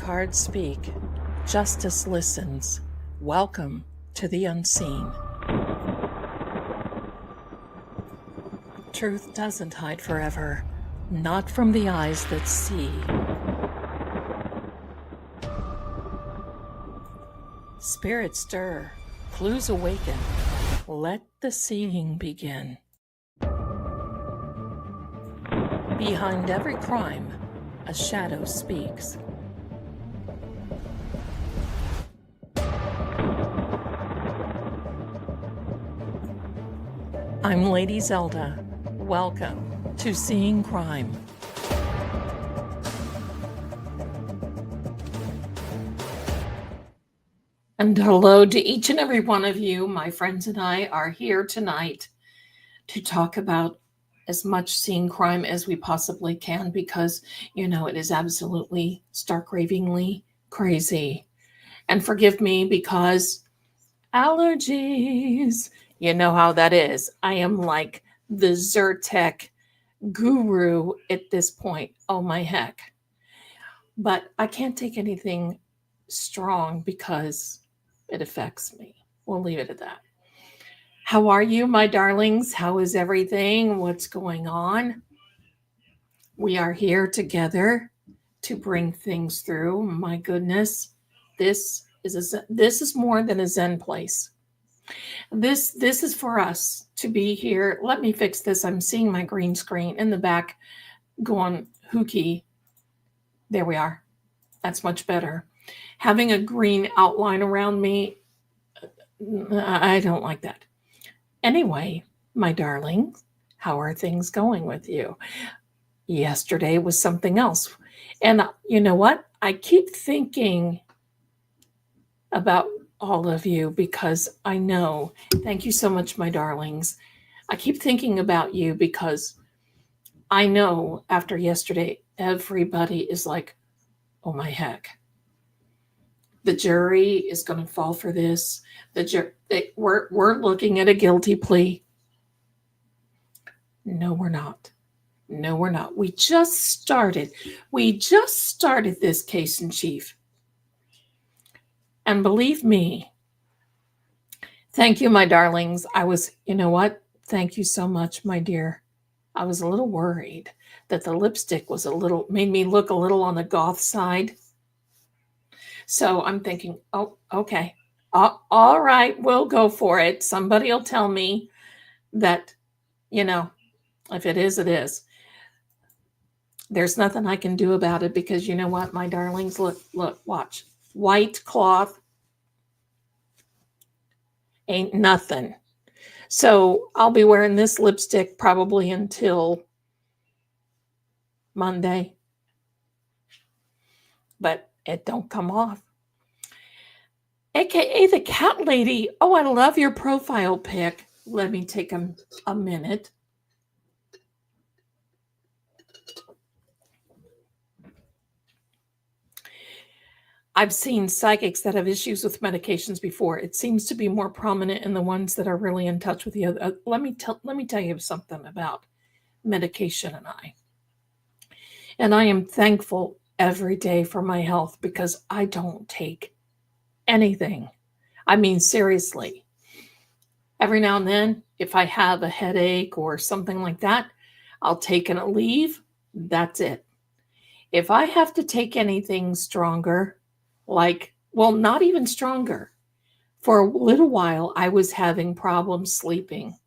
cards speak, justice listens. Welcome to the unseen. Truth doesn't hide forever, not from the eyes that see. Spirits stir, clues awaken. Let the seeing begin. Behind every crime, a shadow speaks. I'm Lady Zelda. Welcome to Seeing Crime. And hello to each and every one of you. My friends and I are here tonight to talk about as much seeing crime as we possibly can because, it is absolutely stark ravingly crazy. And forgive me because allergies, you know how that is. I am like the Zyrtec guru at this point. Oh my heck. But I can't take anything strong because it affects me. We'll leave it at that. How are you, my darlings? How is everything? What's going on? We are here together to bring things through. My goodness, this is more than a Zen place. This is for us to be here. Let me fix this. I'm seeing my green screen in the back going hooky. There we are. That's much better. Having a green outline around me, I don't like that. Anyway, my darlings, how are things going with you? Yesterday was something else. And you know what? I keep thinking about all of you because I know, thank you so much, my darlings. I keep thinking about you because I know after yesterday, everybody is like, oh my heck. The jury is going to fall for this. We're looking at a guilty plea. No, we're not. No, we're not. We just started this case in chief. And believe me, thank you, my darlings. You know what? Thank you so much, my dear. I was a little worried that the lipstick made me look a little on the goth side. So I'm thinking, oh, okay. All right, we'll go for it. Somebody will tell me that, if it is, it is. There's nothing I can do about it because you know what, my darlings, look, watch. White cloth ain't nothing. So I'll be wearing this lipstick probably until Monday. But it don't come off. AKA the cat lady. Oh, I love your profile pic. Let me take a minute. I've seen psychics that have issues with medications before. It seems to be more prominent in the ones that are really in touch with the other. Let me tell you something about medication and I am thankful every day for my health because I don't take anything. I mean, seriously. Every now and then, if I have a headache or something like that, I'll take a leave. That's it. If I have to take anything stronger, not even stronger. For a little while, I was having problems sleeping.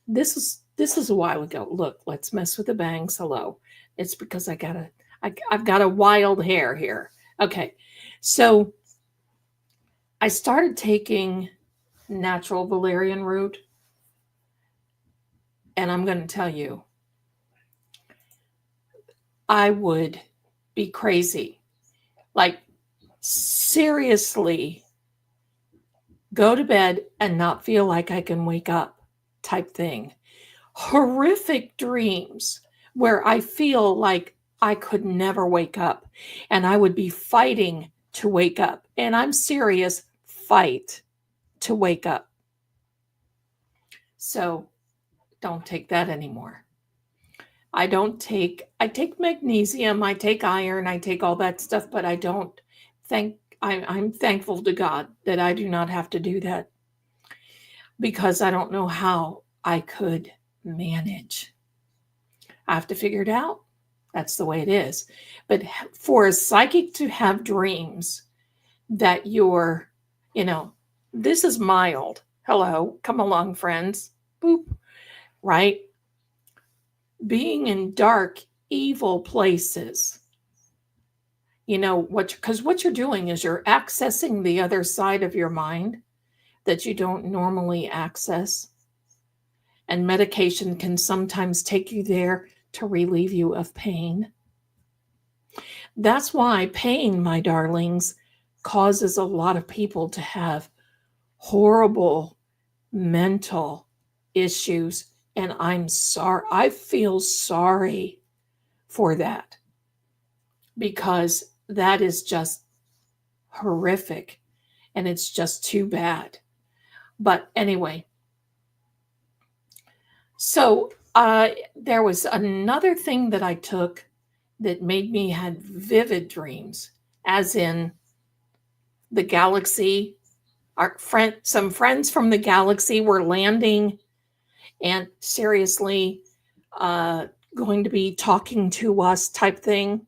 This is a while ago. Look, let's mess with the bangs. Hello. It's because I've got a wild hair here. Okay. So I started taking natural valerian root. And I'm going to tell you, I would be crazy. Seriously, go to bed and not feel like I can wake up type thing. Horrific dreams where I feel like I could never wake up and I would be fighting to wake up. And I'm serious, fight to wake up. So don't take that anymore. I take magnesium, I take iron, I take all that stuff, but I don't I'm thankful to God that I do not have to do that, because I don't know how I could manage. I have to figure it out. That's the way it is. But for a psychic to have dreams that you're, you know, this is mild. Hello, come along, friends. Boop, right? Being in dark, evil places. Because what you're doing is you're accessing the other side of your mind that you don't normally access. And medication can sometimes take you there to relieve you of pain. That's why pain, my darlings, causes a lot of people to have horrible mental issues. And I'm sorry, I feel sorry for that, because that is just horrific and it's just too bad. But anyway, so there was another thing that I took that made me had vivid dreams, as in the galaxy. Some friends from the galaxy were landing and seriously going to be talking to us type thing.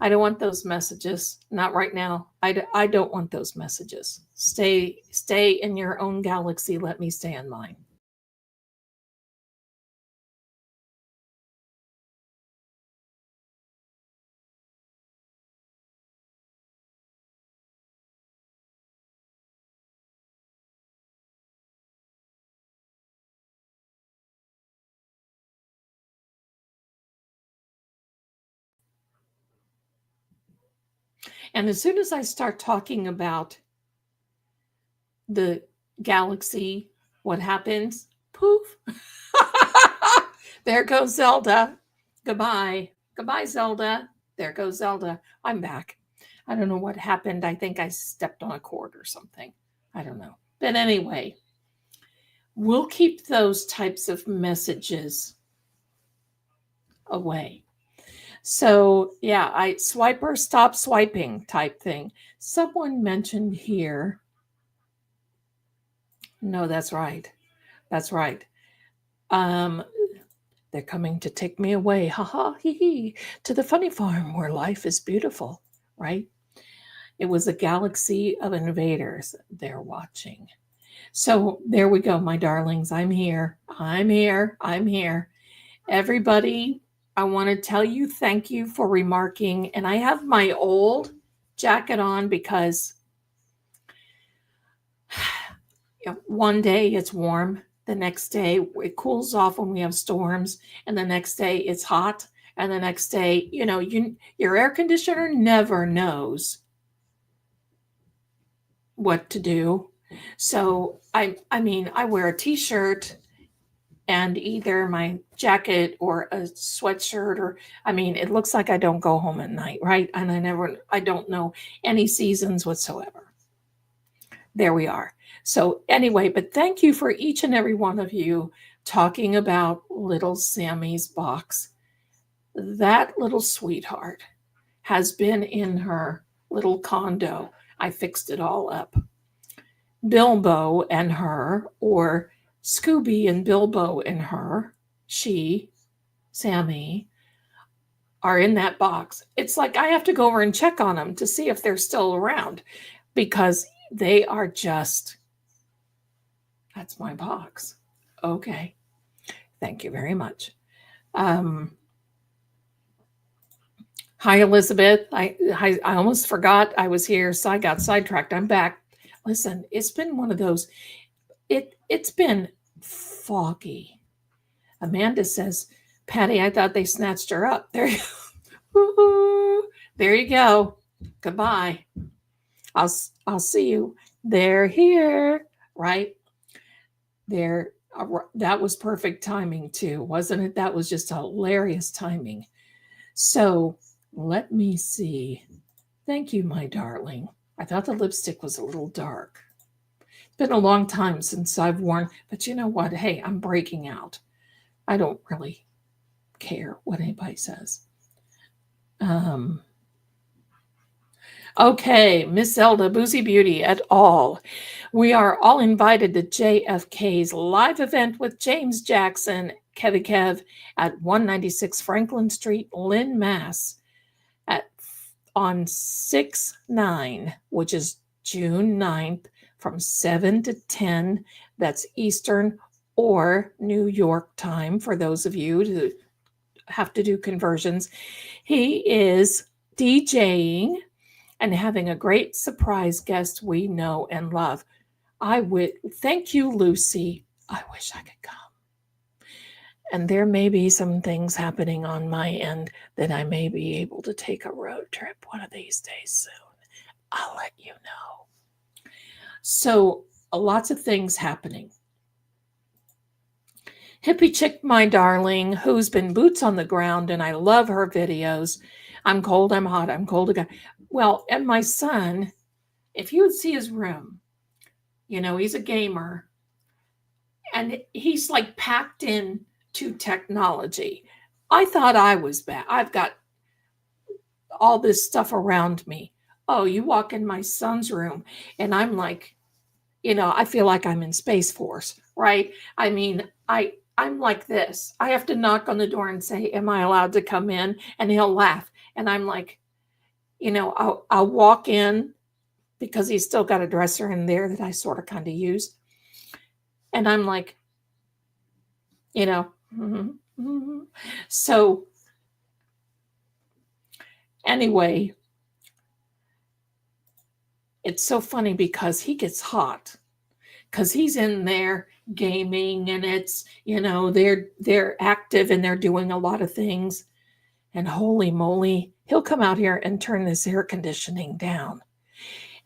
I don't want those messages. Not right now. I don't want those messages. Stay in your own galaxy. Let me stay in mine. And as soon as I start talking about the galaxy, what happens? Poof. There goes Zelda. Goodbye. Goodbye, Zelda. There goes Zelda. I'm back. I don't know what happened. I think I stepped on a cord or something. I don't know. But anyway, we'll keep those types of messages away. So, yeah, I swiper, stop swiping type thing. Someone mentioned here. No, that's right. That's right. They're coming to take me away, ha ha, hee hee, to the funny farm where life is beautiful, right? It was a galaxy of invaders they're watching. So there we go, my darlings. I'm here. I'm here. I'm here. Everybody, I want to tell you thank you for remarking. And I have my old jacket on because one day it's warm, the next day it cools off when we have storms, and the next day it's hot, and the next day, your air conditioner never knows what to do. So I mean, I wear a t-shirt and either my jacket or a sweatshirt, or it looks like I don't go home at night, right? And I don't know any seasons whatsoever. There we are. So anyway, but thank you for each and every one of you talking about little Sammy's box. That little sweetheart has been in her little condo. I fixed it all up. Bilbo and her, or Scooby and Bilbo and her, Sammy, are in that box. It's like I have to go over and check on them to see if they're still around, because they are just, that's my box. Okay. Thank you very much. Hi, Elizabeth. I almost forgot I was here, so I got sidetracked. I'm back. Listen, it's been one of those, it's been foggy. Amanda says, Patty, I thought they snatched her up. There you go. There you go. Goodbye. I'll see you. They're here, right? There. That was perfect timing too, wasn't it? That was just hilarious timing. So let me see. Thank you, my darling. I thought the lipstick was a little dark. It's been a long time since I've worn, but you know what? Hey, I'm breaking out. I don't really care what anybody says. Okay, Miss Zelda, Boozy Beauty et al. We are all invited to JFK's live event with James Jackson, Kevy Kev, at 196 Franklin Street, Lynn, Mass. At on 6/9, which is June 9th, from 7 to 10. That's Eastern or New York time for those of you who have to do conversions. He is DJing and having a great surprise guest we know and love. I would thank you, Lucy. I wish I could come. And there may be some things happening on my end that I may be able to take a road trip one of these days soon. I'll let you know. So, lots of things happening. Hippie Chick, my darling, who's been boots on the ground, and I love her videos. I'm cold, I'm hot, I'm cold again. Well, and my son, if you would see his room, he's a gamer, and he's like packed in to technology. I thought I was bad. I've got all this stuff around me. Oh, you walk in my son's room, and I'm like, I feel like I'm in Space Force, right? I mean, I'm like this. I have to knock on the door and say, "Am I allowed to come in?" And he'll laugh, and I'm like, I'll walk in because he's still got a dresser in there that I sort of kind of use, and I'm like, So anyway, it's so funny because he gets hot because he's in there gaming, and it's they're active and they're doing a lot of things, and holy moly, he'll come out here and turn this air conditioning down,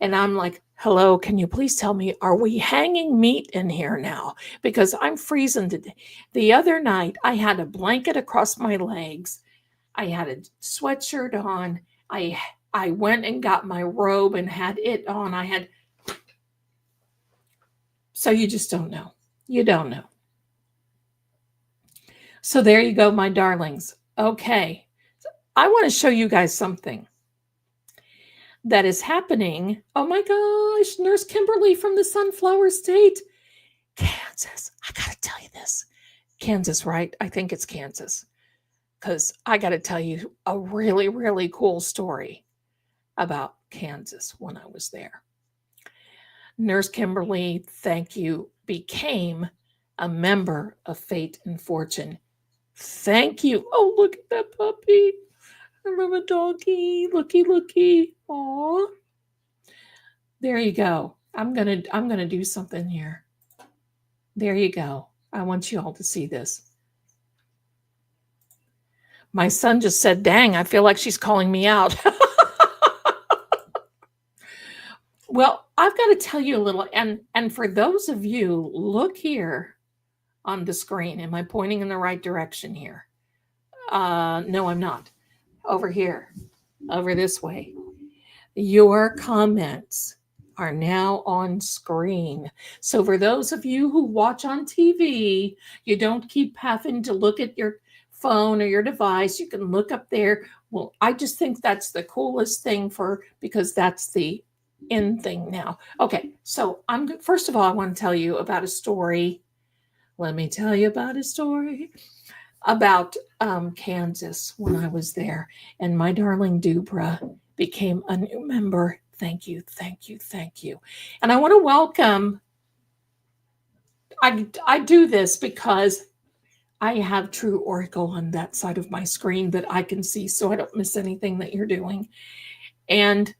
and I'm like, hello, can you please tell me, are we hanging meat in here now? Because I'm freezing today. The other night I had a blanket across my legs, I had a sweatshirt on, I went and got my robe and had it on. So you just don't know. You don't know. So there you go, my darlings. Okay. I want to show you guys something that is happening. Oh my gosh, Nurse Kimberly from the Sunflower State, Kansas. I got to tell you this. Kansas, right? I think it's Kansas. Because I got to tell you a really, really cool story about Kansas when I was there. Nurse Kimberly, thank you, became a member of Fate and Fortune. Thank you. Oh, look at that puppy. I love a doggy. Looky. Aw. There you go. I'm gonna do something here. There you go. I want you all to see this. My son just said, dang, I feel like she's calling me out. Well, I've got to tell you a little, and for those of you, look here on the screen. Am I pointing in the right direction here? No, I'm not. Over here, over this way. Your comments are now on screen. So for those of you who watch on TV, you don't keep having to look at your phone or your device. You can look up there. Well, I just think that's the coolest thing because that's the in thing now. Okay, so first of all, I want to tell you about a story. Let me tell you about a story about Kansas when I was there, and my darling Dubra became a new member. Thank you. And I want to welcome. I do this because I have True Oracle on that side of my screen that I can see, so I don't miss anything that you're doing. And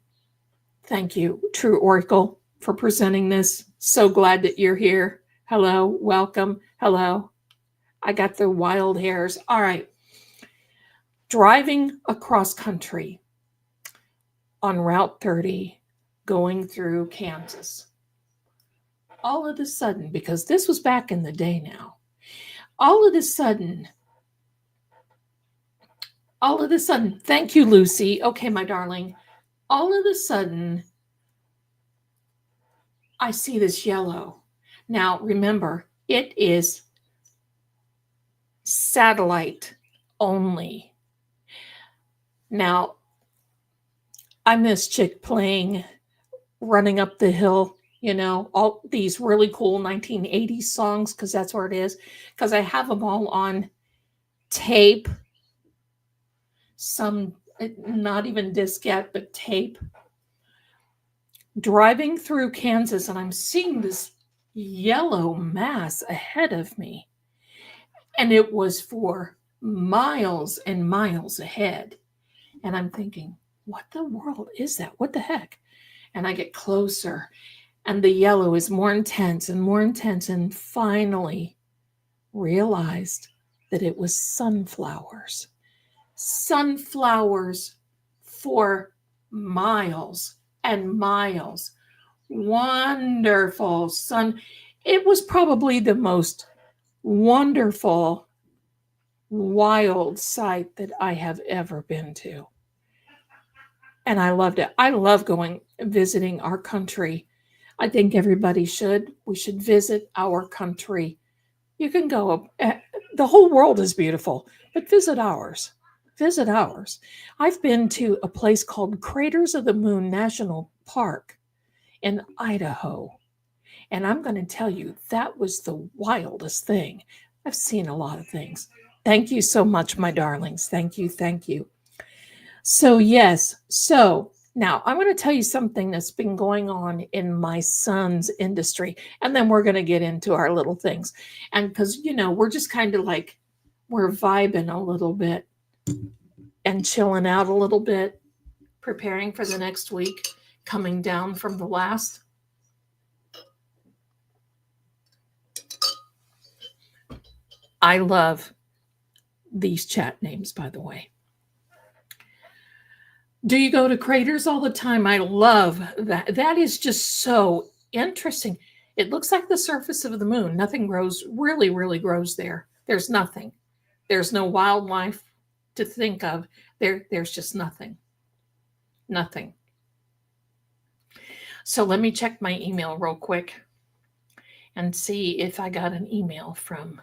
thank you, True Oracle, for presenting this. So glad that you're here. Hello, welcome. Hello. I got the wild hairs. All right. Driving across country on Route 30, going through Kansas. All of a sudden, because this was back in the day now, all of a sudden, thank you, Lucy. Okay, my darling. All of a sudden, I see this yellow. Now, remember, it is satellite only. Now, I'm this chick playing Running Up the Hill, all these really cool 1980s songs, because that's where it is. Because I have them all on tape, some not even diskette, but tape. Driving through Kansas, and I'm seeing this yellow mass ahead of me. And it was for miles and miles ahead. And I'm thinking, what the world is that? What the heck? And I get closer, and the yellow is more intense, and finally realized that it was sunflowers. Sunflowers for miles and miles. Wonderful sun. It was probably the most wonderful, wild sight that I have ever been to. And I loved it. I love visiting our country. I think everybody should. We should visit our country. You can go, the whole world is beautiful, but visit ours. Visit ours. I've been to a place called Craters of the Moon National Park in Idaho. And I'm going to tell you, that was the wildest thing. I've seen a lot of things. Thank you so much, my darlings. Thank you. Thank you. So, yes. So now I'm going to tell you something that's been going on in my son's industry. And then we're going to get into our little things. And because, we're just kind of like, we're vibing a little bit and chilling out a little bit, preparing for the next week, coming down from the last. I love these chat names, by the way. Do you go to craters all the time? I love that. That is just so interesting. It looks like the surface of the moon. Nothing really grows there. There's nothing. There's no wildlife to think of. There's just nothing. Nothing. So let me check my email real quick and see if I got an email from.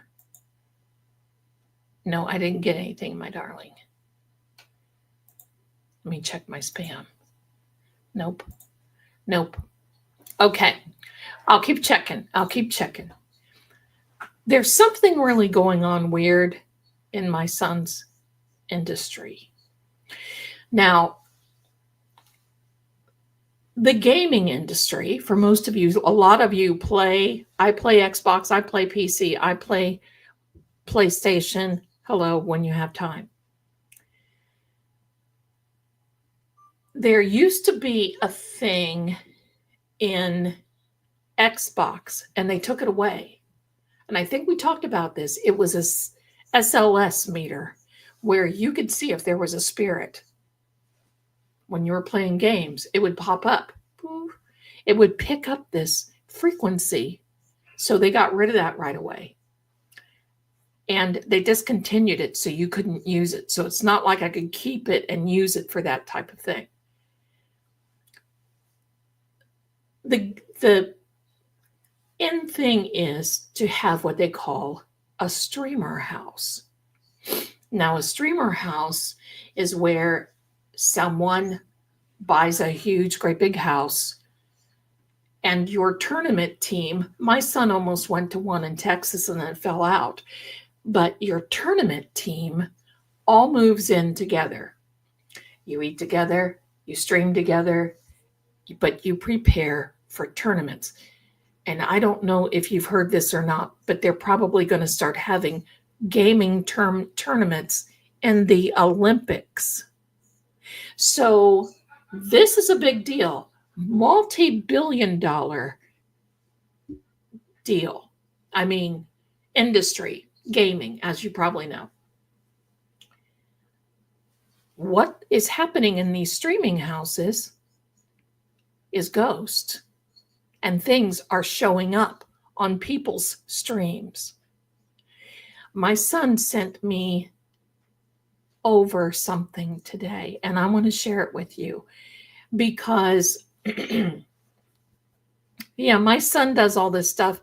No, I didn't get anything, my darling. Let me check my spam. Nope. Okay. I'll keep checking. There's something really going on weird in my son's industry. Now, the gaming industry, for most of you, a lot of you I play Xbox, I play PC, I play PlayStation. Hello, when you have time. There used to be a thing in Xbox, and they took it away. And I think we talked about this. It was a SLS meter where you could see if there was a spirit. When you were playing games, it would pop up. It would pick up this frequency. So they got rid of that right away. And they discontinued it so you couldn't use it. So it's not like I could keep it and use it for that type of thing. The end thing is to have what they call a streamer house. Now, a streamer house is where someone buys a huge, great big house, and your tournament team, my son almost went to one in Texas and then fell out, but your tournament team all moves in together. You eat together, you stream together, but you prepare for tournaments. And I don't know if you've heard this or not, but they're probably going to start having gaming tournaments in the Olympics. So this is a big deal, multi-billion-dollar deal. I mean, industry, gaming, as you probably know. What is happening in these streaming houses is ghosts, and things are showing up on people's streams. My son sent me over something today, and I want to share it with you because, yeah, my son does all this stuff,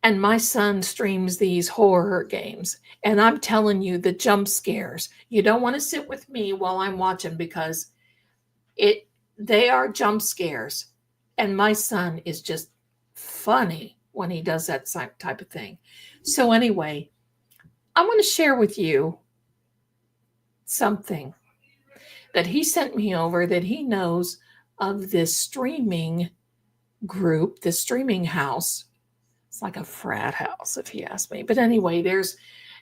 and my son streams these horror games, and I'm telling you, the jump scares. You don't want to sit with me while I'm watching because They are jump scares. And my son is just funny when he does that type of thing. So anyway, I want to share with you something that he sent me over that he knows of this streaming group, this streaming house. It's like a frat house, if you ask me. But anyway, there's,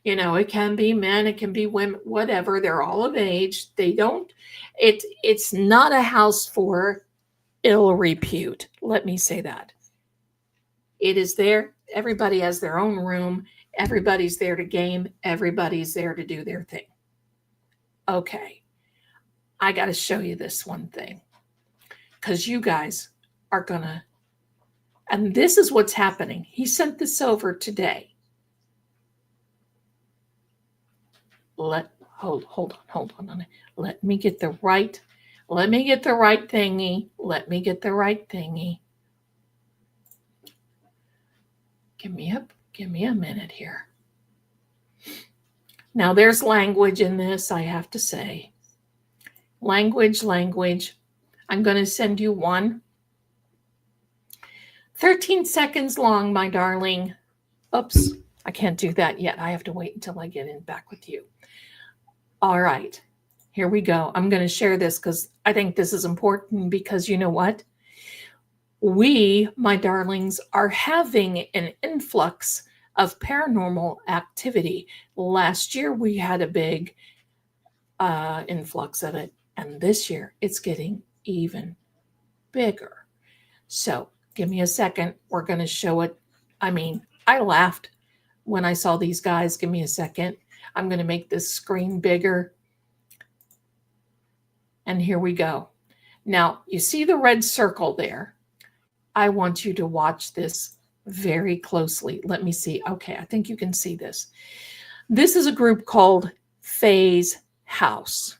it can be men, it can be women, whatever. They're all of age. It's not a house for ill repute. Let me say that. It is there. Everybody has their own room. Everybody's there to game. Everybody's there to do their thing. Okay. I got to show you this one thing because you guys are going to, and this is what's happening. He sent this over today. Hold on. Let me get the right thingy. Give me a minute here. Now there's language in this, I have to say. Language. I'm going to send you one. 13 seconds long, my darling. Oops, I can't do that yet. I have to wait until I get in back with you. All right, here we go. I'm going to share this because I think this is important because you know what? We, my darlings, are having an influx of paranormal activity. Last year, we had a big influx of it. And this year, it's getting even bigger. So give me a second. We're going to show it. I mean, I laughed when I saw these guys. Give me a second. I'm going to make this screen bigger. And here we go. Now, you see the red circle there. I want you to watch this very closely. Let me see. Okay, I think you can see this. This is a group called Faye's House.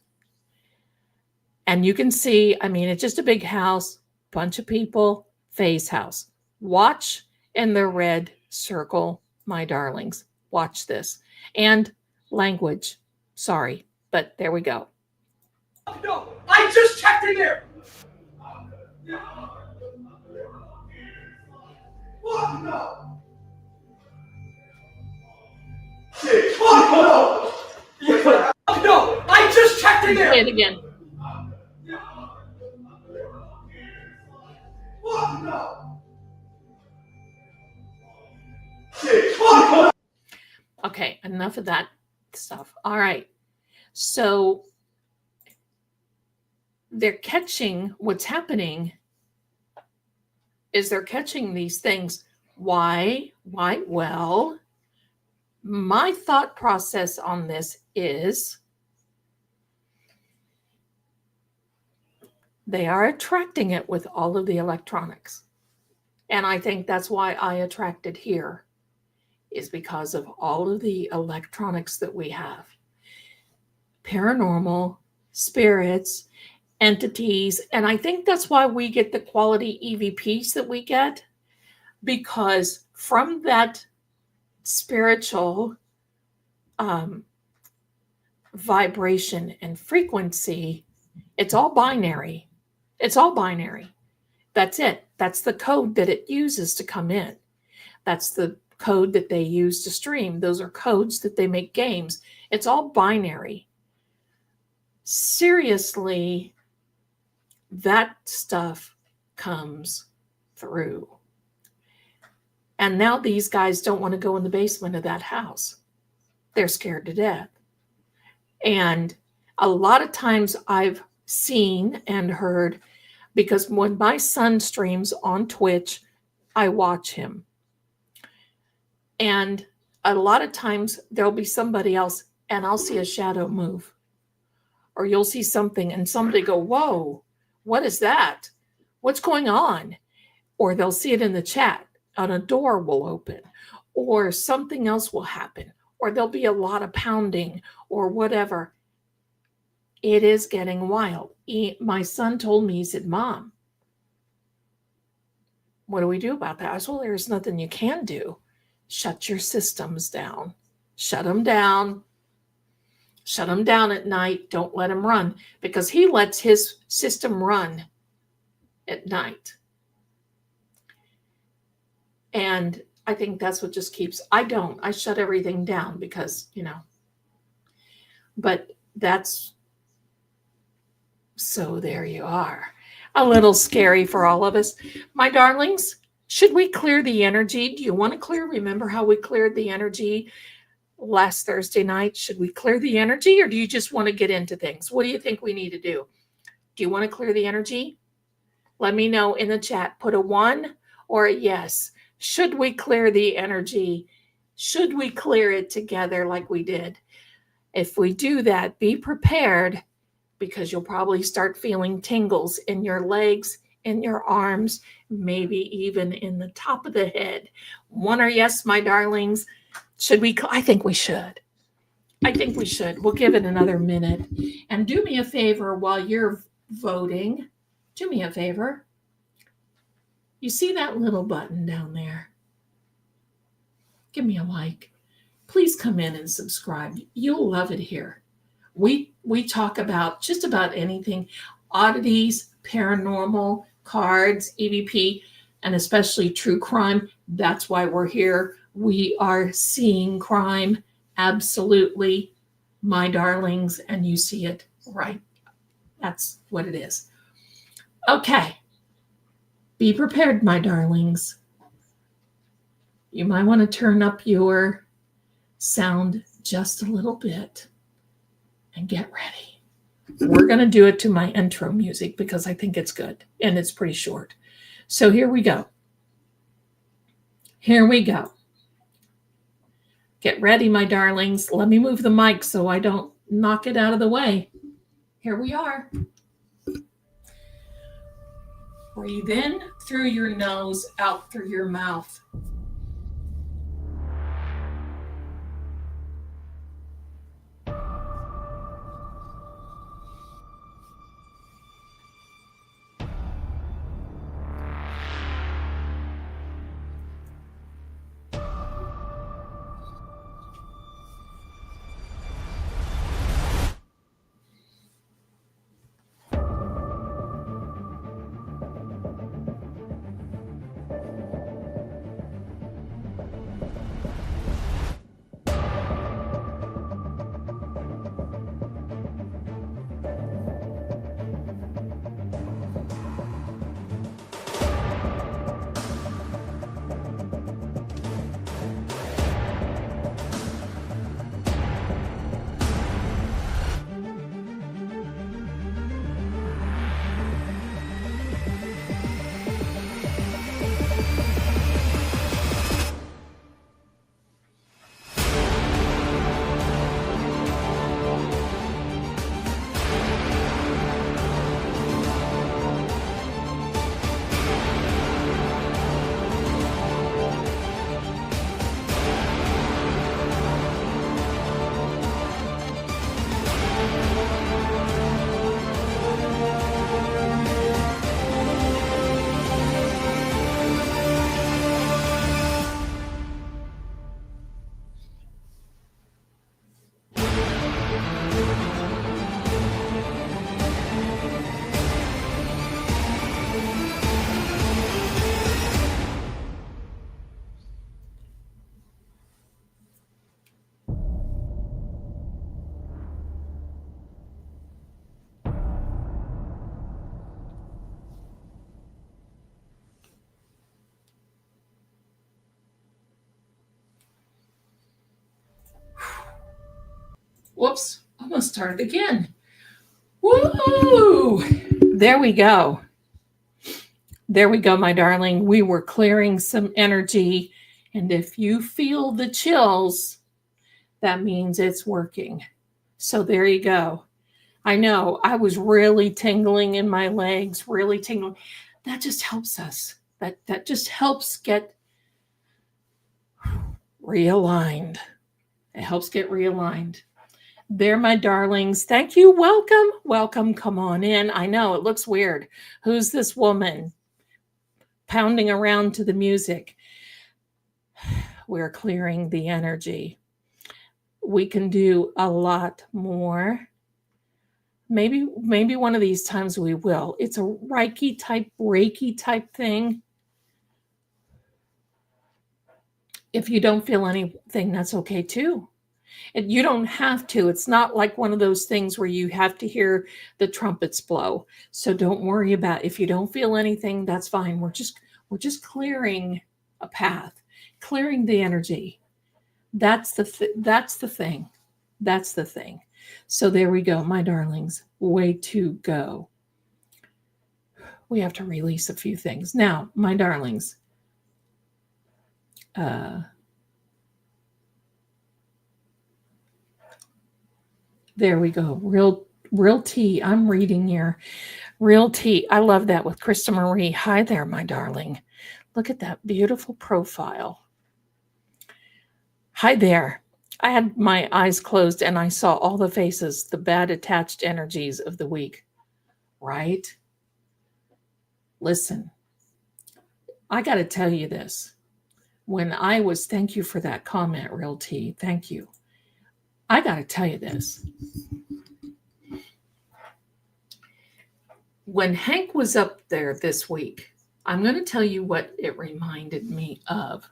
And you can see, I mean, it's just a big house, bunch of people, Faye's house. Watch in the red circle, my darlings. Watch this. And language. Sorry, but there we go. No, I just checked in there. What? No. Oh, no. No, I just checked in there. Say it again. What? No. Okay, enough of that stuff. All right. So they're catching what's happening is they're catching these things. Why? Well, my thought process on this is they are attracting it with all of the electronics. And I think that's why I attracted here is because of all of the electronics that we have. Paranormal, spirits, entities. And I think that's why we get the quality EVPs that we get, because from that spiritual vibration and frequency, it's all binary. It's all binary. That's it. That's the code that it uses to come in. That's the code that they use to stream. Those are codes that they make games. It's all binary. Seriously, that stuff comes through. And now these guys don't want to go in the basement of that house. They're scared to death. And a lot of times I've seen and heard, because when my son streams on Twitch, I watch him. And a lot of times there'll be somebody else and I'll see a shadow move. Or you'll see something and somebody go, whoa, what is that? What's going on? Or they'll see it in the chat and a door will open or something else will happen. Or there'll be a lot of pounding or whatever. It is getting wild. My son told me, he said, Mom, what do we do about that? I said, well, there's nothing you can do. Shut your systems down. Shut them down. Shut him down at night. Don't let him run, because he lets his system run at night. And I think that's what just keeps, I shut everything down because, but that's, so there you are. A little scary for all of us. My darlings, should we clear the energy? Do you want to clear? Remember how we cleared the energy last Thursday night? Should we clear the energy, or do you just want to get into things? What do you think we need to do? Do you want to clear the energy? Let me know in the chat. Put a 1 or a yes. Should we clear the energy? Should we clear it together like we did? If we do that, be prepared, because you'll probably start feeling tingles in your legs, in your arms, maybe even in the top of the head. 1 or yes, my darlings. Should we? I think we should. I think we should. We'll give it another minute. And do me a favor while you're voting. Do me a favor. You see that little button down there? Give me a like. Please come in and subscribe. You'll love it here. We talk about just about anything, oddities, paranormal, cards, EVP, and especially true crime. That's why we're here. We are seeing crime, absolutely, my darlings, and you see it right. That's what it is. Okay. Be prepared, my darlings. You might want to turn up your sound just a little bit and get ready. We're going to do it to my intro music because I think it's good and it's pretty short. So here we go. Here we go. Get ready, my darlings. Let me move the mic so I don't knock it out of the way. Here we are. Breathe in through your nose, out through your mouth. Whoops, I'm going to start it again. Woo! There we go. There we go, my darling. We were clearing some energy. And if you feel the chills, that means it's working. So there you go. I know I was really tingling in my legs, really tingling. That just helps us. That just helps get realigned. It helps get realigned. There, my darlings. Thank you. Welcome. Welcome. Come on in. I know it looks weird. Who's this woman pounding around to the music? We're clearing the energy. We can do a lot more. Maybe one of these times we will. It's a Reiki type thing. If you don't feel anything, that's okay too. And you don't have to. It's not like one of those things where you have to hear the trumpets blow. So don't worry about if you don't feel anything, that's fine. We're just clearing a path, clearing the energy. That's the thing. That's the thing. So there we go, my darlings. Way to go. We have to release a few things. Now, my darlings, there we go. Real tea. I'm reading here. Real tea. I love that with Krista Marie. Hi there, my darling. Look at that beautiful profile. Hi there. I had my eyes closed and I saw all the faces, the bad attached energies of the week. Right? Listen, I got to tell you this. Thank you for that comment, Real Tea. Thank you. I got to tell you this. When Hank was up there this week, I'm going to tell you what it reminded me of.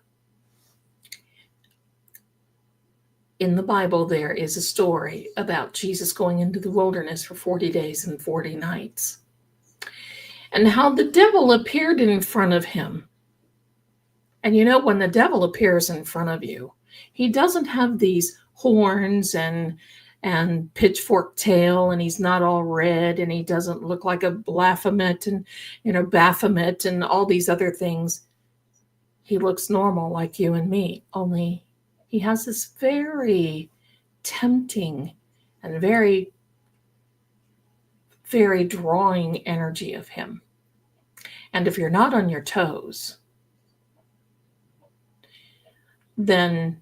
In the Bible, there is a story about Jesus going into the wilderness for 40 days and 40 nights, and how the devil appeared in front of him. And you know, when the devil appears in front of you, he doesn't have these horns and pitchfork tail, and he's not all red, and he doesn't look like a Baphomet and Baphomet and all these other things. He looks normal like you and me, only he has this very tempting and very, very drawing energy of him. And if you're not on your toes, then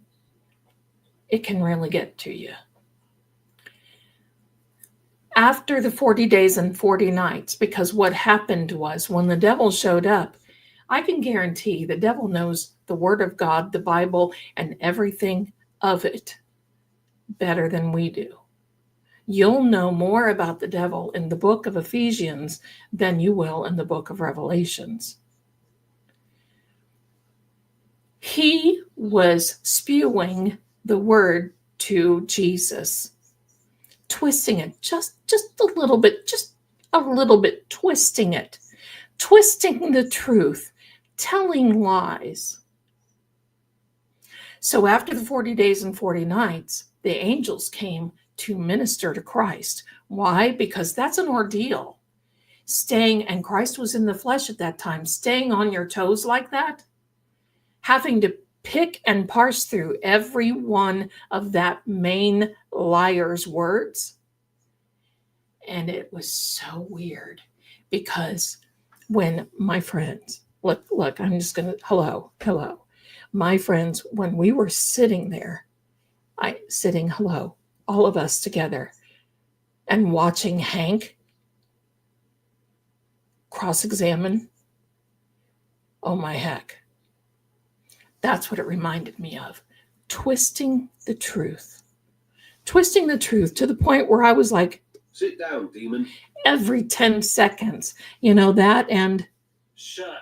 it can really get to you. After the 40 days and 40 nights, because what happened was when the devil showed up, I can guarantee the devil knows the Word of God, the Bible, and everything of it better than we do. You'll know more about the devil in the book of Ephesians than you will in the book of Revelations. He was spewing the word to Jesus, twisting it just a little bit, twisting it, twisting the truth, telling lies. So after the 40 days and 40 nights, the angels came to minister to Christ. Why? Because that's an ordeal. And Christ was in the flesh at that time, staying on your toes like that, having to pick and parse through every one of that main liar's words. And it was so weird because when my friends, look, I'm just going to, hello. My friends, when we were sitting there, all of us together, and watching Hank cross-examine, oh my heck. That's what it reminded me of. Twisting the truth to the point where I was like, sit down, demon. Every 10 seconds, that, and shut.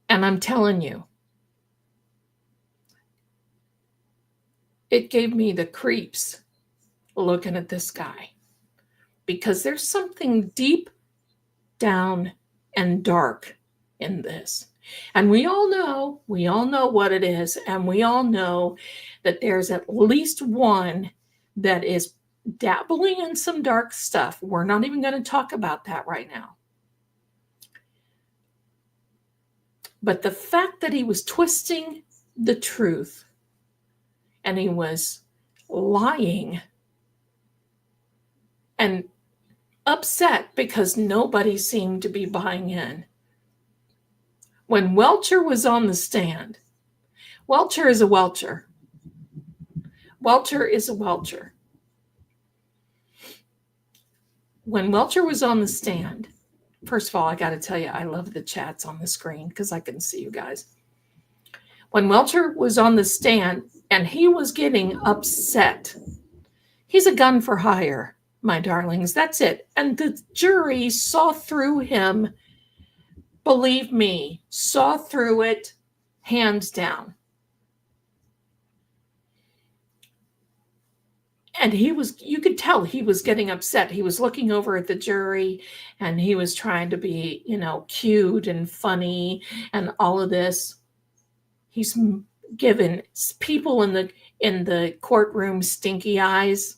And I'm telling you, it gave me the creeps looking at this guy, because there's something deep down and dark in this. And we all know what it is. And we all know that there's at least one that is dabbling in some dark stuff. We're not even going to talk about that right now. But the fact that he was twisting the truth and he was lying and upset because nobody seemed to be buying in. When Welcher was on the stand, Welcher is a Welcher. Welcher is a Welcher. When Welcher was on the stand, first of all, I got to tell you, I love the chats on the screen because I can see you guys. When Welcher was on the stand and he was getting upset, he's a gun for hire, my darlings. That's it. And the jury saw through him. Believe me, saw through it, hands down. And you could tell he was getting upset. He was looking over at the jury and he was trying to be, cute and funny and all of this. He's given people in the courtroom stinky eyes.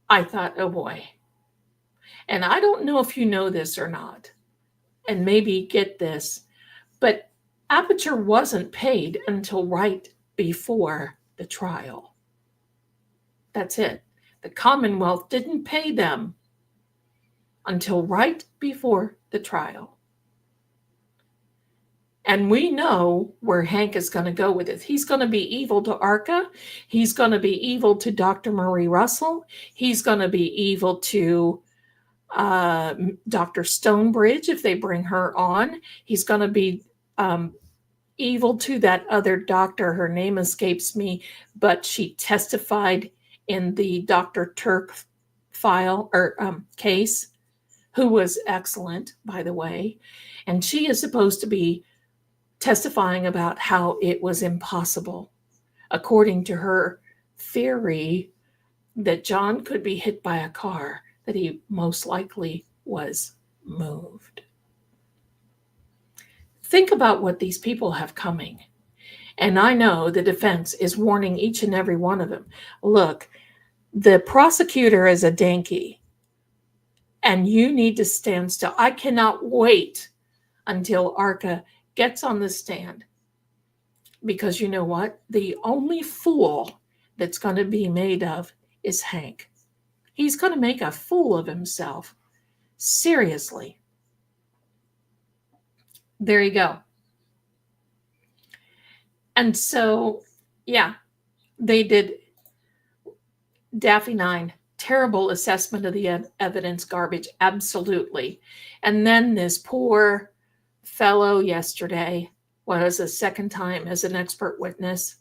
I thought, oh boy. And I don't know if you know this or not, and maybe get this, but Aperture wasn't paid until right before the trial. That's it. The Commonwealth didn't pay them until right before the trial. And we know where Hank is going to go with it. He's going to be evil to Arca. He's going to be evil to Dr. Marie Russell. He's going to be evil to Dr. Stonebridge if they bring her on. He's going to be evil to that other doctor. Her name escapes me, but she testified in the Dr. Turk file or case, who was excellent, by the way. And she is supposed to be testifying about how it was impossible, according to her theory, that John could be hit by a car, that he most likely was moved. Think about what these people have coming. And I know the defense is warning each and every one of them. Look, the prosecutor is a donkey, and you need to stand still. I cannot wait until Arca gets on the stand, because you know what? The only fool that's going to be made of is Hank. He's going to make a fool of himself. Seriously. There you go. And so, yeah, they did Daffy 9. Terrible assessment of the evidence, garbage, absolutely. And then this poor fellow yesterday was a second time as an expert witness.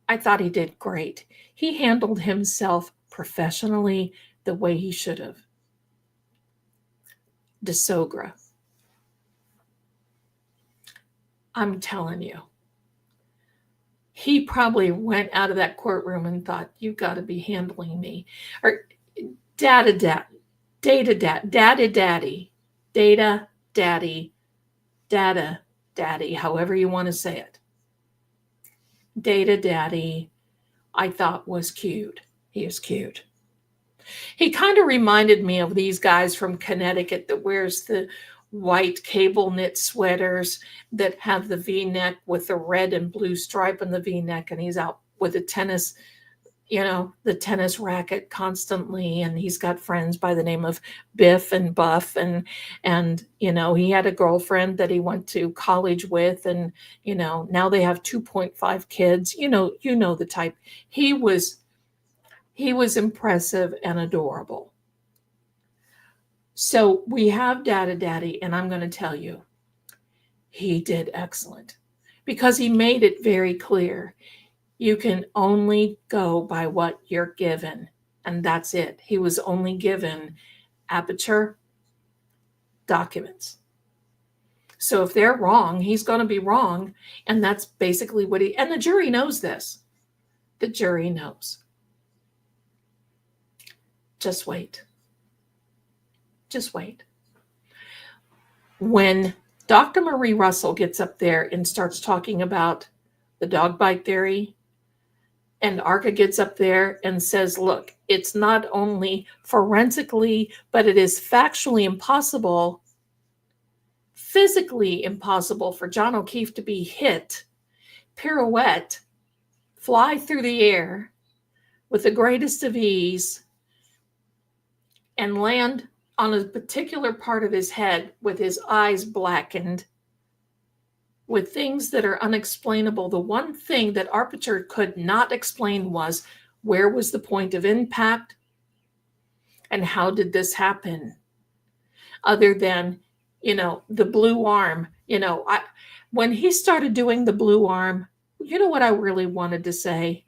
I thought he did great. He handled himself professionally the way he should have. DeSogra. I'm telling you. He probably went out of that courtroom and thought, you've got to be handling me. Or data daddy, however you want to say it. Data daddy, I thought was cute. He is cute. He kind of reminded me of these guys from Connecticut that wears the white cable knit sweaters that have the V-neck with the red and blue stripe on the V-neck, and he's out with a tennis, the tennis racket constantly, and he's got friends by the name of Biff and Buff, and he had a girlfriend that he went to college with, and now they have 2.5 kids. You know the type. He was impressive and adorable. So we have Data Daddy, and I'm going to tell you, he did excellent, because he made it very clear. You can only go by what you're given, and that's it. He was only given Aperture documents. So if they're wrong, he's going to be wrong, and that's basically what and the jury knows this. The jury knows. Just wait. Just wait. When Dr. Marie Russell gets up there and starts talking about the dog bite theory, and Arca gets up there and says, look, it's not only forensically, but it is factually impossible, physically impossible for John O'Keefe to be hit, pirouette, fly through the air with the greatest of ease, and land on a particular part of his head with his eyes blackened, with things that are unexplainable. The one thing that Aperture could not explain was, where was the point of impact and how did this happen? Other than the blue arm, when he started doing the blue arm, you know what I really wanted to say?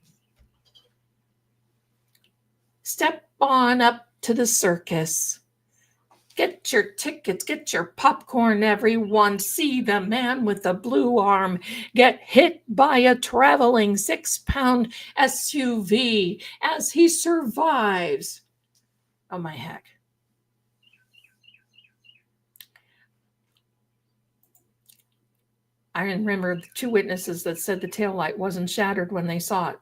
Step on up to the circus. Get your tickets, get your popcorn, everyone. See the man with the blue arm get hit by a traveling 6-pound SUV as he survives. Oh, my heck. I remember the 2 witnesses that said the taillight wasn't shattered when they saw it.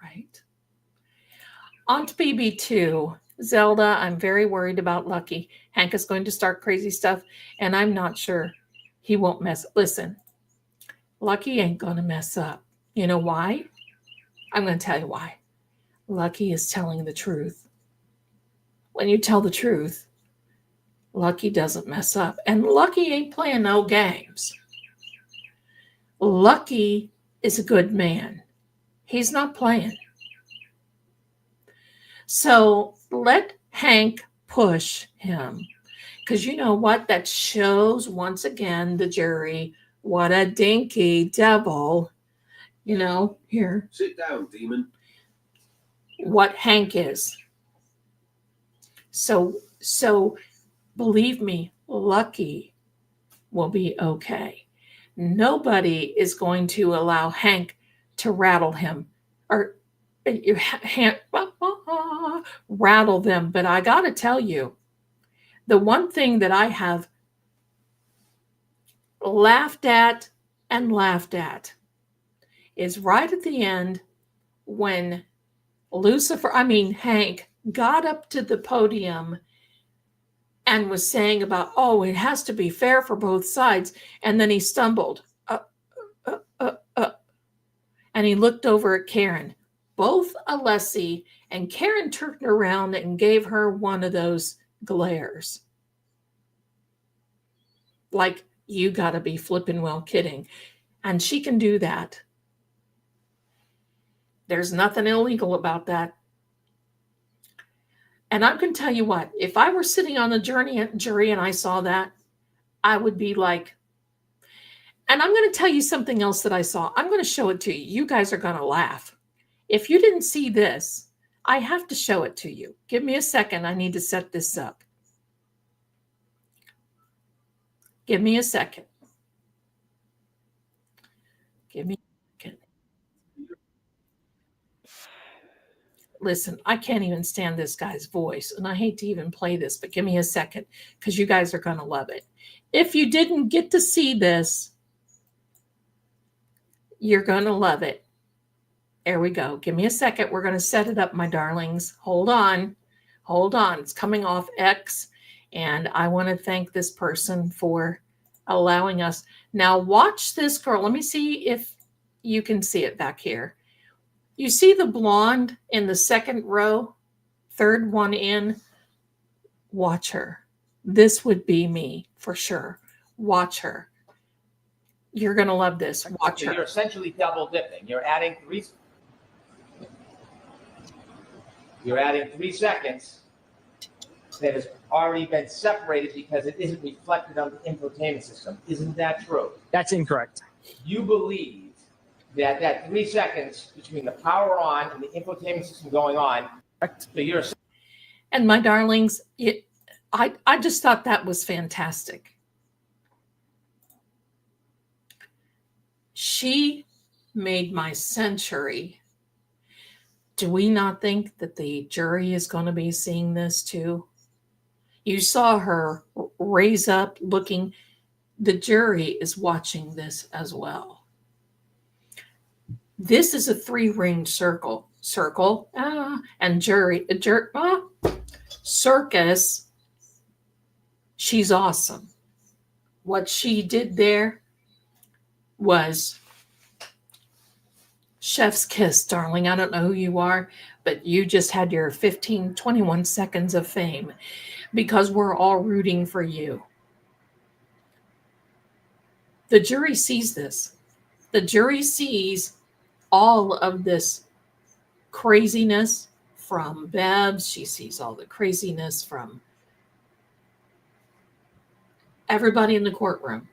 Right. On to BB2. Zelda, I'm very worried about Lucky. Hank is going to start crazy stuff, and I'm not sure he won't mess. Listen, Lucky ain't going to mess up. You know why? I'm going to tell you why. Lucky is telling the truth. When you tell the truth, Lucky doesn't mess up. And Lucky ain't playing no games. Lucky is a good man. He's not playing. So let Hank push him. Because you know what? That shows once again the jury what a dinky devil, here. Sit down, demon. What Hank is. So believe me, Lucky will be okay. Nobody is going to allow Hank to rattle him or rattle them. But I got to tell you, the one thing that I have laughed at is right at the end when Hank got up to the podium and was saying about, it has to be fair for both sides. And then he stumbled. And he looked over at Karen. Both Alessi and Karen turned around and gave her one of those glares. Like, you got to be flipping well kidding. And she can do that. There's nothing illegal about that. And I'm going to tell you what, if I were sitting on the jury and I saw that, I would be like, and I'm going to tell you something else that I saw. I'm going to show it to you. You guys are going to laugh. If you didn't see this, I have to show it to you. Give me a second. I need to set this up. Give me a second. Give me a second. Listen, I can't even stand this guy's voice, and I hate to even play this, but give me a second because you guys are going to love it. If you didn't get to see this, you're going to love it. There we go. Give me a second. We're going to set it up, my darlings. Hold on. It's coming off X, and I want to thank this person for allowing us. Now watch this girl. Let me see if you can see it back here. You see the blonde in the second row, third one in? Watch her. This would be me for sure. Watch her. You're going to love this. Watch her. You're essentially double dipping. You're adding 3 seconds that has already been separated because it isn't reflected on the infotainment system. Isn't that true? That's incorrect. You believe that 3 seconds between the power on and the infotainment system going on. So you're. And my darlings, I just thought that was fantastic. She made my century. Do we not think that the jury is going to be seeing this too? You saw her raise up looking. The jury is watching this as well. This is a 3-ring circle, and circus. She's awesome. What she did there was chef's kiss, darling. I don't know who you are, but you just had your 21 seconds of fame because we're all rooting for you. The jury sees this. The jury sees all of this craziness from Babs. She sees all the craziness from everybody in the courtroom.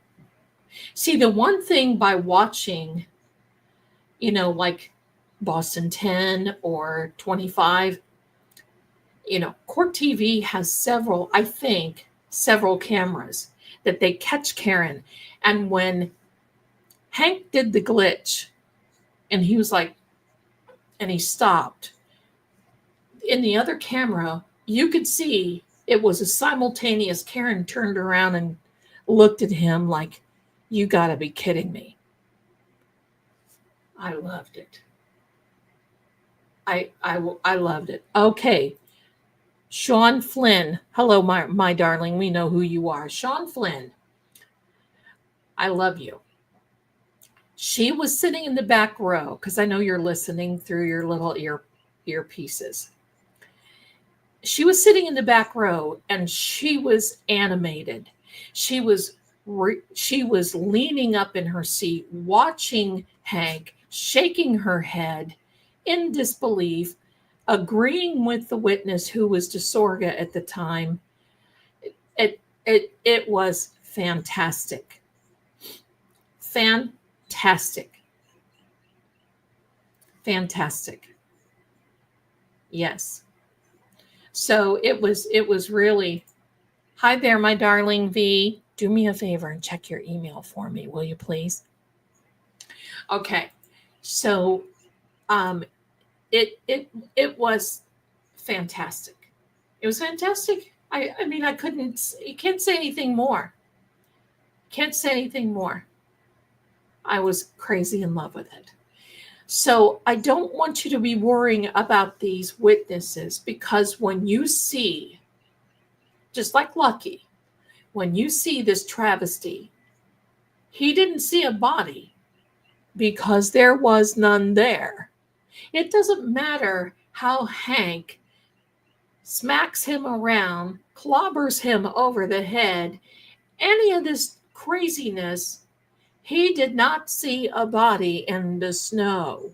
See, the one thing by watching, like Boston 10 or 25, Court TV has several cameras that they catch Karen. And when Hank did the glitch and he was like, and he stopped, in the other camera, you could see it was a simultaneous. Karen turned around and looked at him like, you got to be kidding me. I loved it. I loved it. Okay. Sean Flynn. Hello, my darling. We know who you are. Sean Flynn. I love you. She was sitting in the back row because I know you're listening through your little earpieces. She was sitting in the back row and she was animated. She was leaning up in her seat, watching Hank, shaking her head in disbelief, agreeing with the witness who was DeSorga at the time. It was fantastic. Fantastic. Yes. So it was really, hi there, my darling V. Do me a favor and check your email for me, will you please? Okay. So it was fantastic. It was fantastic. I mean, you can't say anything more. Can't say anything more. I was crazy in love with it. So I don't want you to be worrying about these witnesses, because when you see, just like Lucky, when you see this travesty, he didn't see a body because there was none there. It doesn't matter how Hank smacks him around, clobbers him over the head, any of this craziness. He did not see a body in the snow.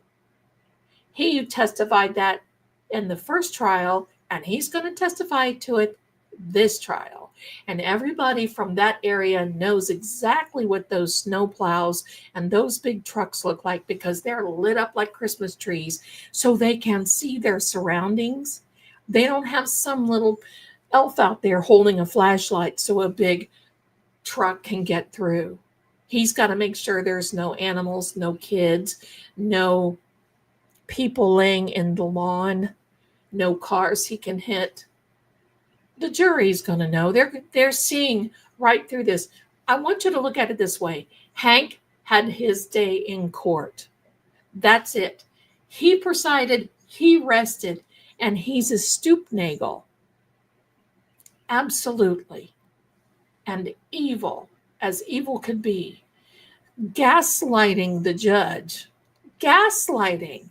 He testified that in the first trial, and he's going to testify to it this trial. And everybody from that area knows exactly what those snow plows and those big trucks look like, because they're lit up like Christmas trees so they can see their surroundings. They don't have some little elf out there holding a flashlight so a big truck can get through. He's got to make sure there's no animals, no kids, no people laying in the lawn, no cars he can hit. The jury's going to know. They're seeing right through this. I want you to look at it this way. Hank had his day in court. That's it. He presided, he rested, and he's a stoopnagel. Absolutely. And evil, as evil could be. Gaslighting the judge. Gaslighting.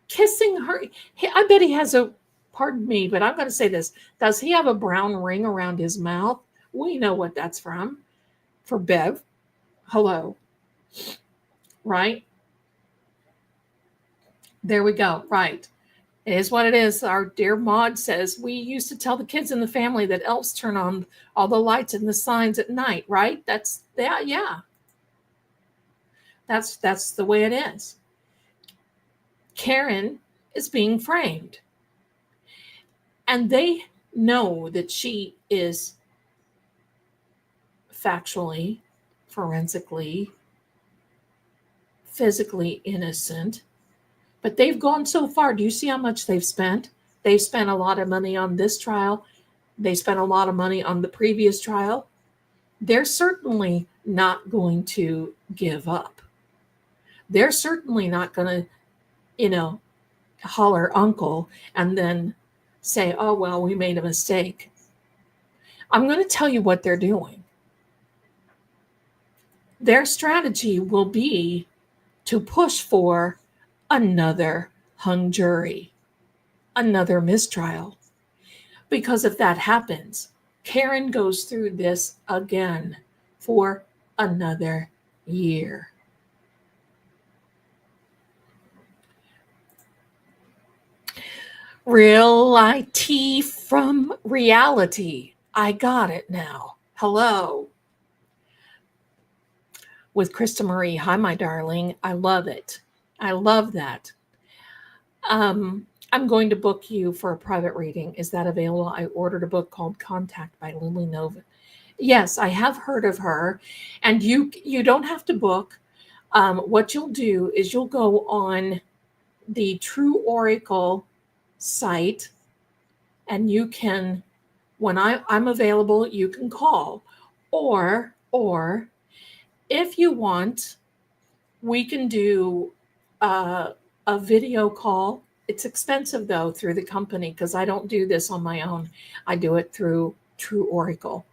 Kissing her. I bet he has pardon me, but I'm going to say this. Does he have a brown ring around his mouth? We know what that's from. For Bev. Hello. Right? There we go. Right. It is what it is. Our dear Maud says, we used to tell the kids in the family that elves turn on all the lights and the signs at night, right? That's that. Yeah. That's the way it is. Karen is being framed. And they know that she is factually, forensically, physically innocent. But they've gone so far. Do you see how much they've spent? They've spent a lot of money on this trial. They spent a lot of money on the previous trial. They're certainly not going to give up. They're certainly not going to, holler uncle and then say, oh, well, we made a mistake. I'm going to tell you what they're doing. Their strategy will be to push for another hung jury, another mistrial. Because if that happens, Karen goes through this again for another year. Real IT from reality. I got it now. Hello with Krista Marie. Hi, my darling. I love it. I love that. I'm going to book you for a private reading. Is that available? I ordered a book called Contact by Lily Nova. Yes, I have heard of her, and you don't have to book. What you'll do is you'll go on the True Oracle site, and you can, when I'm available, you can call, or if you want, we can do a video call. It's expensive though through the company because I don't do this on my own. I do it through True Oracle.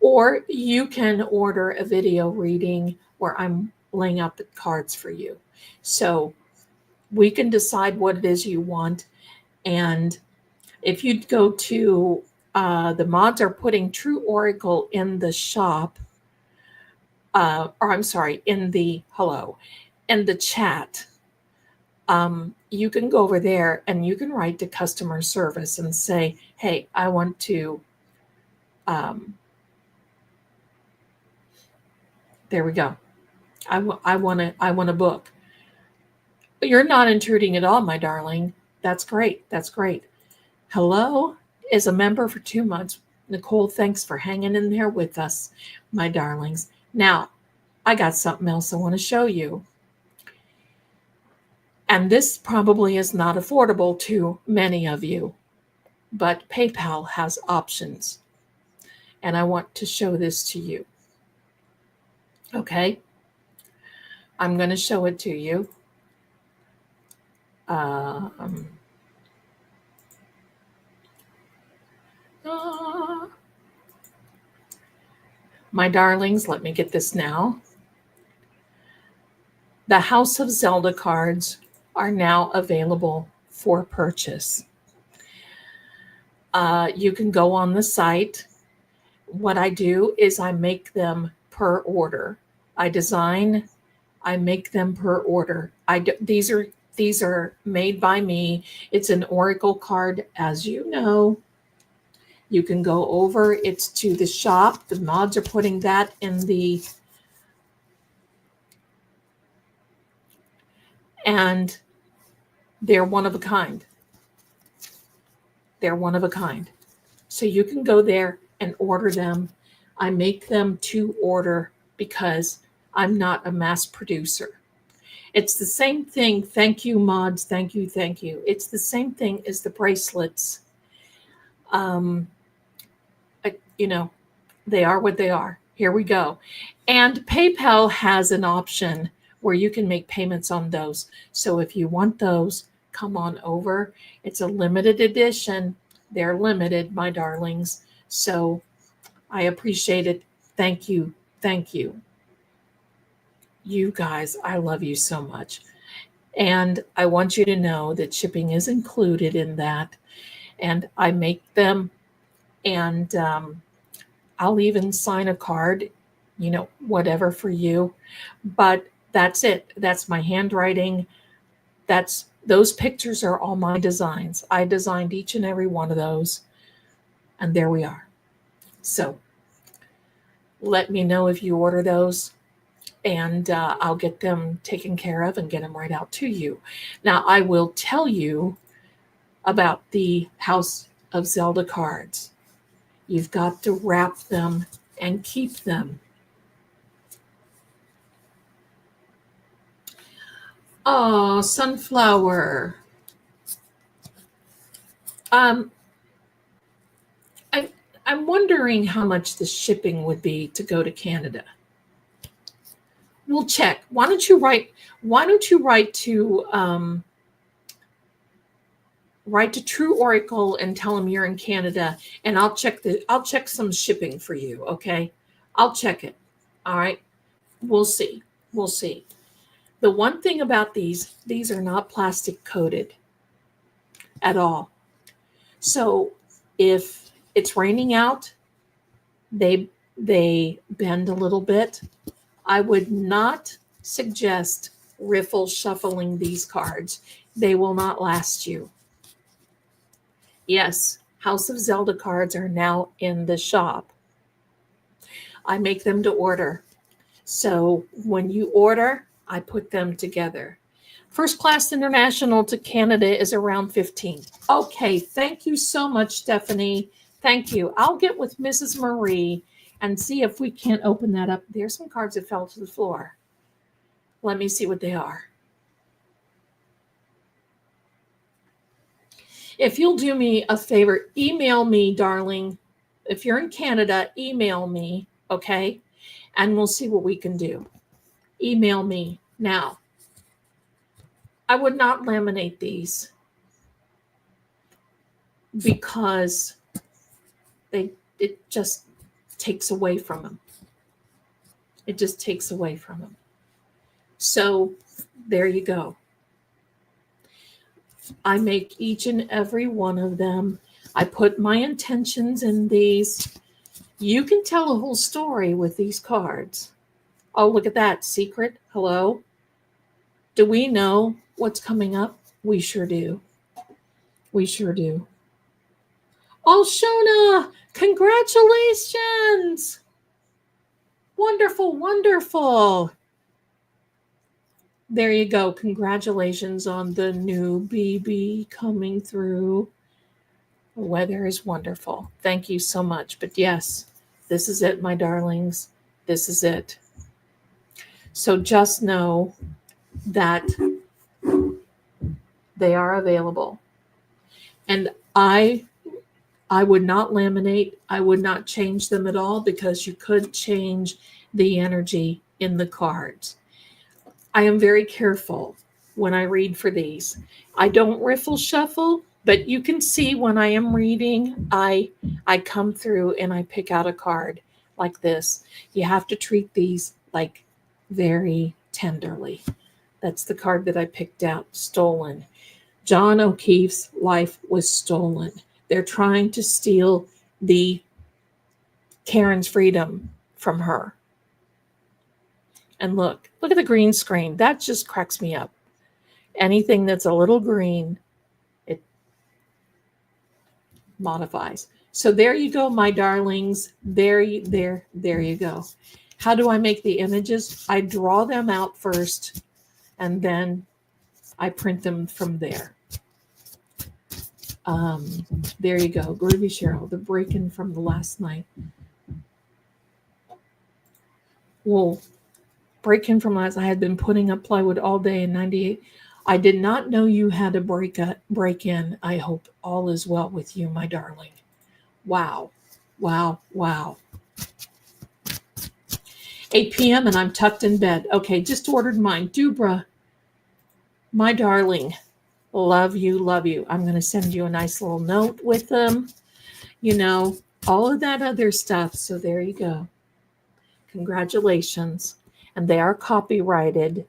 Or you can order a video reading where I'm laying out the cards for you. So we can decide what it is you want. And if you go to the mods are putting True Oracle in the shop, or I'm sorry, in the chat. You can go over there and you can write to customer service and say, hey, I want to, there we go. I want to book. You're not intruding at all, my darling. That's great. That's great. Hello is a member for 2 months. Nicole, thanks for hanging in there with us, my darlings. Now, I got something else I want to show you. And this probably is not affordable to many of you, but PayPal has options. And I want to show this to you. Okay? I'm going to show it to you. My darlings, let me get this now. The House of Zelda cards are now available for purchase. You can go on the site. What I do is I make them per order. I design, I make them per order. These are made by me. It's an Oracle card, as you know. You can go over. It's to the shop. The mods are putting that in the, and they're one of a kind. They're one of a kind. So you can go there and order them. I make them to order because I'm not a mass producer. It's the same thing. Thank you, mods. Thank you. Thank you. It's the same thing as the bracelets. They are what they are. Here we go. And PayPal has an option where you can make payments on those. So if you want those, come on over. It's a limited edition. They're limited, my darlings. So I appreciate it. Thank you. Thank you. You guys, I love you so much. And I want you to know that shipping is included in that. And I make them, and I'll even sign a card, whatever for you. But that's it. That's my handwriting. Those pictures are all my designs. I designed each and every one of those. And there we are. So let me know if you order those, and I'll get them taken care of and get them right out to you. Now, I will tell you about the House of Zelda cards. You've got to wrap them and keep them. Oh, Sunflower. I'm wondering how much the shipping would be to go to Canada. We'll check. Why don't you write to True Oracle and tell them you're in Canada, and I'll check some shipping for you, okay? I'll check it. All right. We'll see. We'll see. The one thing about these are not plastic coated at all. So if it's raining out, they bend a little bit. I would not suggest riffle shuffling these cards. They will not last you. Yes, House of Zelda cards are now in the shop. I make them to order. So when you order, I put them together. First class international to Canada is around 15. Okay, thank you so much, Stephanie. Thank you. I'll get with Mrs. Marie and see if we can't open that up. There's some cards that fell to the floor. Let me see what they are. If you'll do me a favor, email me, darling. If you're in Canada, email me, okay? And we'll see what we can do. Email me now. I would not laminate these because it just takes away from them. It just takes away from them. So there you go. I make each and every one of them. I put my intentions in these. You can tell a whole story with these cards. Oh, look at that. Secret. Hello. Do we know what's coming up? We sure do. We sure do. Oh, Shona, congratulations. Wonderful, wonderful. There you go. Congratulations on the new BB coming through. The weather is wonderful. Thank you so much. But yes, this is it, my darlings. This is it. So just know that they are available. And I would not laminate. I would not change them at all because you could change the energy in the cards. I am very careful when I read for these. I don't riffle shuffle, but you can see when I am reading, I come through and I pick out a card like this. You have to treat these like very tenderly. That's the card that I picked out, stolen. John O'Keefe's life was stolen. They're trying to steal the Karen's freedom from her. And look at the green screen. That just cracks me up. Anything that's a little green, it modifies. So there you go, my darlings. There you go. How do I make the images? I draw them out first, and then I print them from there. There you go. Groovy Cheryl, the break-in from the last night. Well, break-in from last, I had been putting up plywood all day in 98. I did not know you had a break-in. I hope all is well with you, my darling. Wow. Wow. Wow. 8 p.m. and I'm tucked in bed. Okay, just ordered mine. Dubra, my darling, love you, love you. I'm going to send you a nice little note with them. You know, all of that other stuff. So there you go. Congratulations. And they are copyrighted,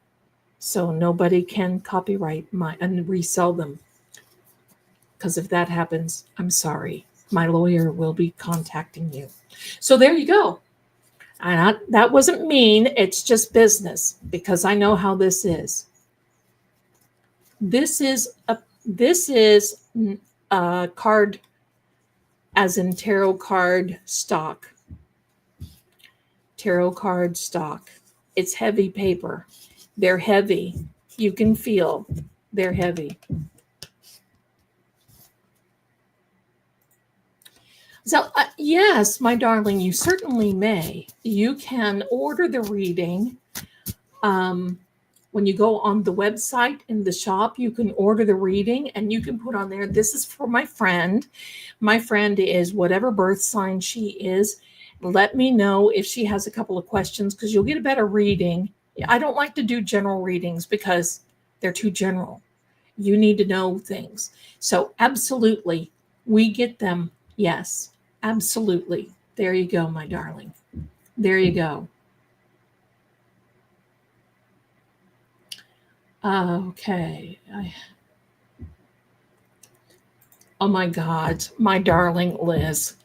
so nobody can copyright mine and resell them. Because if that happens, I'm sorry. My lawyer will be contacting you. So there you go. And that wasn't mean. It's just business because I know how this is. This is a card, as in tarot card stock. Tarot card stock. It's heavy paper. They're heavy. You can feel they're heavy. So, yes, my darling, you certainly may. You can order the reading. When you go on the website in the shop, you can order the reading and you can put on there, this is for my friend. My friend is whatever birth sign she is. Let me know if she has a couple of questions because you'll get a better reading. I don't like to do general readings because they're too general. You need to know things. So absolutely, we get them. Yes, absolutely. There you go, my darling. There you go. Okay. Oh my God, my darling Liz.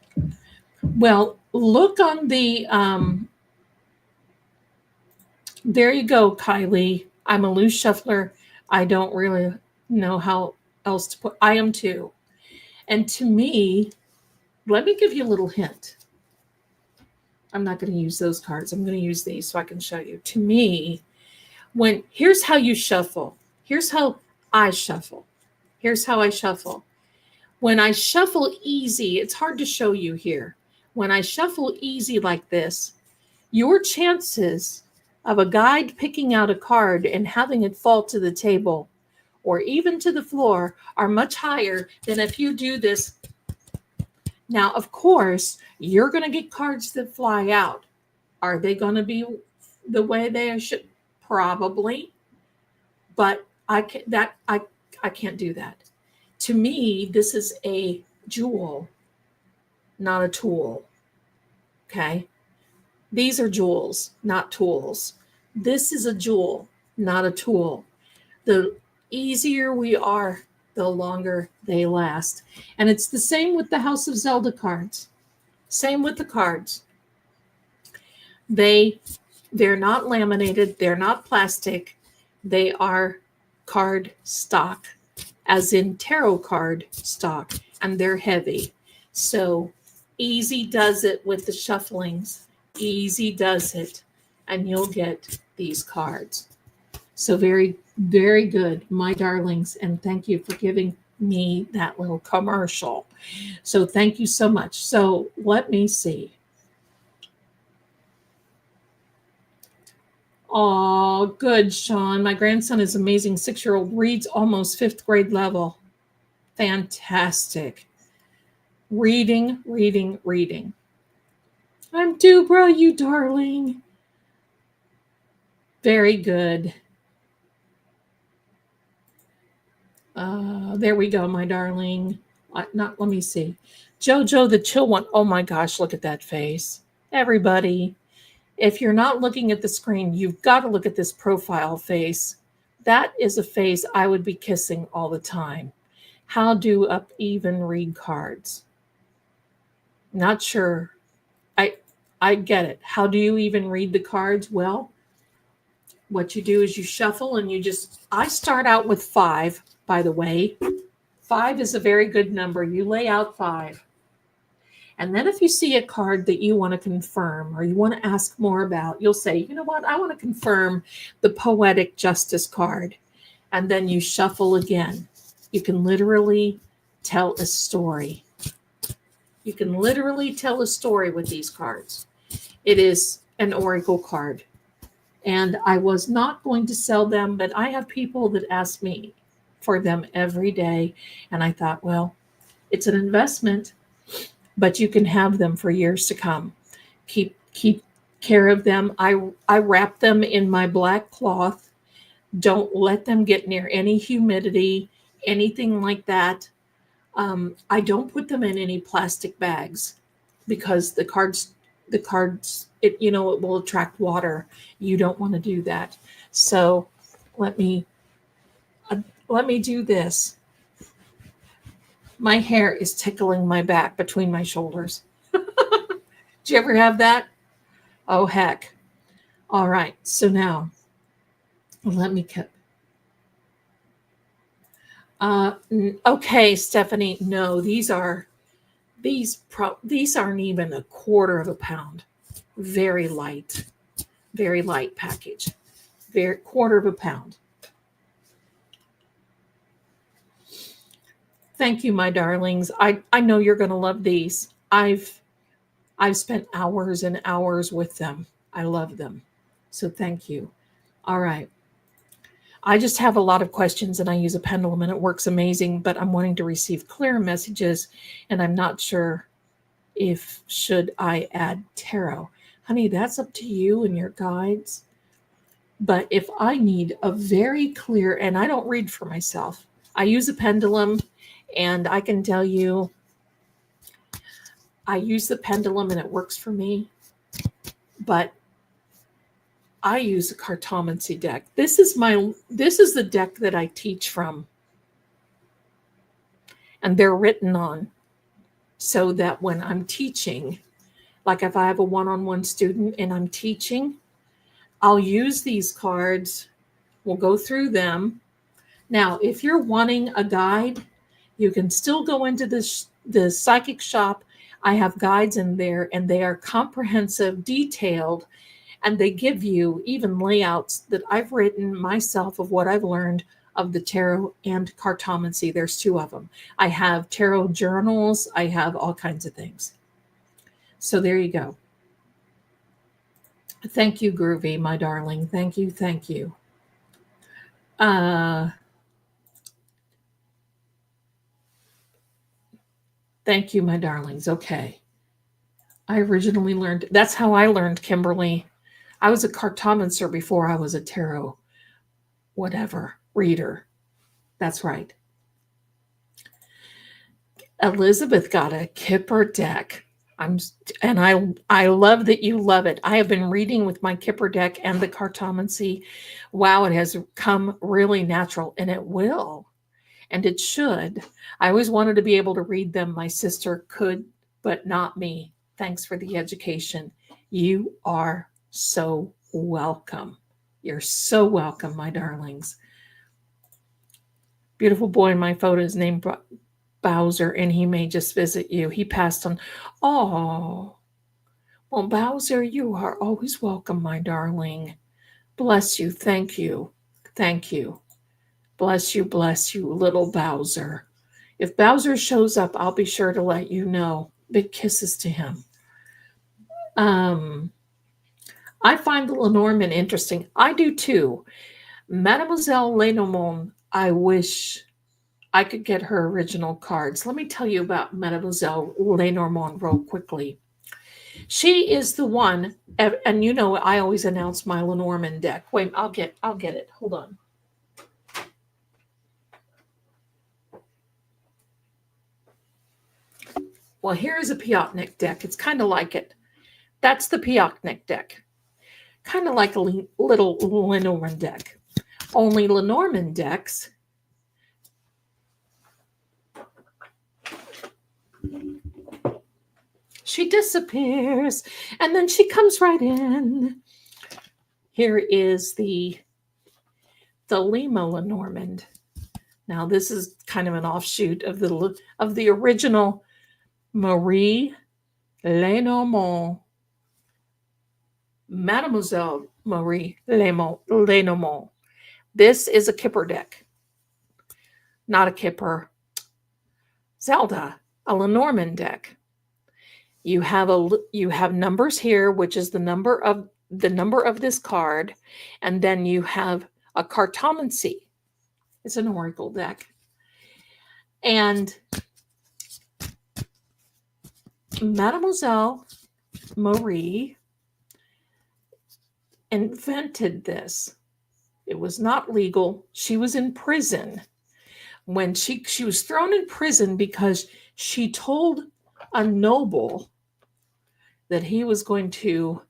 Well, look on the, there you go, Kylie. I'm a loose shuffler. I don't really know how else to put, I am too. And to me, let me give you a little hint. I'm not going to use those cards. I'm going to use these so I can show you. To me, here's how you shuffle. Here's how I shuffle. Here's how I shuffle. When I shuffle easy, it's hard to show you here. When I shuffle easy like this, your chances of a guide picking out a card and having it fall to the table or even to the floor are much higher than if you do this. Now, of course, you're going to get cards that fly out. Are they going to be the way they should? Probably. But I can't do that. To me, this is a jewel, not a tool. Okay? These are jewels, not tools. This is a jewel, not a tool. The easier we are, the longer they last. And it's the same with the House of Zelda cards. Same with the cards. They're not laminated, they're not plastic, they are card stock, as in tarot card stock, and they're heavy. So easy does it with the shufflings. Easy does it, and you'll get these cards. So very, very good, my darlings, and thank you for giving me that little commercial. So thank you so much. So let me see. Oh, good, Sean. My grandson is amazing. 6-year-old, reads almost 5th grade level. Fantastic. Reading, reading, reading. I'm Dubra, you darling. Very good. There we go, my darling. Let me see. Jojo the chill one. Oh my gosh, look at that face. Everybody, if you're not looking at the screen, you've got to look at this profile face. That is a face I would be kissing all the time. How do up even read cards? Not sure. I get it. How do you even read the cards? Well, what you do is you shuffle and I start out with 5, by the way. 5 is a very good number. You lay out 5. And then if you see a card that you want to confirm or you want to ask more about, you'll say, you know what, I want to confirm the Poetic Justice card. And then you shuffle again. You can literally tell a story. You can literally tell a story with these cards. It is an oracle card. And I was not going to sell them, but I have people that ask me for them every day. And I thought, well, it's an investment, but you can have them for years to come. Keep care of them. I wrap them in my black cloth. Don't let them get near any humidity, anything like that. I don't put them in any plastic bags because the cards, it will attract water. You don't want to do that. So let me do this. My hair is tickling my back between my shoulders. Did you ever have that? Oh, heck. All right. So now let me keep. Okay, Stephanie. No, these aren't even a quarter of a pound. Very light package. Very quarter of a pound. Thank you, my darlings. I know you're going to love these. I've spent hours and hours with them. I love them. So thank you. All right. I just have a lot of questions and I use a pendulum and it works amazing, but I'm wanting to receive clear messages and I'm not sure should I add tarot. Honey, that's up to you and your guides. But if I need a very clear, and I don't read for myself, I use a pendulum and I can tell you, I use the pendulum and it works for me, but I use a Cartomancy deck. This is the deck that I teach from. And they're written on so that when I'm teaching, like if I have a one-on-one student and I'm teaching, I'll use these cards. We'll go through them. Now, if you're wanting a guide, you can still go into the psychic shop. I have guides in there, and they are comprehensive, detailed, and they give you even layouts that I've written myself of what I've learned of the tarot and cartomancy. There's two of them. I have tarot journals. I have all kinds of things. So there you go. Thank you, Groovy, my darling. Thank you. Thank you. Thank you, my darlings. Okay. I originally learned, that's how I learned, Kimberly. I was a cartomancer before I was a tarot, whatever, reader. That's right. Elizabeth got a Kipper deck. I love that you love it. I have been reading with my Kipper deck and the cartomancy. Wow, it has come really natural, and it will, and it should. I always wanted to be able to read them. My sister could, but not me. Thanks for the education. You are so welcome. You're so welcome, my darlings. Beautiful boy in my photo is named Bowser, and he may just visit you. He passed on. Oh, well, Bowser, you are always welcome, my darling. Bless you. Thank you. Thank you. Bless you, little Bowser. If Bowser shows up, I'll be sure to let you know. Big kisses to him. I find the Lenormand interesting. I do too. Mademoiselle Lenormand, I wish I could get her original cards. Let me tell you about Mademoiselle Lenormand real quickly. She is the one, and you know I always announce my Lenormand deck. Wait, I'll get it. Hold on. Well, here's a Piotnik deck. It's kind of like it. That's the Piotnik deck. Kind of like a little Lenormand deck. Only Lenormand decks she disappears, and then she comes right in. Here is the Lima Lenormand. Now, this is kind of an offshoot of the original Marie Lenormand. Mademoiselle Marie Lenormand. This is a Kipper deck. Not a Kipper. Zelda, a Lenormand deck. You have numbers here, which is the number of this card, and then you have a cartomancy. It's an oracle deck. And Mademoiselle Marie invented this. It was not legal. She was in prison. When she was thrown in prison because she told a noble that he was going to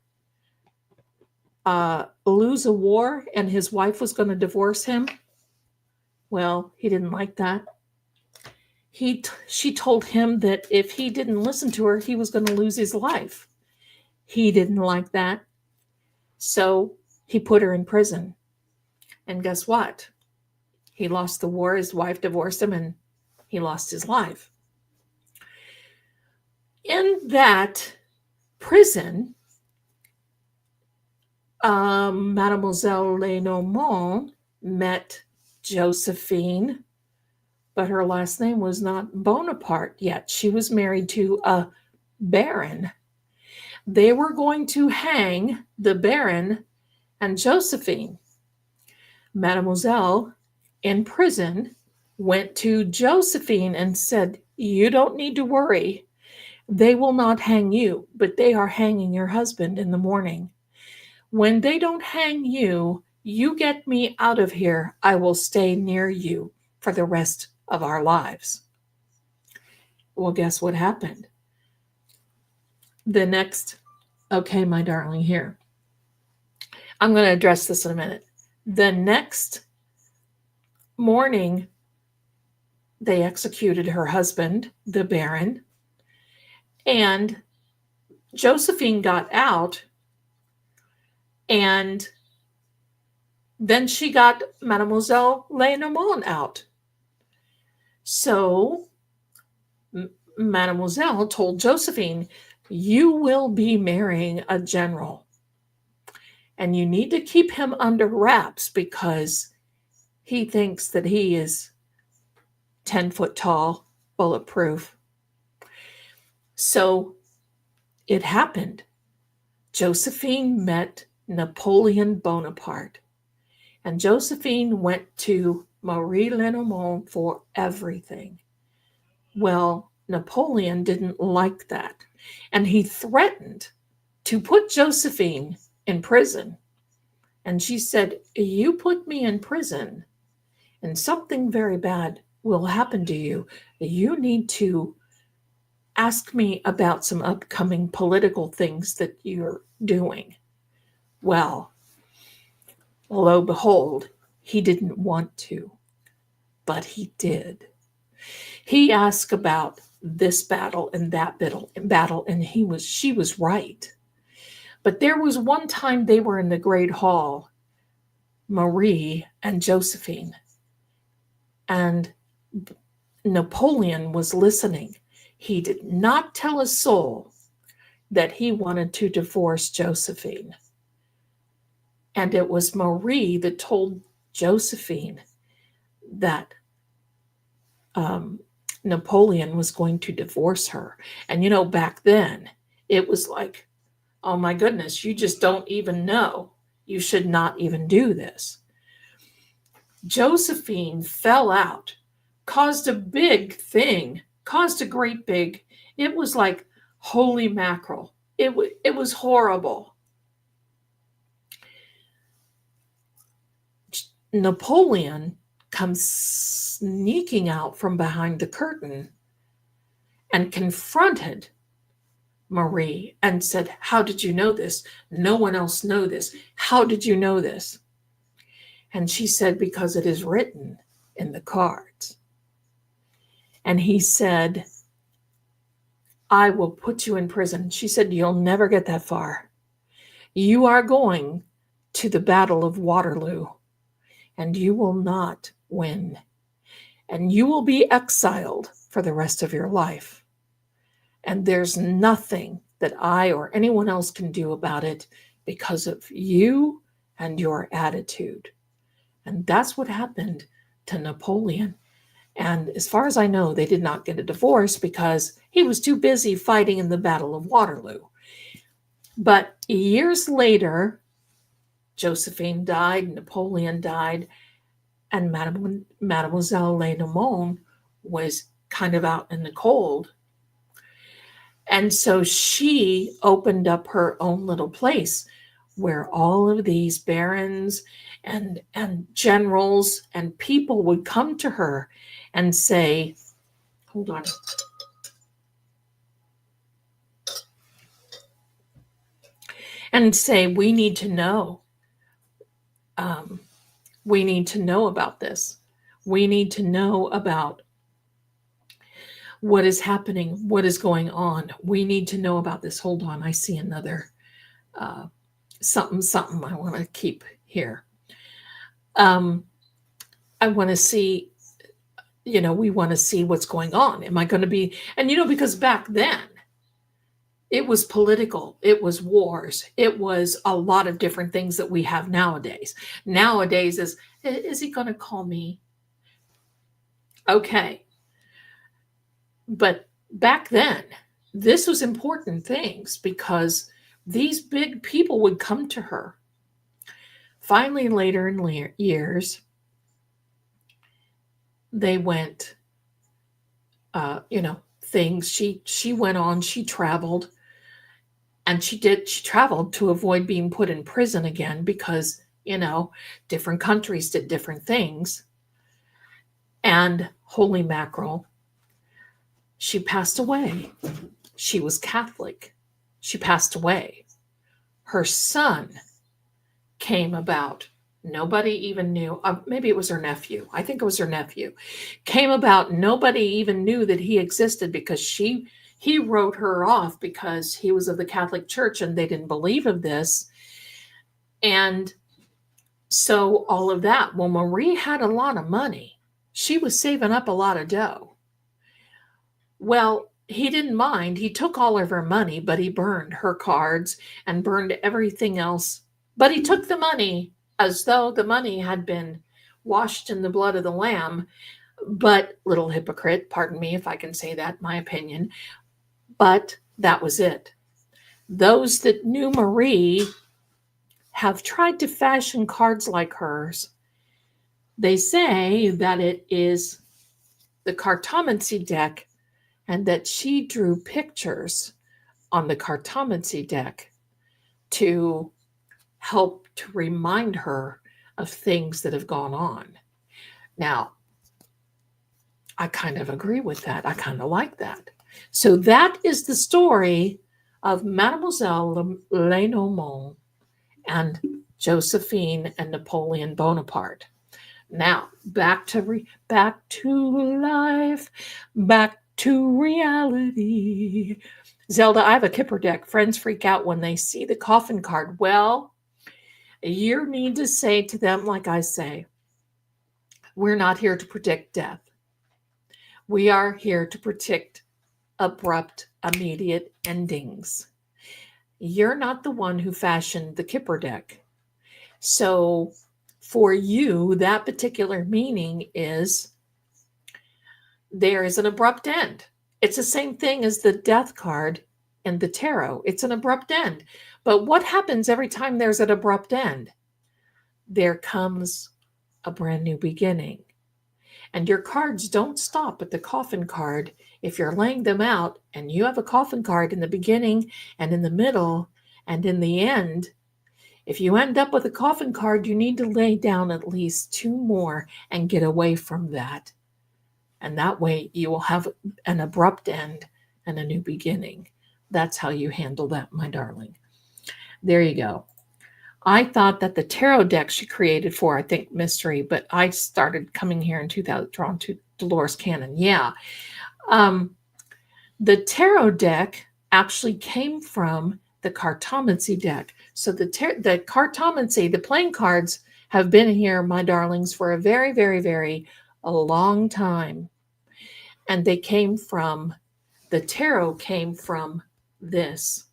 lose a war and his wife was going to divorce him. Well, he didn't like that. She told him that if he didn't listen to her, he was going to lose his life. He didn't like that. So he put her in prison. And guess what? He lost the war. His wife divorced him, and he lost his life. In that prison, Mademoiselle Lenormand met Josephine, but her last name was not Bonaparte yet. She was married to a baron. They were going to hang the baron and Josephine. Mademoiselle, in prison, went to Josephine and said, "You don't need to worry. They will not hang you, but they are hanging your husband in the morning. When they don't hang you, you get me out of here. I will stay near you for the rest of our lives." Well, guess what happened? Okay, my darling, here. I'm going to address this in a minute. The next morning, they executed her husband, the baron, and Josephine got out, and then she got Mademoiselle Lenormand out. So Mademoiselle told Josephine, you will be marrying a general. And you need to keep him under wraps because he thinks that he is 10 foot tall, bulletproof. So it happened. Josephine met Napoleon Bonaparte. And Josephine went to Marie Lenormand for everything. Well, Napoleon didn't like that. And he threatened to put Josephine in prison. And she said, you put me in prison and something very bad will happen to you. You need to ask me about some upcoming political things that you're doing. Well, lo and behold, he didn't want to, but he did. He asked about this battle and that battle, and she was right. But there was one time they were in the Great Hall, Marie and Josephine, and Napoleon was listening. He did not tell a soul that he wanted to divorce Josephine. And it was Marie that told Josephine that Napoleon was going to divorce her. And back then, it was like, oh my goodness, you just don't even know. You should not even do this. Josephine fell out, caused a big thing, caused a great big, it was like holy mackerel. It was horrible. Napoleon comes sneaking out from behind the curtain and confronted Marie and said, how did you know this? No one else know this. How did you know this? And she said, because it is written in the cards. And he said, I will put you in prison. She said, you'll never get that far. You are going to the Battle of Waterloo, and you will not win. And you will be exiled for the rest of your life. And there's nothing that I or anyone else can do about it because of you and your attitude. And that's what happened to Napoleon. And as far as I know, they did not get a divorce because he was too busy fighting in the Battle of Waterloo. But years later, Josephine died, Napoleon died, and Mademoiselle Lenormand was kind of out in the cold. And so she opened up her own little place where all of these barons and generals and people would come to her and say, hold on. And say, we need to know. We need to know about this. We need to know about what is happening, what is going on. We need to know about this. Hold on, I see another something I want to keep here. I want to see, we want to see what's going on. Am I going to be, and because back then, it was political, it was wars, it was a lot of different things that we have nowadays. Nowadays is he going to call me? Okay. But back then, this was important things because these big people would come to her. Finally, later in years, they went, things. She went on, she traveled, and she traveled to avoid being put in prison again because, different countries did different things. And holy mackerel, she passed away. She was Catholic. She passed away. Her son came about. Nobody even knew. Maybe it was her nephew. I think it was her nephew. Came about. Nobody even knew that he existed because he wrote her off because he was of the Catholic Church and they didn't believe of this. And so all of that. Well, Marie had a lot of money. She was saving up a lot of dough. Well, he didn't mind. He took all of her money, but he burned her cards and burned everything else. But he took the money as though the money had been washed in the blood of the lamb. But little hypocrite, pardon me if I can say that, my opinion. But that was it. Those that knew Marie have tried to fashion cards like hers. They say that it is the Cartomancy deck and that she drew pictures on the Cartomancy deck to help to remind her of things that have gone on. Now, I kind of agree with that. I kind of like that. So that is the story of Mademoiselle Lenormand and Josephine and Napoleon Bonaparte. Now, back to life, back to reality. Zelda, I have a Kipper deck. Friends freak out when they see the coffin card. Well, you need to say to them, like I say, we're not here to predict death. We are here to predict abrupt, immediate endings. You're not the one who fashioned the Kipper deck. So for you, that particular meaning is there is an abrupt end. It's the same thing as the death card in the tarot. It's an abrupt end. But what happens every time there's an abrupt end? There comes a brand new beginning. And your cards don't stop at the coffin card. If you're laying them out and you have a coffin card in the beginning and in the middle and in the end, if you end up with a coffin card, you need to lay down at least 2 more and get away from that. And that way you will have an abrupt end and a new beginning. That's how you handle that, my darling. There you go. I thought that the tarot deck she created for, I think, mystery, but I started coming here in 2000, drawn to Dolores Cannon. Yeah. The tarot deck actually came from the Cartomancy deck. So the Cartomancy, the playing cards have been here, my darlings, for a very, very, very a long time. And they came from, the tarot came from this.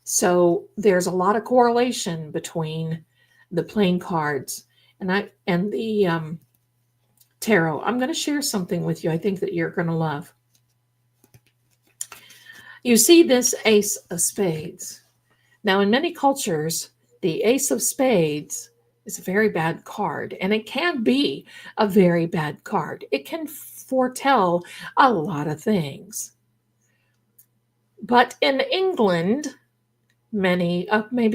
So there's a lot of correlation between the playing cards and the tarot. I'm going to share something with you I think that you're going to love. You see this Ace of Spades. Now, in many cultures, the Ace of Spades is a very bad card, and it can be a very bad card. It can foretell a lot of things. But in England, maybe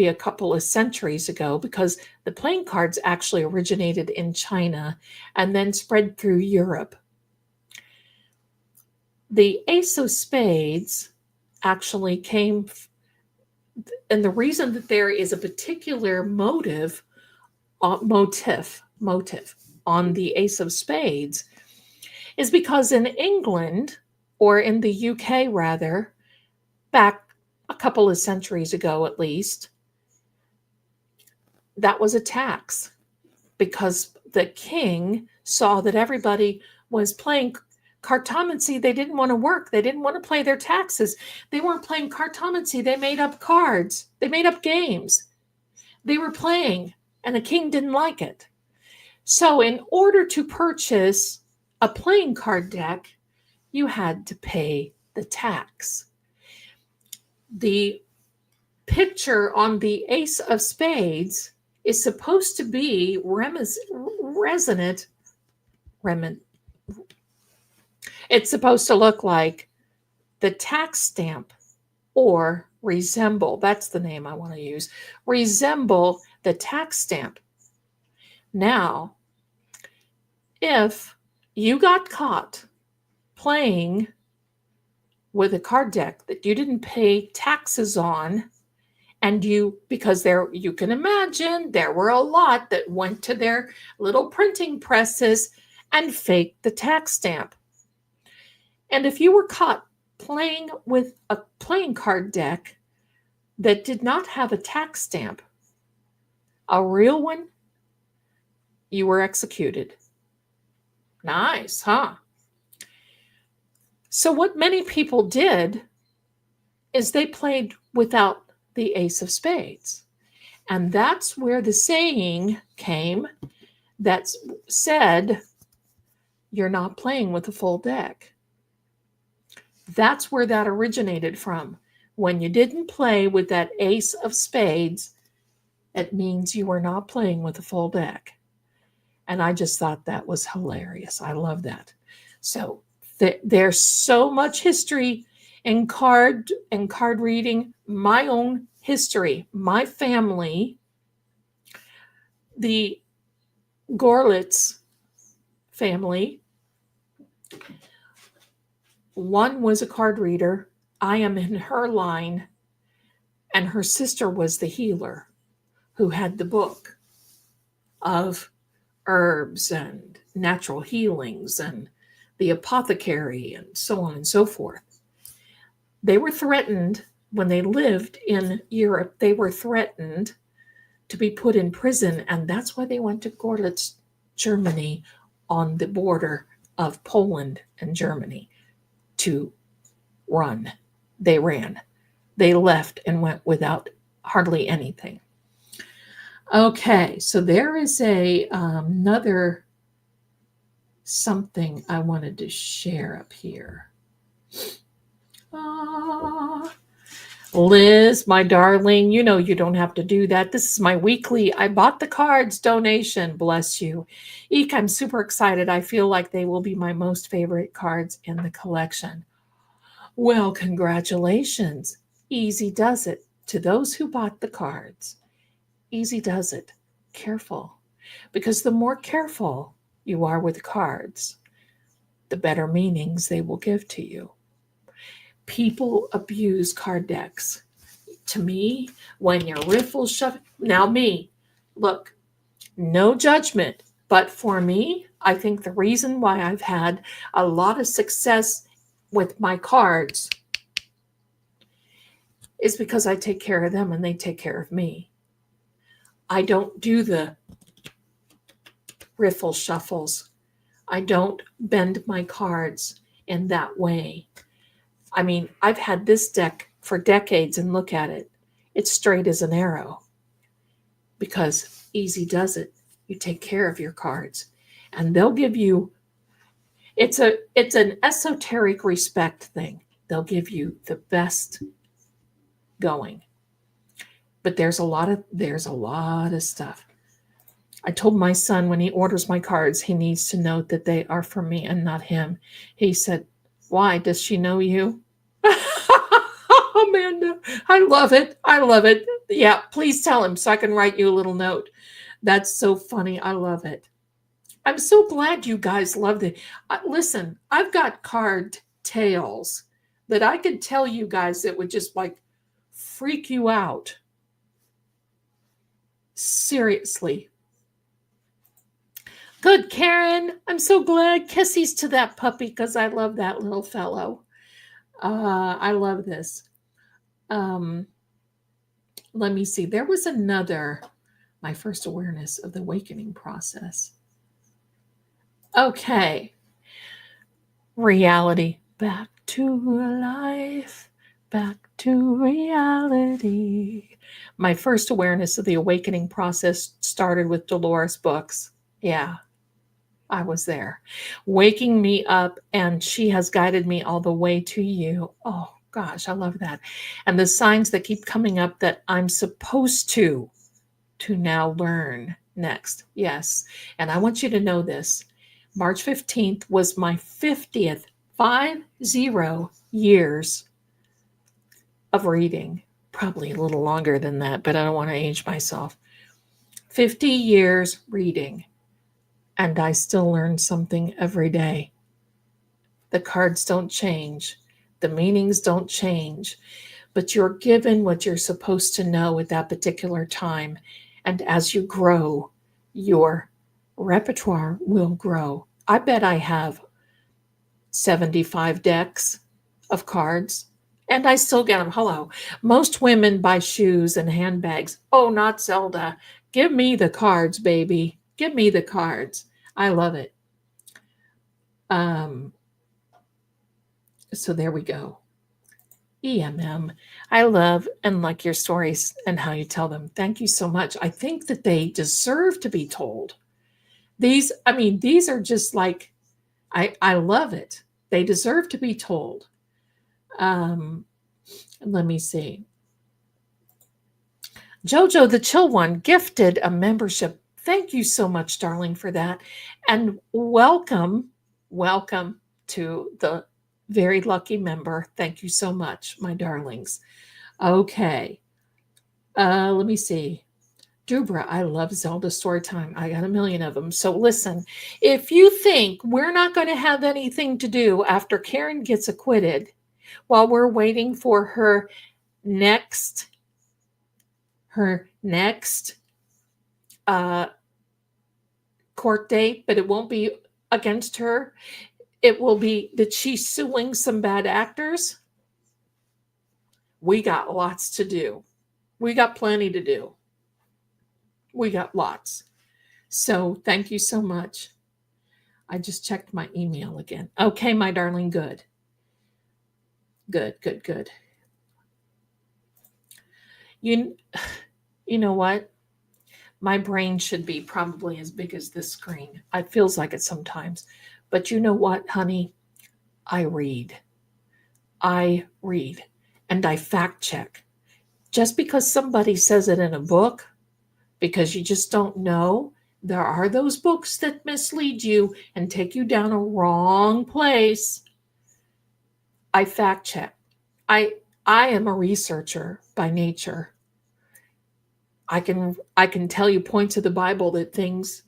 a couple of centuries ago, because the playing cards actually originated in China and then spread through Europe. The Ace of Spades actually came, and the reason that there is a particular motive on the Ace of Spades is because in England, or in the UK rather, back a couple of centuries ago at least, that was a tax because the king saw that everybody was playing Cartomancy. They didn't want to work. They didn't want to pay their taxes. They weren't playing Cartomancy. They made up cards. They made up games. They were playing, and the king didn't like it. So in order to purchase a playing card deck, you had to pay the tax. The picture on the Ace of Spades is supposed to be resonant. It's supposed to look like the tax stamp or resemble, that's the name I want to use, resemble the tax stamp. Now, if you got caught playing with a card deck that you didn't pay taxes on, and because you can imagine there were a lot that went to their little printing presses and faked the tax stamp. And if you were caught playing with a playing card deck that did not have a tax stamp, a real one, you were executed. Nice, huh? So what many people did is they played without the ace of spades. And that's where the saying came that said, you're not playing with a full deck. That's where that originated from. When you didn't play with that ace of spades, it means you were not playing with a full deck. And I just thought that was hilarious. I love that. So there's so much history in card reading. My own history, my family, the Gorlitz family. One was a card reader. I am in her line, and her sister was the healer who had the book of herbs and natural healings and the apothecary and so on and so forth. They were threatened when they lived in Europe. They were threatened to be put in prison, and that's why they went to Gorlitz, Germany, on the border of Poland and Germany to run. They ran. They left and went without hardly anything. Okay, so there is another something I wanted to share up here. Liz, my darling, you know you don't have to do that. This is my weekly I bought the cards donation. Bless you. Eek, I'm super excited. I feel like they will be my most favorite cards in the collection. Well, congratulations. Easy does it. To those who bought the cards, easy does it. Careful. Because the more careful you are with cards, the better meanings they will give to you. People abuse card decks. To me, when you're riffle shuffle, now me, look, no judgment, but for me, I think the reason why I've had a lot of success with my cards is because I take care of them and they take care of me. I don't do the riffle shuffles. I don't bend my cards in that way. I mean, I've had this deck for decades and look at it. It's straight as an arrow because easy does it. You take care of your cards and they'll give you, it's an esoteric respect thing. They'll give you the best going. But there's a lot of stuff. I told my son when he orders my cards, he needs to note that they are for me and not him. He said, why? Does she know you? Amanda, I love it. I love it. Yeah, please tell him so I can write you a little note. That's so funny. I love it. I'm so glad you guys loved it. Listen, I've got card tales that I could tell you guys that would just like freak you out. Seriously. Good, Karen. I'm so glad. Kisses to that puppy because I love that little fellow. I love this. Let me see. There was another, my first awareness of the awakening process. Okay. Reality. Back to life. Back to reality. My first awareness of the awakening process started with Dolores books. Yeah. I was there, waking me up, and she has guided me all the way to you. Oh, gosh, I love that. And the signs that keep coming up that I'm supposed to now learn next. Yes. And I want you to know this. March 15th was my 50th, 50 years of reading. Probably a little longer than that, but I don't want to age myself. 50 years reading. And I still learn something every day. The cards don't change. The meanings don't change. But you're given what you're supposed to know at that particular time. And as you grow, your repertoire will grow. I bet I have 75 decks of cards. And I still get them. Hello. Most women buy shoes and handbags. Oh, not Zelda. Give me the cards, baby. Give me the cards. I love it. So there we go. EMM. I love and like your stories and how you tell them. Thank you so much. I think that they deserve to be told. These are just like, I love it. They deserve to be told. Let me see. Jojo the Chill One gifted a membership. Thank you so much, darling, for that. And welcome to the very lucky member. Thank you so much, my darlings. Okay. Let me see. Dubra, I love Zelda Storytime. I got a million of them. So listen, if you think we're not going to have anything to do after Karen gets acquitted while we're waiting for her next court date, but it won't be against her. It will be that she's suing some bad actors. We got lots to do. We got plenty to do. We got lots. So thank you so much. I just checked my email again. Okay, my darling, good. Good. You know what? My brain should be probably as big as this screen. It feels like it sometimes. But you know what, honey? I read. And I fact check. Just because somebody says it in a book, because you just don't know, there are those books that mislead you and take you down a wrong place. I fact check. I am a researcher by nature. I can tell you points of the Bible that things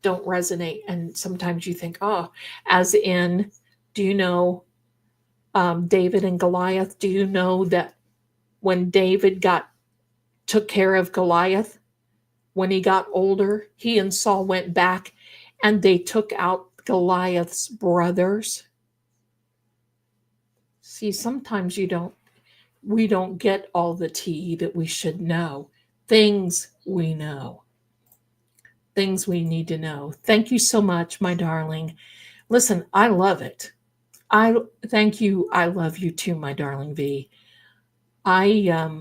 don't resonate, and sometimes you think, oh, as in, do you know David and Goliath? Do you know that when David took care of Goliath, when he got older, he and Saul went back and they took out Goliath's brothers? See, sometimes we don't get all the tea that we should know. Things we know. Things we need to know. Thank you so much, my darling. Listen, I love it. Thank you. I love you too, my darling V. I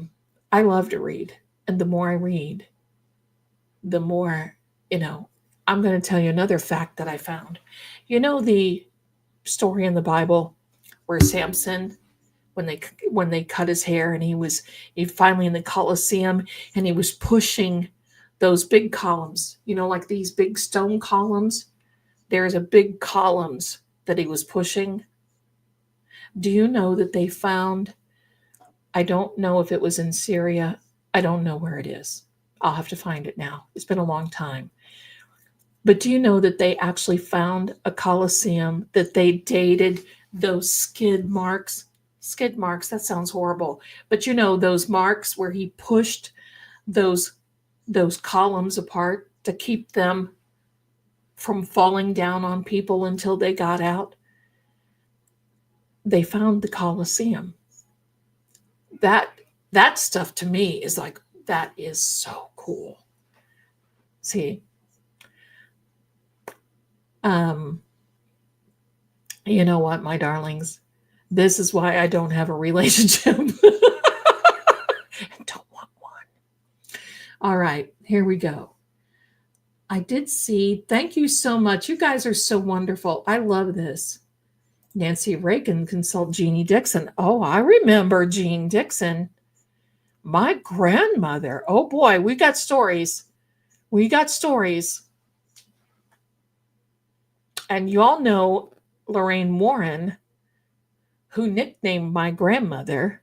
love to read, and the more I read, the more, I'm going to tell you another fact that I found. You know the story in the Bible where Samson, when they cut his hair and he finally in the Colosseum and he was pushing those big columns, like these big stone columns. There's a big columns that he was pushing. Do you know that they found, I don't know if it was in Syria. I don't know where it is. I'll have to find it now. It's been a long time. But do you know that they actually found a Colosseum that they dated those skid marks? Skid marks, that sounds horrible. But those marks where he pushed those columns apart to keep them from falling down on people until they got out. They found the Colosseum. That stuff to me is like, that is so cool. See, you know what, my darlings? This is why I don't have a relationship. I don't want one. All right, here we go. I did see, thank you so much. You guys are so wonderful. I love this. Nancy Reagan consult Jeannie Dixon. Oh, I remember Jean Dixon. My grandmother. Oh boy, we got stories. And you all know Lorraine Warren, who nicknamed my grandmother.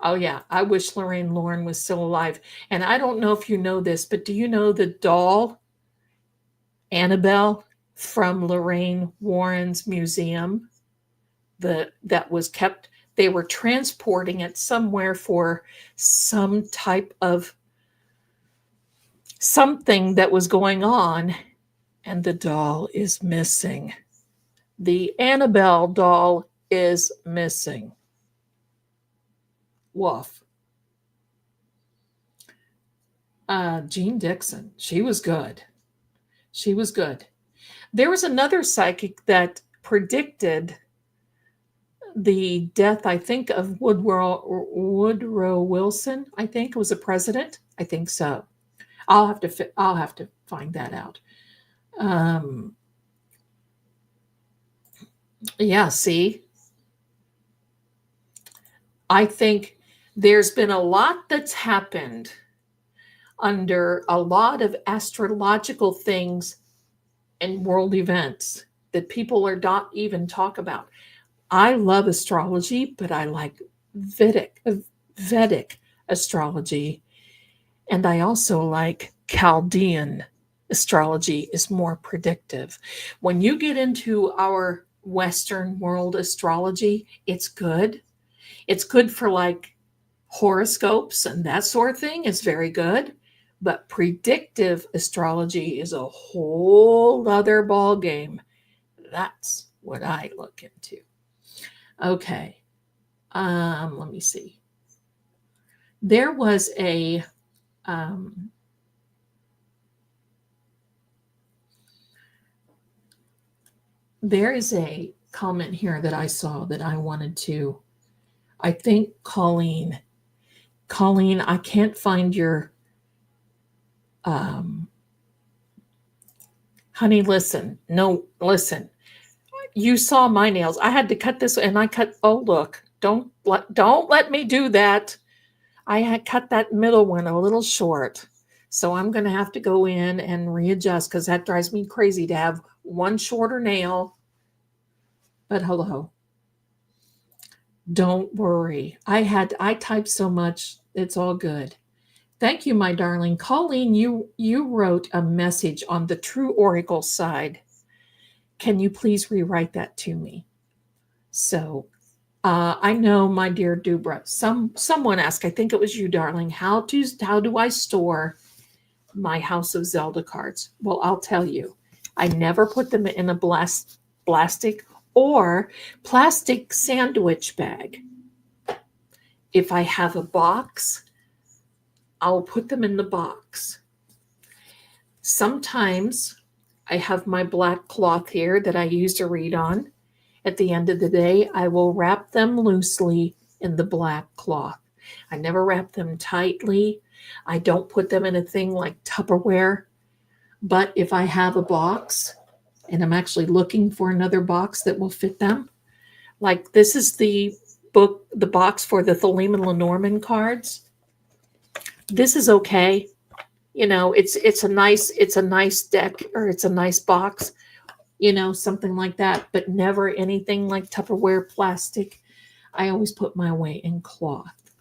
Oh yeah, I wish Lorraine Warren was still alive. And I don't know if you know this, but do you know the doll, Annabelle, from Lorraine Warren's museum that was kept? They were transporting it somewhere for some type of something that was going on, and the doll is missing. The Annabelle doll is missing. Woof. Jean Dixon, she was good. There was another psychic that predicted the death, I think, of Woodrow Wilson. I think was a president. I think so. I'll have to find that out. Um, yeah. See, I think there's been a lot that's happened under a lot of astrological things and world events that people are not even talk about. I love astrology, but I like Vedic astrology, and I also like Chaldean astrology is more predictive. When you get into our Western world astrology, it's good. It's good for like horoscopes and that sort of thing. It's very good. But predictive astrology is a whole other ball game. That's what I look into. Okay. Let me see. There was um, there is a comment here that I saw that I wanted to. I think Colleen, I can't find your honey. Listen, no, listen. You saw my nails. I had to cut this, and I cut. Oh, look! Don't let me do that. I had cut that middle one a little short, so I'm going to have to go in and readjust because that drives me crazy to have one shorter nail. But hello, don't worry. I typed so much. It's all good. Thank you, my darling. Colleen, you wrote a message on the True Oracle side. Can you please rewrite that to me? So I know, my dear Dubra. Someone asked, I think it was you, darling, how do I store my House of Zelda cards? Well, I'll tell you. I never put them in a plastic or plastic sandwich bag. If I have a box, I'll put them in the box. Sometimes I have my black cloth here that I use to read on. At the end of the day, I will wrap them loosely in the black cloth. I never wrap them tightly. I don't put them in a thing like Tupperware. But if I have a box and I'm actually looking for another box that will fit them, like this is the box for the Thelema Lenormand cards. This is okay. You know, it's a nice deck, or it's a nice box, something like that, but never anything like Tupperware plastic. I always put my away in cloth.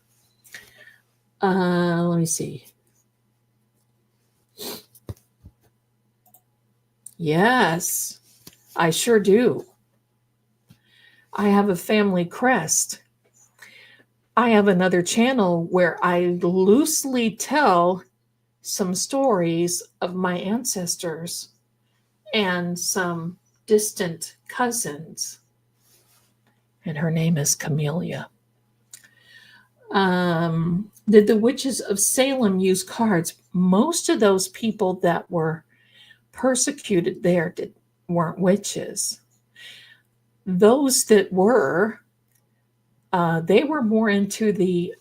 Let me see. Yes, I sure do. I have a family crest. I have another channel where I loosely tell some stories of my ancestors and some distant cousins. And her name is Camellia. Did the witches of Salem use cards? Most of those people that were persecuted there weren't witches. Those that were, they were more into the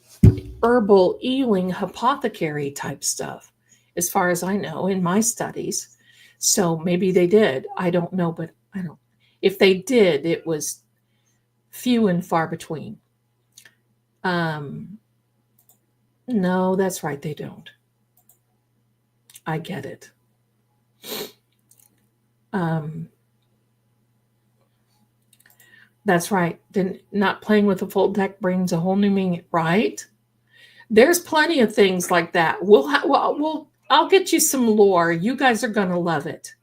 herbal healing apothecary type stuff, as far as I know in my studies. So maybe they did. I don't know, but I don't. If they did, it was few and far between. No, that's right. They don't. I get it. That's right. Then not playing with a full deck brings a whole new meaning, right? There's plenty of things like that. I'll get you some lore. You guys are gonna love it.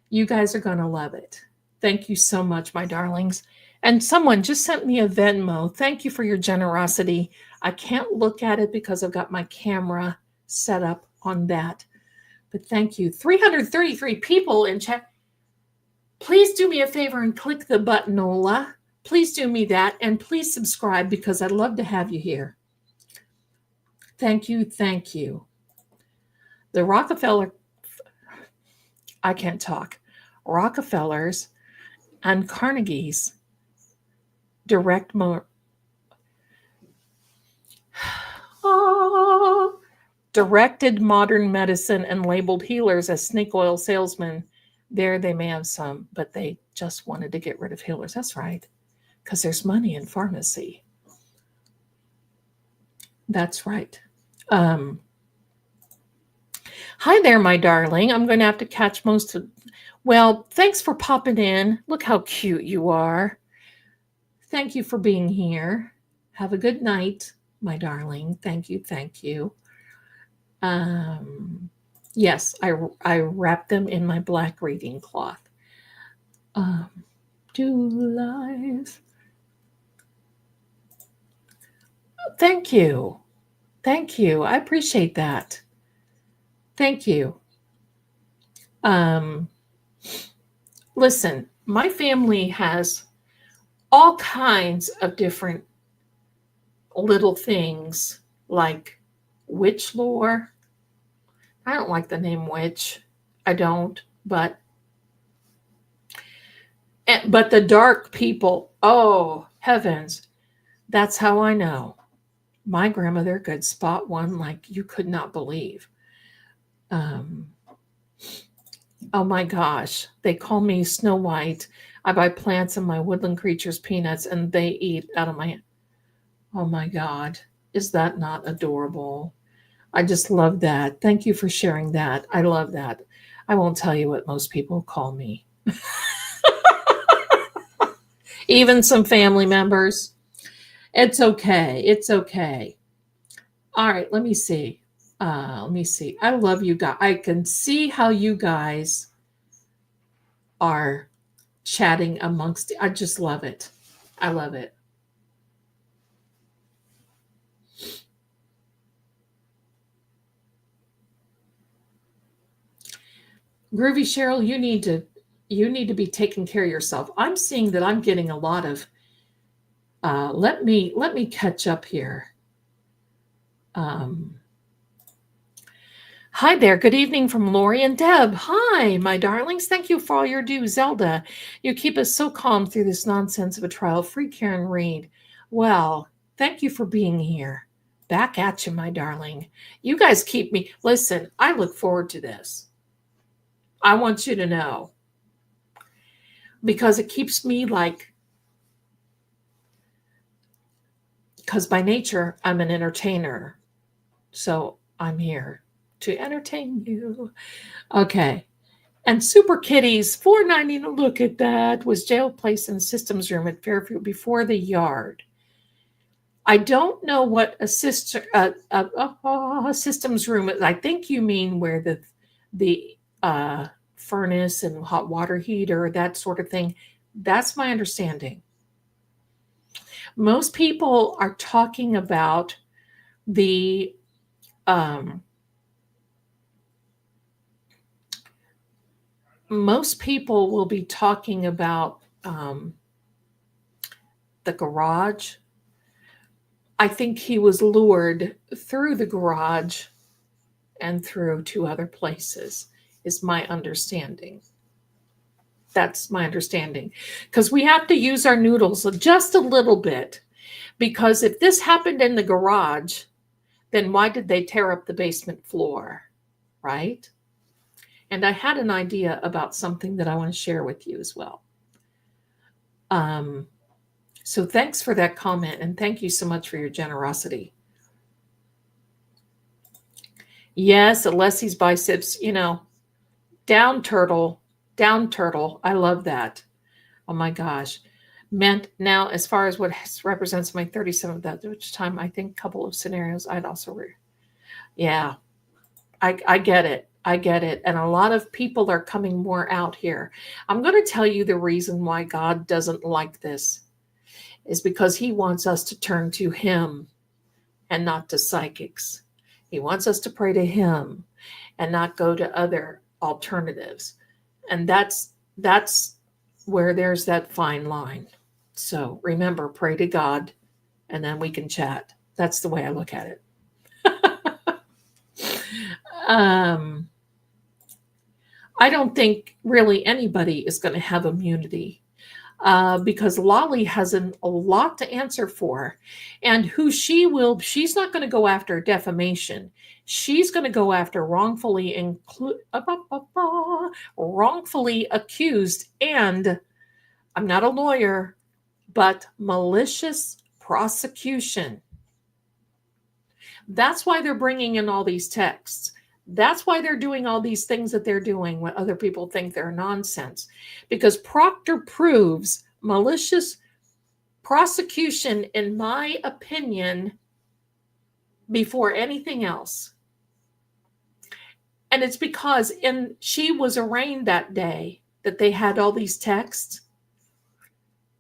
You guys are gonna love it. Thank you so much, my darlings. And someone just sent me a Venmo. Thank you for your generosity. I can't look at it because I've got my camera set up on that. But thank you. 333 people in chat. Please do me a favor and click the button, Ola. Please do me that. And please subscribe because I'd love to have you here. Thank you. Thank you. The I can't talk. Rockefellers and Carnegies direct Ah, directed modern medicine and labeled healers as snake oil salesmen. There they may have some, but they just wanted to get rid of healers. That's right, because there's money in pharmacy. That's right. Hi there, my darling. I'm going to have to catch most of. Well, thanks for popping in. Look how cute you are. Thank you for being here. Have a good night, my darling. Thank you. Thank you. Yes, I wrap them in my black reading cloth. Do life. Thank you. Thank you. I appreciate that. Thank you. Listen, my family has all kinds of different little things like witch lore. I don't like the name witch. I don't, but the dark people, oh heavens, that's how I know. My grandmother could spot one like you could not believe. Oh my gosh, they call me Snow White. I buy plants and my woodland creatures peanuts and they eat out of my. Oh my God, is that not adorable? I just love that. Thank you for sharing that. I love that. I won't tell you what most people call me. Even some family members. It's okay. It's okay. All right, let me see. Let me see. I love you guys. I can see how you guys are chatting amongst. I just love it. I love it. Groovy Cheryl, you need to be taking care of yourself. I'm seeing that I'm getting a lot of. Let me catch up here. Hi there. Good evening from Lori and Deb. Hi, my darlings. Thank you for all your do, Zelda. You keep us so calm through this nonsense of a trial. Free Karen Reed. Well, thank you for being here. Back at you, my darling. You guys keep me. Listen, I look forward to this. I want you to know. Because it keeps me because by nature, I'm an entertainer. So I'm here to entertain you. Okay. And Super Kitties, $4.90. Look at that. Was jail place and systems room at Fairfield before the yard. I don't know what a systems room is. I think you mean where the furnace and hot water heater, that sort of thing. That's my understanding. Most people are talking about the most people will be talking about the garage. I think he was lured through the garage and through to other places, is my understanding. That's my understanding. Because we have to use our noodles just a little bit. Because if this happened in the garage, then why did they tear up the basement floor? Right? And I had an idea about something that I want to share with you as well. So thanks for that comment, and thank you so much for your generosity. Yes, Alessi's biceps, down turtle. I love that. Oh my gosh. Meant now, as far as what represents my 37th, that which time I think a couple of scenarios I'd also yeah, I get it. I get it. And a lot of people are coming more out here. I'm going to tell you the reason why God doesn't like this is because he wants us to turn to him and not to psychics. He wants us to pray to him and not go to other alternatives. And that's where there's that fine line. So remember, pray to God and then we can chat. That's the way I look at it. I don't think really anybody is going to have immunity. because Lolly has a lot to answer for. And she's not going to go after defamation. She's going to go after wrongfully accused, and I'm not a lawyer, but malicious prosecution. That's why they're bringing in all these texts. That's why they're doing all these things that they're doing when other people think they're nonsense. Because Proctor proves malicious prosecution, in my opinion, before anything else. And it's because she was arraigned that day that they had all these texts.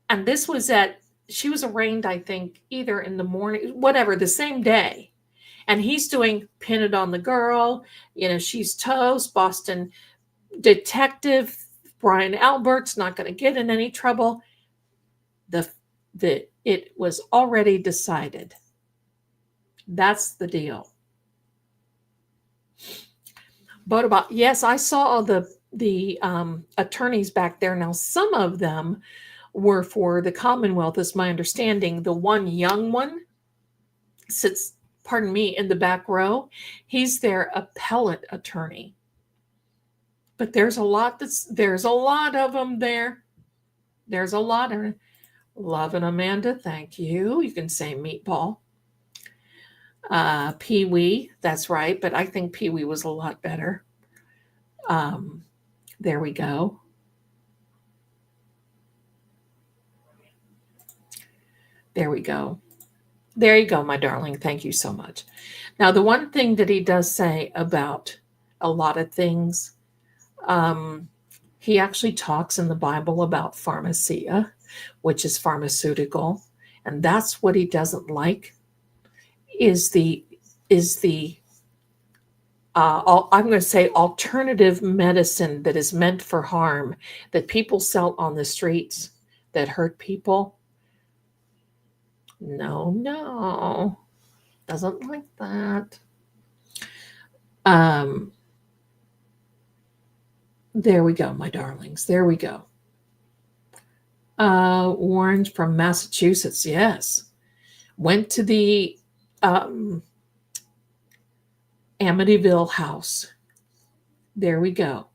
And this was she was arraigned, I think, either in the morning, whatever, the same day. And he's doing pin it on the girl, she's toast, Boston detective Brian Albert's not going to get in any trouble. It was already decided. That's the deal. But yes, I saw the attorneys back there. Now, some of them were for the Commonwealth, is my understanding. The one young one sits, pardon me, in the back row. He's their appellate attorney. But there's a lot of them there. There's a lot of Love and Amanda, thank you. You can say Meatball. Pee-wee, that's right, but I think Pee-wee was a lot better. There we go. There we go. There you go, my darling. Thank you so much. Now, the one thing that he does say about a lot of things, he actually talks in the Bible about pharmacia, which is pharmaceutical, and that's what he doesn't like. I'm going to say alternative medicine that is meant for harm that people sell on the streets that hurt people. No, doesn't like that. There we go, my darlings. There we go. Warren from Massachusetts, yes. Went to the Amityville house. There we go.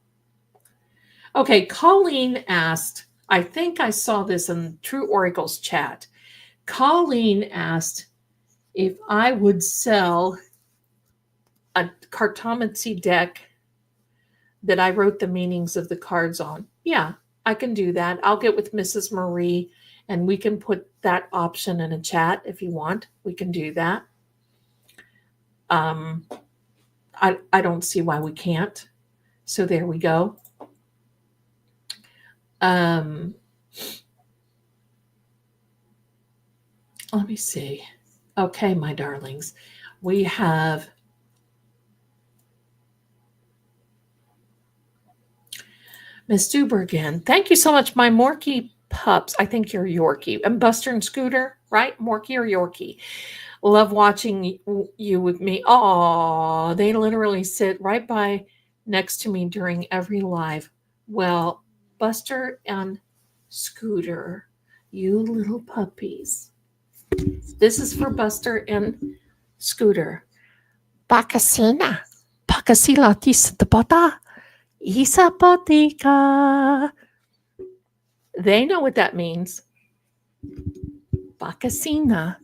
Okay, Colleen asked, I think I saw this in True Oracle's chat. Colleen asked if I would sell a Cartomancy deck that I wrote the meanings of the cards on. Yeah, I can do that. I'll get with Mrs. Marie and we can put that option in a chat if you want. We can do that. I don't see why we can't. So there we go. Let me see. Okay, my darlings. We have Miss Duber again. Thank you so much, my Morky pups. I think you're Yorkie. And Buster and Scooter, right? Morky or Yorkie. Love watching you with me. Oh, they literally sit right by next to me during every live. Well, Buster and Scooter, you little puppies. This is for Buster and Scooter. Bakasina. Bakasila tisapota. Isapotika. They know what that means. Bakasina.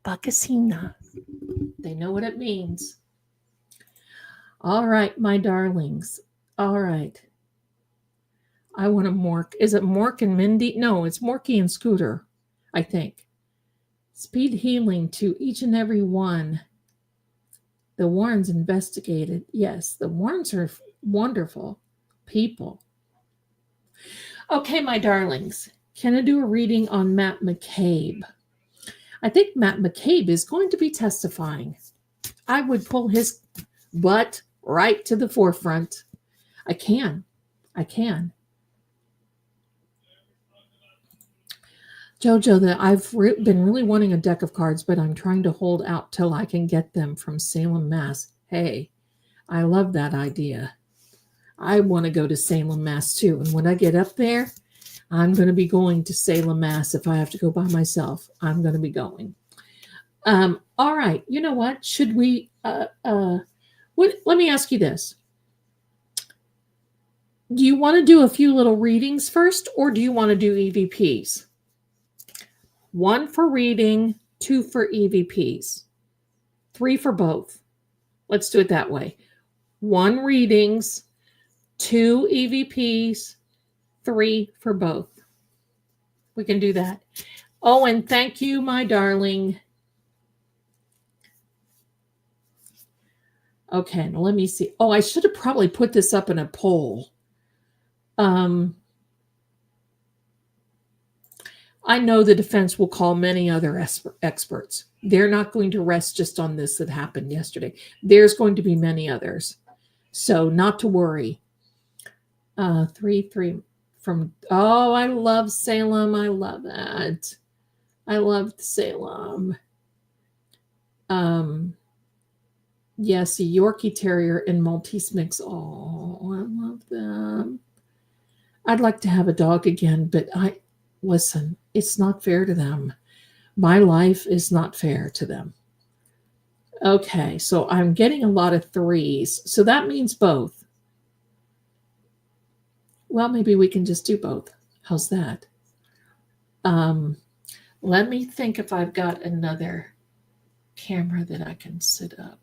Bakasina. They know what it means. All right, my darlings. All right. I want to Mork. Is it Mork and Mindy? No, it's Morky and Scooter, I think. Speed healing to each and every one. The Warrens investigated. Yes, the Warrens are wonderful people. Okay, my darlings. Can I do a reading on Matt McCabe? I think Matt McCabe is going to be testifying. I would pull his butt right to the forefront. I can. Jojo, I've been really wanting a deck of cards, but I'm trying to hold out till I can get them from Salem, Mass. Hey, I love that idea. I want to go to Salem, Mass too. And when I get up there, I'm going to be going to Salem, Mass. If I have to go by myself, I'm going to be going. All right. You know what? Should we, let me ask you this. Do you want to do a few little readings first, or do you want to do EVPs? 1 for reading, 2 for EVPs, 3 for both. Let's do it that way. 1 readings, 2 EVPs, 3 for both. We can do that. Oh, and thank you, my darling. Okay, now let me see. Oh, I should have probably put this up in a poll. I know the defense will call many other experts. They're not going to rest just on this that happened yesterday. There's going to be many others. So not to worry. 3 from, oh, I love Salem. I love that. I love Salem. Yes, a Yorkie Terrier and Maltese mix. Oh, I love them. I'd like to have a dog again, but listen, it's not fair to them. My life is not fair to them. Okay, so I'm getting a lot of 3s. So that means both. Well, maybe we can just do both. How's that? Let me think if I've got another camera that I can set up.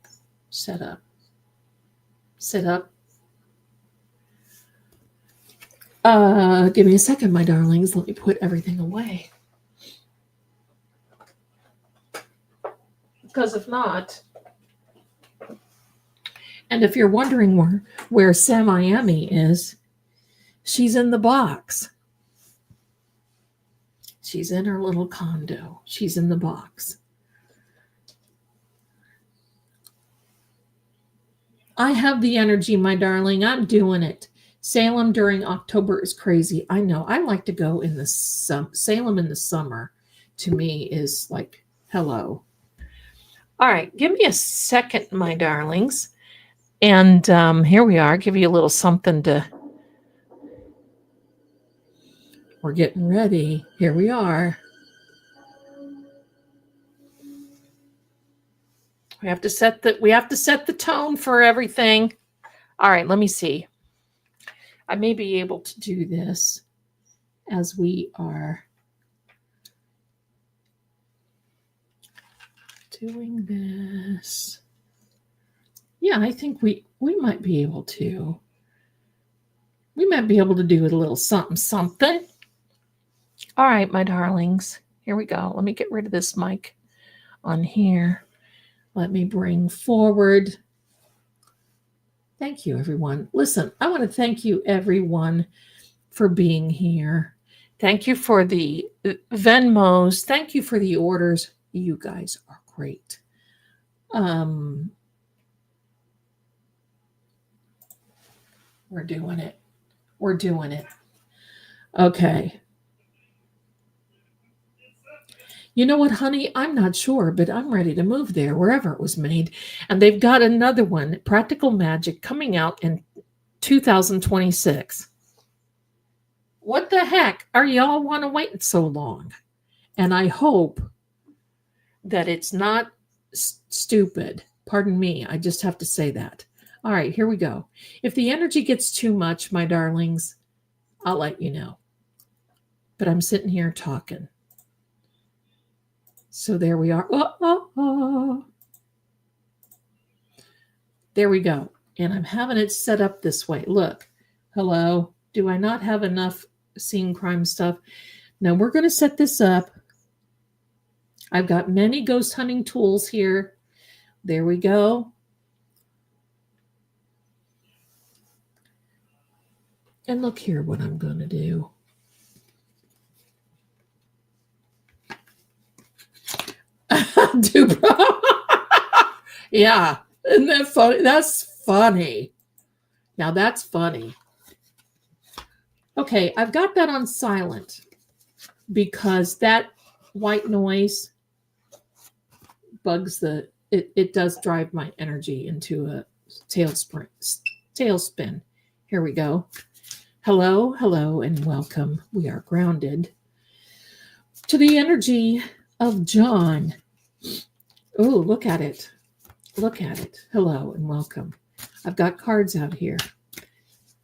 Give me a second, my darlings. Let me put everything away. Because if not, and if you're wondering where Sam Miami is, she's in the box. She's in her little condo. She's in the box. I have the energy, my darling. I'm doing it. Salem during October is crazy. I know. I like to go in the Salem in the summer. To me is like, hello. All right. Give me a second, my darlings. And here we are. Give you a little something to... We're getting ready. Here we are. We have to set the tone for everything. All right, let me see. I may be able to do this as we are doing this. Yeah, I think we might be able to. We might be able to do it a little something. All right, my darlings. Here we go. Let me get rid of this mic on here. Let me bring forward. Thank you, everyone. Listen, I want to thank you, everyone, for being here. Thank you for the Venmos. Thank you for the orders. You guys are great. We're doing it. We're doing it. Okay. You know what, honey? I'm not sure, but I'm ready to move there, wherever it was made. And they've got another one, Practical Magic, coming out in 2026. What the heck? Are y'all want to wait so long? And I hope that it's not stupid. Pardon me. I just have to say that. All right, here we go. If the energy gets too much, my darlings, I'll let you know. But I'm sitting here talking. So there we are. There we go. And I'm having it set up this way. Look. Hello. Do I not have enough scene crime stuff? Now we're going to set this up. I've got many ghost hunting tools here. There we go. And look here what I'm going to do. Yeah. Isn't that funny? That's funny. Now that's funny. Okay, I've got that on silent because that white noise bugs it does drive my energy into a tailspin. Here we go. Hello, hello, and welcome. We are grounded to the energy of John. Oh, look at it. Look at it. Hello and welcome. I've got cards out here.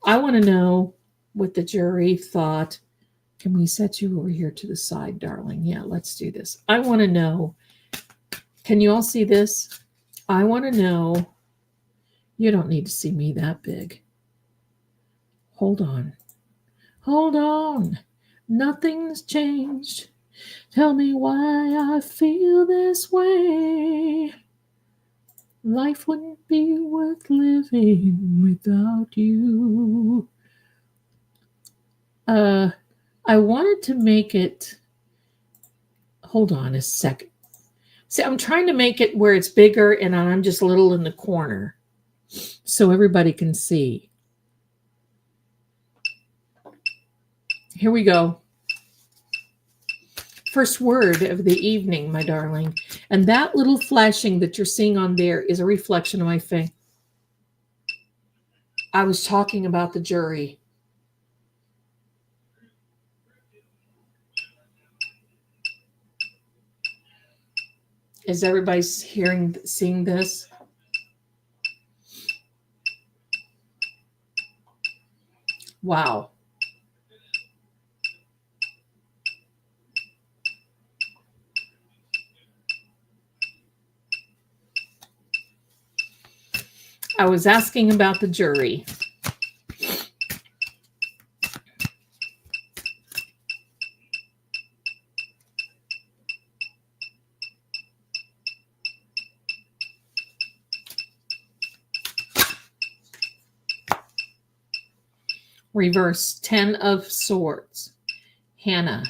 I want to know what the jury thought. Can we set you over here to the side, darling? Yeah, let's do this. I want to know. Can you all see this? I want to know. You don't need to see me that big. Hold on. Hold on. Nothing's changed. Tell me why I feel this way. Life wouldn't be worth living without you. I wanted to make it. Hold on a second. See, I'm trying to make it where it's bigger and I'm just a little in the corner so everybody can see. Here we go. First word of the evening, my darling. And that little flashing that you're seeing on there is a reflection of my face. I was talking about the jury. Is everybody seeing this? Wow. I was asking about the jury. Reverse 10 of swords. Hannah.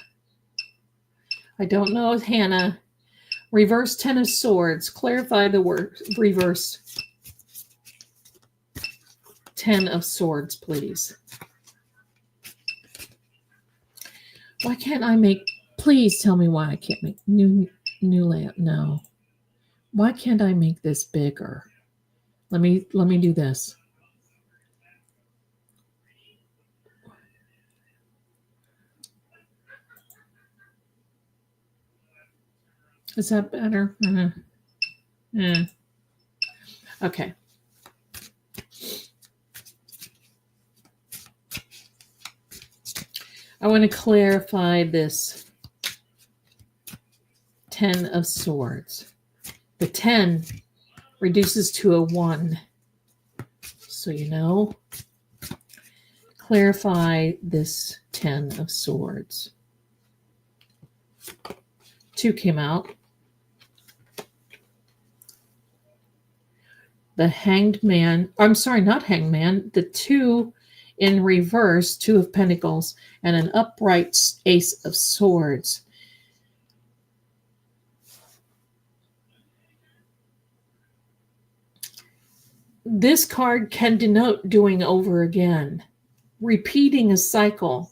I don't know Hannah. Reverse 10 of swords. Clarify the word reverse 10 of swords, please. Why can't I make, please tell me why I can't make new layout. No. Why can't I make this bigger? Let me do this. Is that better? Okay. I want to clarify this 10 of swords. The 10 reduces to a 1. So you know, clarify this 10 of swords. 2 came out. The hanged man, I'm sorry, not hanged man, the 2 in reverse, 2 of pentacles, and an upright ace of swords. This card can denote doing over again, repeating a cycle.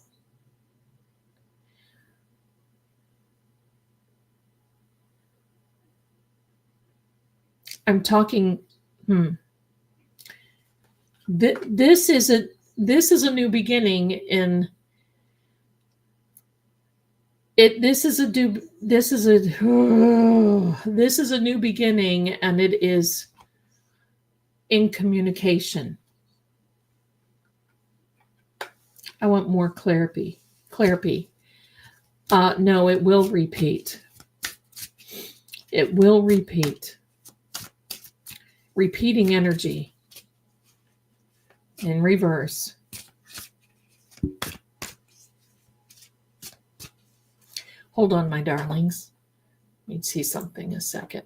I'm talking, This is a new beginning in it. This is a new beginning, and it is in communication. I want more clarity. No, it will repeat. It will repeat. Repeating energy in reverse. Hold on, my darlings. Let me see something a second.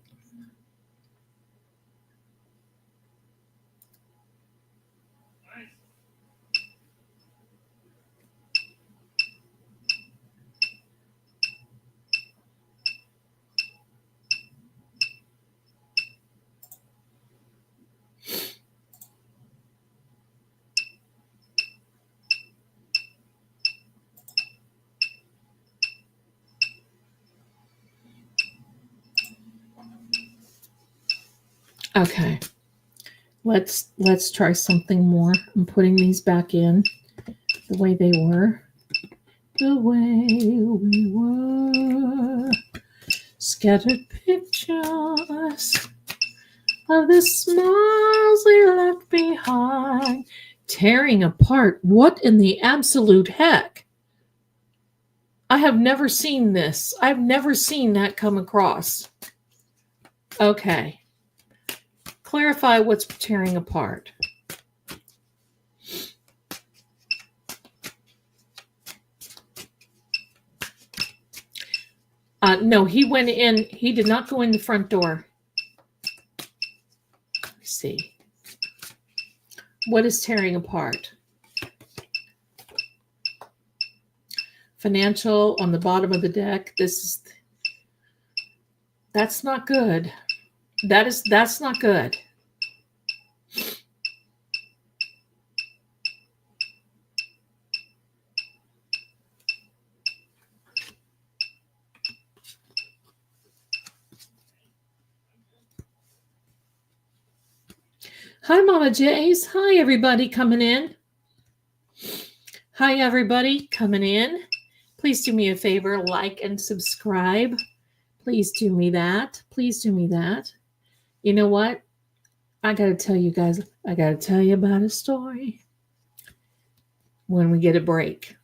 Okay, let's try something more. I'm putting these back in. the way they were. The way we were. Scattered pictures of the smiles we left behind. Tearing apart. What in the absolute heck? I have never seen this. I've never seen that come across. Okay. Clarify what's tearing apart. No, he went in. He did not go in the front door. Let me see. What is tearing apart? Financial on the bottom of the deck. That's not good. That's not good. Hi, Mama Jays. Hi, everybody coming in. Hi, everybody coming in. Please do me a favor, like and subscribe. Please do me that. Please do me that. You know what? I got to tell you guys, I got to tell you about a story when we get a break.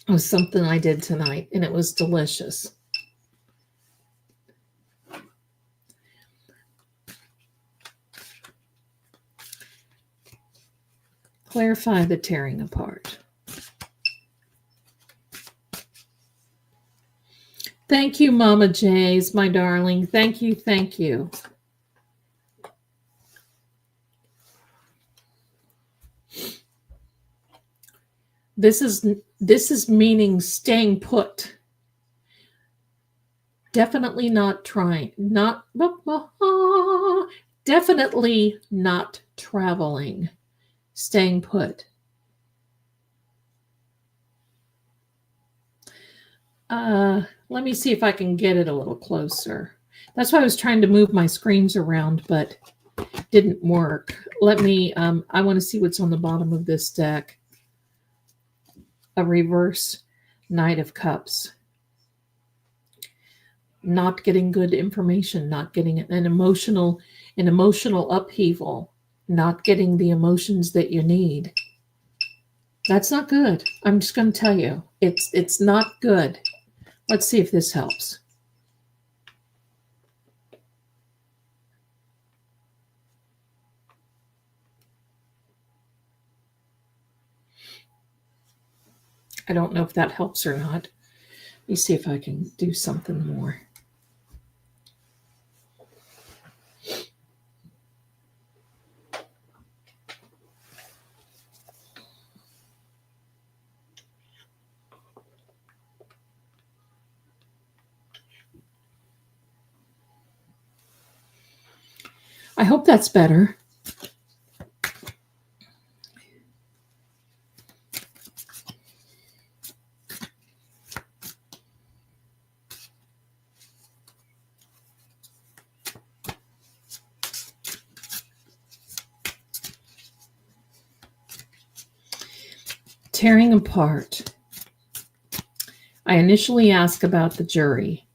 It was something I did tonight, and it was delicious. Clarify the tearing apart. Thank you, Mama Jays, my darling. Thank you, thank you. This is meaning staying put. Definitely not trying. Definitely not traveling. Staying put. Let me see if I can get it a little closer. That's why I was trying to move my screens around, but didn't work. Let me, I want to see what's on the bottom of this deck. A reverse Knight of Cups. Not getting good information, not getting an emotional upheaval, not getting the emotions that you need. That's not good. I'm just going to tell you, it's not good. Let's see if this helps. I don't know if that helps or not. Let me see if I can do something more. I hope that's better. Tearing apart. I initially asked about the jury.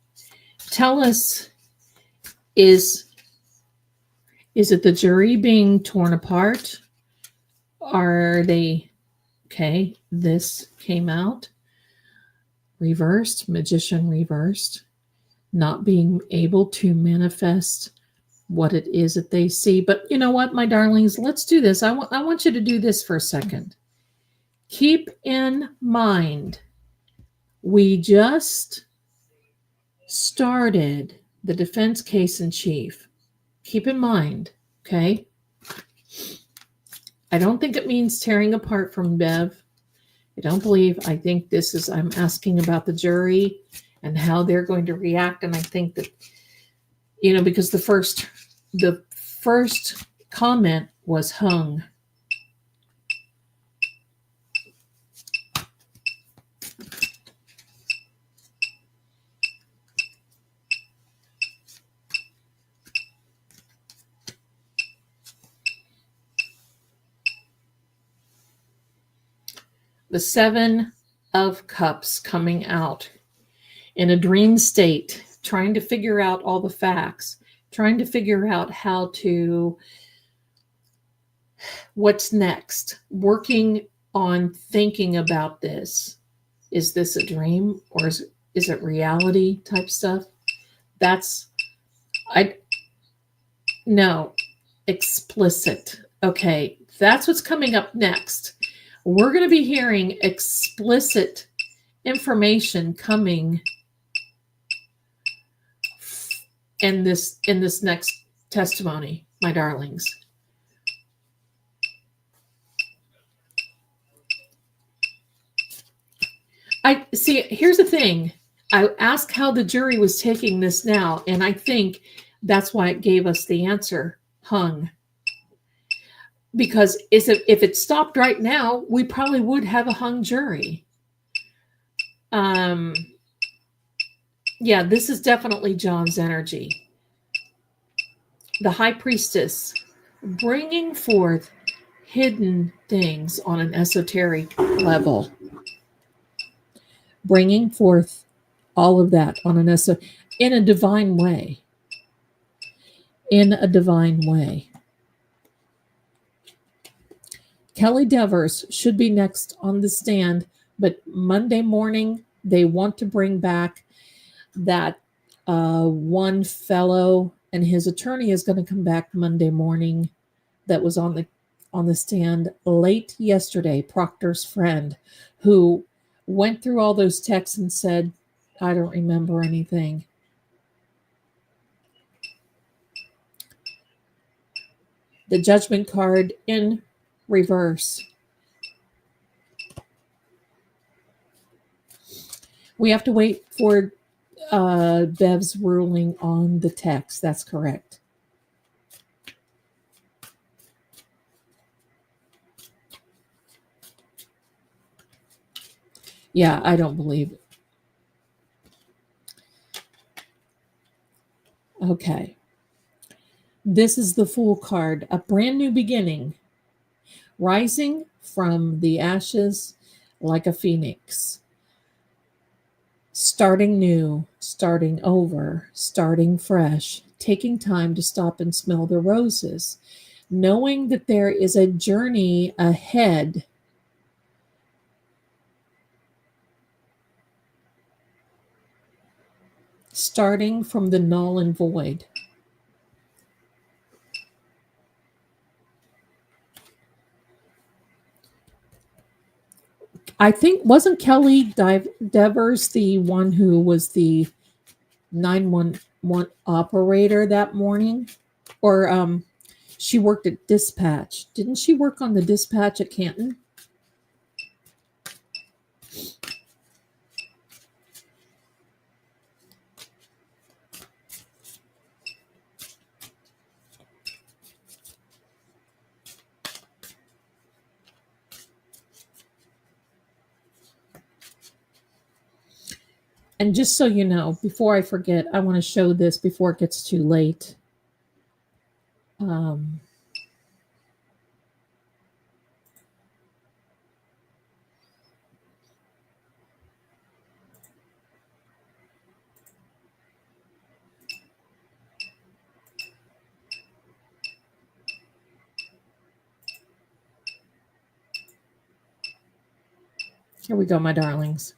Tell us, is it the jury being torn apart? Are they, okay, this came out. Reversed, magician reversed. Not being able to manifest what it is that they see. But you know what, my darlings, let's do this. I want you to do this for a second. Keep in mind, we just started the defense case in chief. Keep in mind, okay? I don't think it means tearing apart from Bev. I don't believe. I think this is, I'm asking about the jury and how they're going to react. And I think that, you know, because the first comment was hung. the Seven of Cups coming out in a dream state, trying to figure out all the facts, trying to figure out what's next, working on thinking about this. Is this a dream or is it reality type stuff? No, explicit. Okay, that's what's coming up next. We're going to be hearing explicit information coming in this next testimony, my darlings. I see. Here's the thing. I asked how the jury was taking this now, and I think that's why it gave us the answer, hung. Because if it stopped right now, we probably would have a hung jury. Yeah, this is definitely John's energy. The high priestess bringing forth hidden things on an esoteric level. Bringing forth all of that on in a divine way. In a divine way. Kelly Devers should be next on the stand, but Monday morning they want to bring back that one fellow, and his attorney is going to come back Monday morning that was on the stand late yesterday, Proctor's friend, who went through all those texts and said, I don't remember anything. The judgment card in reverse. We have to wait for Bev's ruling on the text. That's correct. Yeah, I don't believe it. Okay. This is the Fool card, a brand new beginning, rising from the ashes like a phoenix, starting new, starting over, starting fresh, taking time to stop and smell the roses, knowing that there is a journey ahead. Starting from the null and void. I think, wasn't Kelly Devers the one who was the 911 operator that morning? Or she worked at dispatch. Didn't she work on the dispatch at Canton? And just so you know, before I forget, I want to show this before it gets too late. Here we go, my darlings.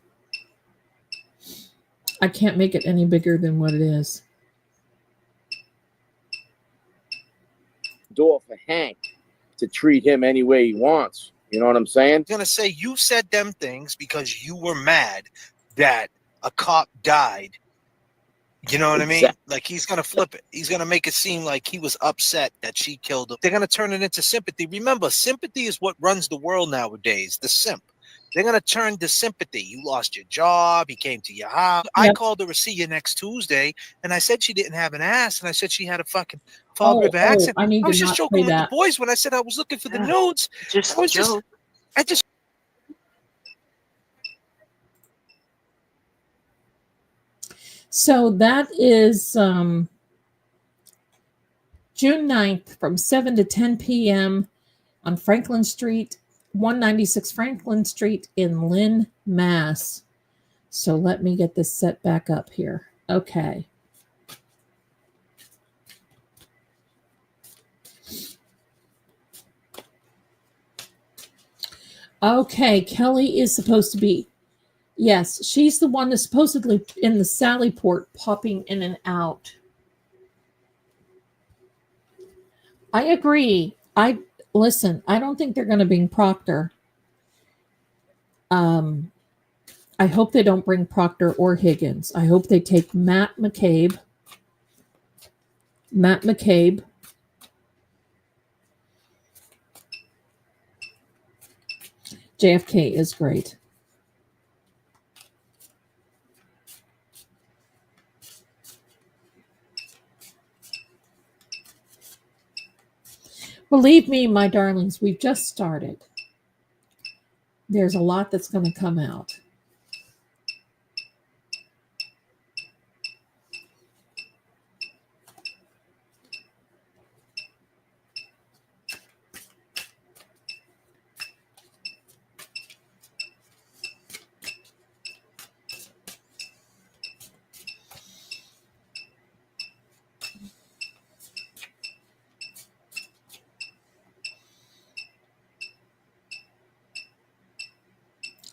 I can't make it any bigger than what it is. Door for Hank to treat him any way he wants. You know what I'm saying? I'm gonna say you said them things because you were mad that a cop died. You know what I mean? Like, he's gonna flip it. He's gonna make it seem like he was upset that she killed him. They're gonna turn it into sympathy. Remember, sympathy is what runs the world nowadays. The simp. They're gonna turn to sympathy. You lost your job. He came to your house. Yep. I called her to see you next Tuesday, and I said she didn't have an ass, and I said she had a fucking Fall River accent. I was just joking with the boys when I said I was looking for the nudes. So that is June 9th from 7 to 10 p.m. on Franklin Street, 196 Franklin Street in Lynn, Mass. So let me get this set back up here. Okay. Okay, Kelly is supposed to be. Yes, she's the one that's supposedly in the Sally Port popping in and out. I agree. Listen, I don't think they're going to bring Proctor. I hope they don't bring Proctor or Higgins. I hope they take Matt McCabe. JFK is great. Believe me, my darlings, we've just started. There's a lot that's going to come out.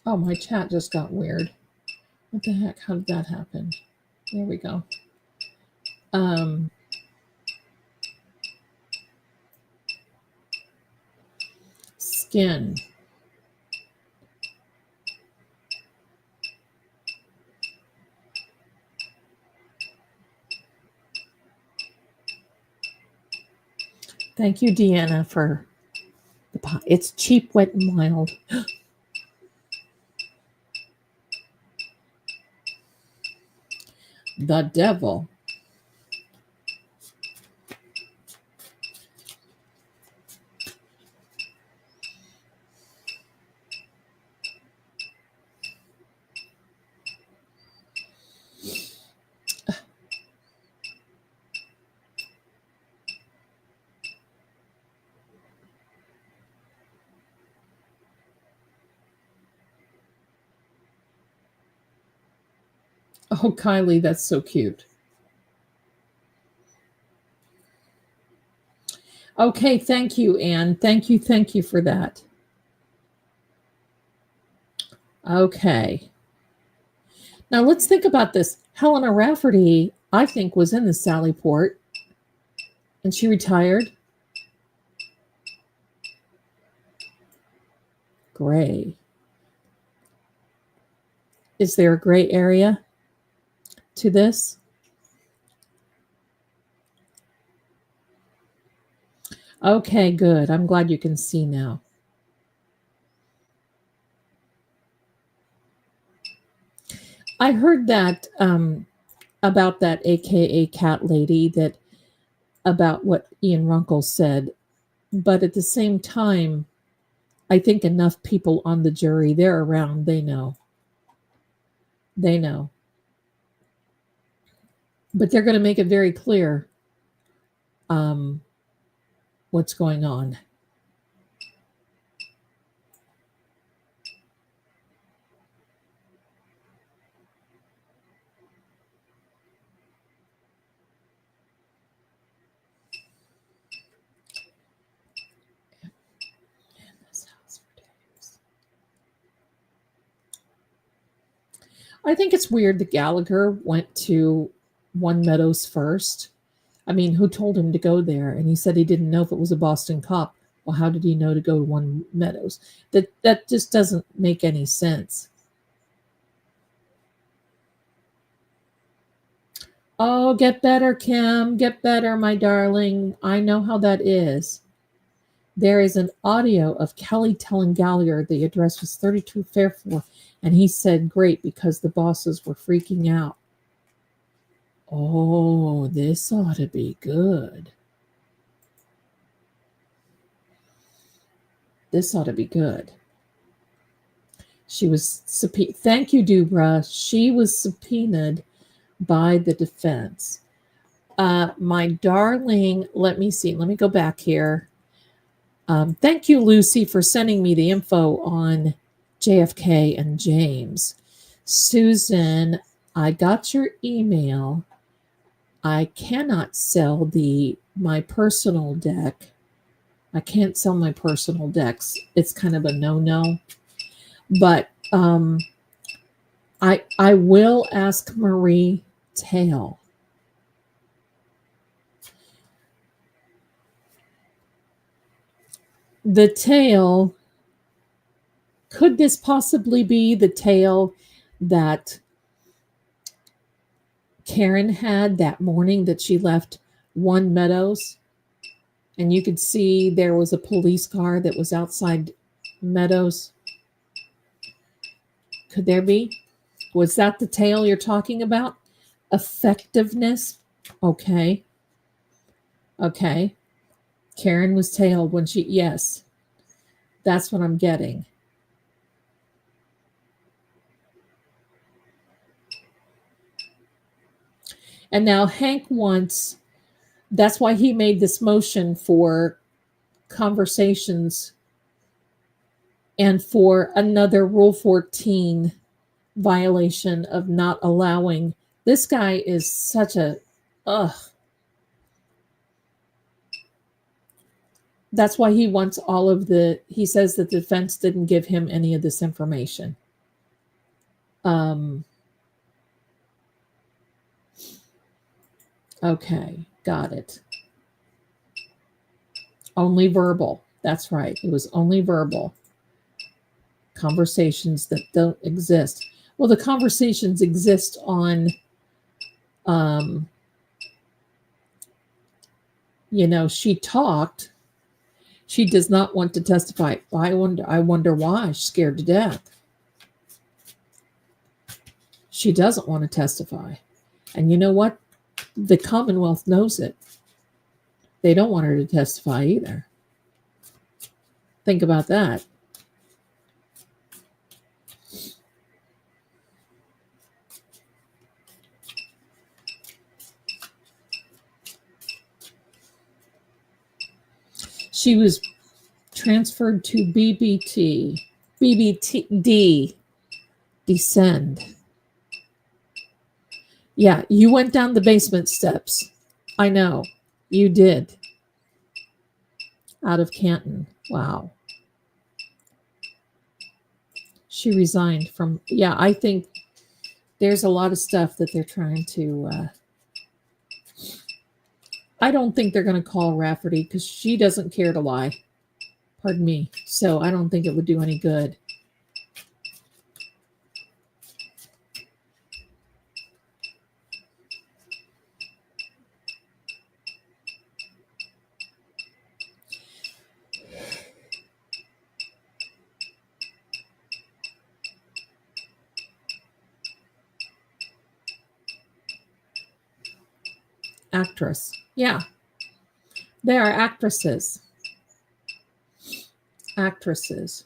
Oh, my chat just got weird. What the heck? How did that happen? There we go. Skin. Thank you, Deanna, for the pie. It's cheap, wet, and wild. The devil. Oh, Kylie, that's so cute. Okay, thank you, Anne. Thank you for that. Okay. Now let's think about this. Helena Rafferty, I think, was in the Sally Port, and she retired. Gray. Is there a gray area to this? Okay, good. I'm glad you can see now. I heard that about that AKA cat lady, that about what Ian Runkle said, but at the same time, I think enough people on the jury, they're around, they know. They know. But they're going to make it very clear what's going on. I think it's weird that Gallagher went to One Meadows first. I mean, who told him to go there? And he said he didn't know if it was a Boston cop. Well, how did he know to go to One Meadows? That just doesn't make any sense. Oh, get better, Kim. Get better, my darling. I know how that is. There is an audio of Kelly telling Gallagher the address was 32 Fairfield, and he said, great, because the bosses were freaking out. Oh, this ought to be good. This ought to be good. She was subpoenaed. Thank you, Dubra. She was subpoenaed by the defense. My darling, let me see. Let me go back here. Thank you, Lucy, for sending me the info on JFK and James. Susan, I got your email. I cannot sell my personal deck. I can't sell my personal decks. It's kind of a no-no. But I will ask Marie Tail. The tail, could this possibly be the tail that Karen had that morning that she left One Meadows? And you could see there was a police car that was outside Meadows. Could there be? Was that the tail you're talking about? Effectiveness? Okay. Okay. Karen was tailed when she, yes. That's what I'm getting. And now Hank wants, that's why he made this motion for conversations and for another Rule 14 violation of not allowing. This guy is such a, ugh. That's why he wants all of he says that the defense didn't give him any of this information. Okay, got it. Only verbal. That's right. It was only verbal. Conversations that don't exist. Well, the conversations exist on, she talked. She does not want to testify. I wonder why. She's scared to death. She doesn't want to testify. And you know what? The Commonwealth knows it. They don't want her to testify either. Think about that. She was transferred to BBTD, descend. Yeah, you went down the basement steps. I know, you did. Out of Canton. Wow. She resigned from, yeah, I think there's a lot of stuff that they're trying to, I don't think they're going to call Rafferty because she doesn't care to lie. Pardon me. So I don't think it would do any good. Actress. Yeah. They are actresses. Actresses.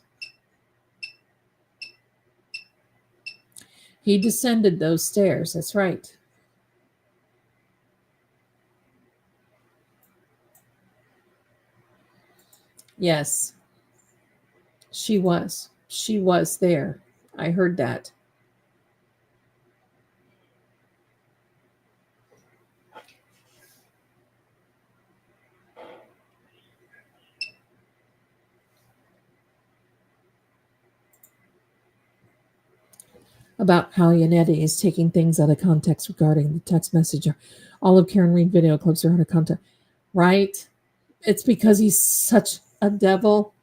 He descended those stairs. That's right. Yes. She was. She was there. I heard that. About how Yannetti is taking things out of context regarding the text message. All of Karen Reed video clips are out of context. Right? It's because he's such a devil.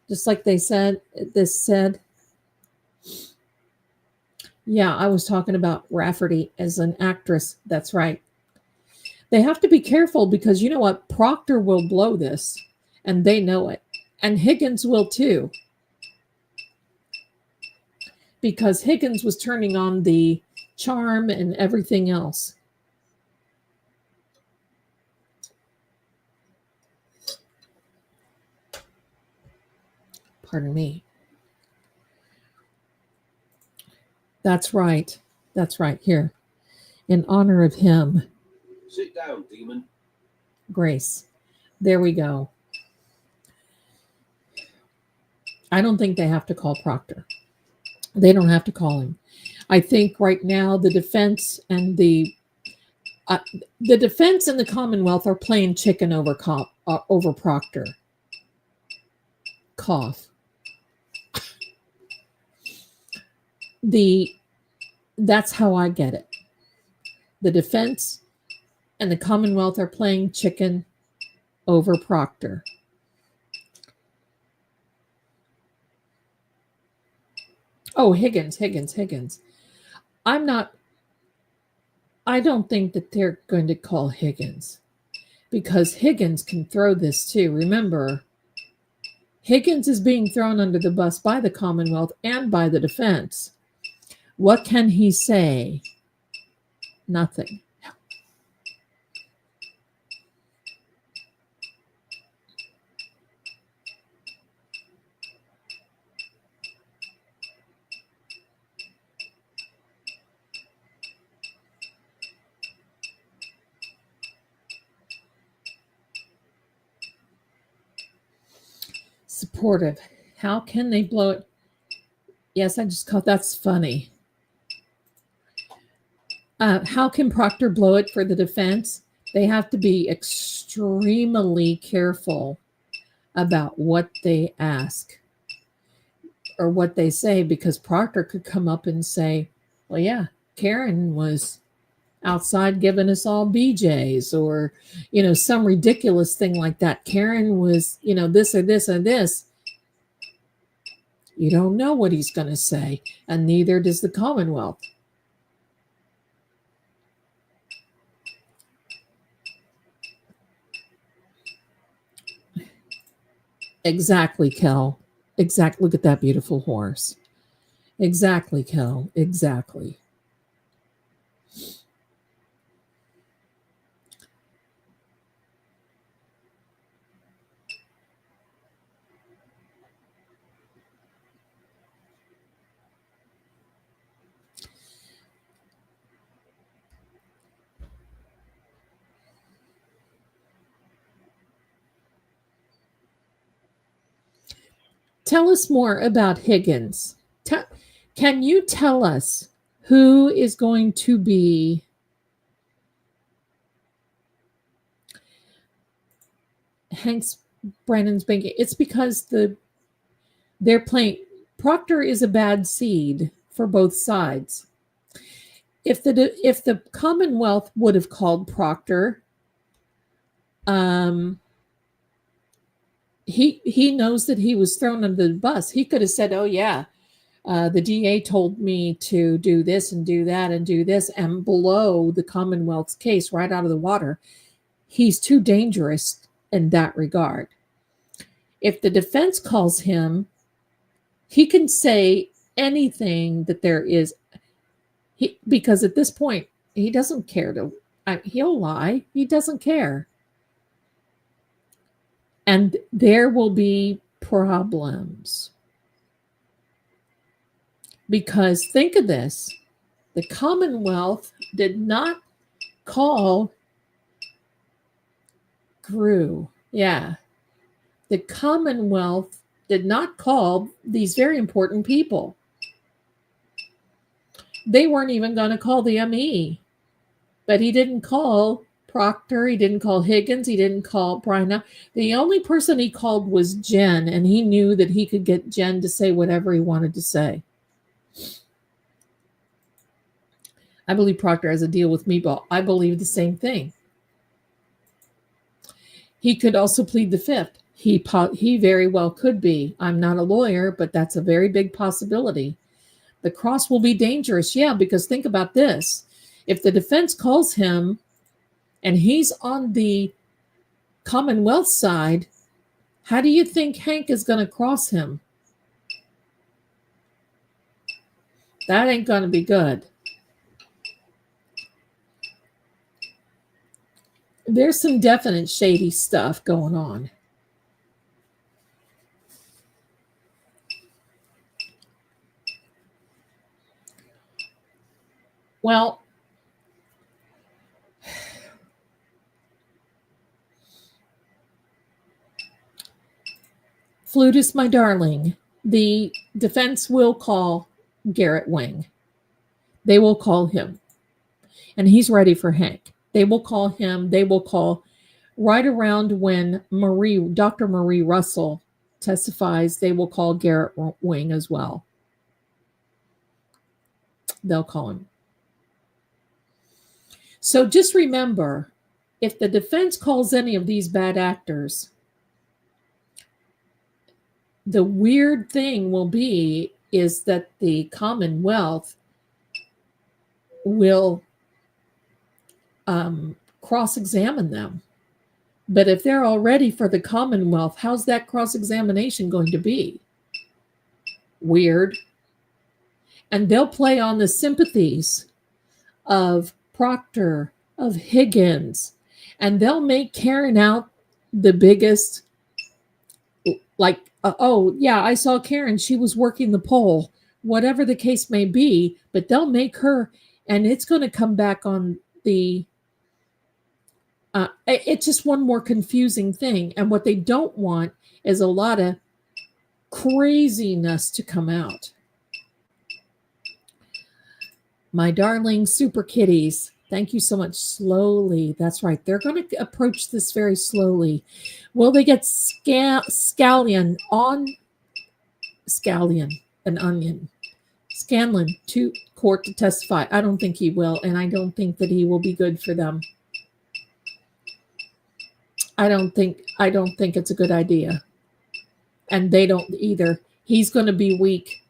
Just like this said. Yeah, I was talking about Rafferty as an actress. That's right. They have to be careful because you know what? Proctor will blow this, and they know it. And Higgins will too. Because Higgins was turning on the charm and everything else. Pardon me. That's right. That's right. Here. In honor of him. Sit down, demon. Grace. There we go. I don't think they have to call Proctor. They don't have to call him. I think right now the defense and the Commonwealth are playing chicken over Proctor. Cough. That's how I get it. The defense and the Commonwealth are playing chicken over Proctor. Oh, Higgins. I don't think that they're going to call Higgins because Higgins can throw this too. Remember, Higgins is being thrown under the bus by the Commonwealth and by the defense. What can he say? Nothing. Supportive. How can they blow it? Yes, I just caught that's funny. How can Proctor blow it for the defense? They have to be extremely careful about what they ask or what they say, because Proctor could come up and say, well, yeah, Karen was outside giving us all BJs, or, some ridiculous thing like that. Karen was, this or this or this. You don't know what he's going to say, and neither does the Commonwealth. Exactly, Kel. Exactly. Look at that beautiful horse. Exactly, Kel. Exactly. Tell us more about Higgins. Can you tell us who is going to be Hank's Brandon's banking? It's because they're playing. Proctor is a bad seed for both sides. If the Commonwealth would have called Proctor, he knows that he was thrown under the bus. He could have said, "Oh yeah, the DA told me to do this and do that and do this," and blow the Commonwealth's case right out of the water. He's too dangerous in that regard. If the defense calls him, he can say anything that there is. Because at this point, he doesn't care he'll lie. He doesn't care. And there will be problems. Because think of this. The Commonwealth did not call Grew. Yeah. The Commonwealth did not call these very important people. They weren't even going to call the ME. But he didn't call Proctor. He didn't call Higgins. He didn't call Brian. The only person he called was Jen, and he knew that he could get Jen to say whatever he wanted to say. I believe Proctor has a deal with Meatball. I believe the same thing. He could also plead the fifth. He very well could be. I'm not a lawyer, but that's a very big possibility. The cross will be dangerous. Yeah, because think about this. If the defense calls him and he's on the Commonwealth side, how do you think Hank is going to cross him? That ain't going to be good. There's some definite shady stuff going on. Well, Flutus, my darling, the defense will call Garrett Wing. They will call him. And he's ready for Hank. They will call him. They will call right around when Dr. Marie Russell testifies, they will call Garrett Wing as well. They'll call him. So just remember, if the defense calls any of these bad actors, the weird thing will be is that the Commonwealth will cross-examine them. But if they're all ready for the Commonwealth, how's that cross-examination going to be? Weird. And they'll play on the sympathies of Proctor, of Higgins, and they'll make Karen out the biggest, like, oh, yeah, I saw Karen. She was working the pole, whatever the case may be, but they'll make her, and it's going to come back on the, it's just one more confusing thing. And what they don't want is a lot of craziness to come out. My darling super kitties, thank you so much. Slowly. That's right. They're going to approach this very slowly. Will they get Scallion, an onion, Scanlon to court to testify? I don't think he will, and I don't think that he will be good for them. I don't think it's a good idea. And they don't either. He's going to be weak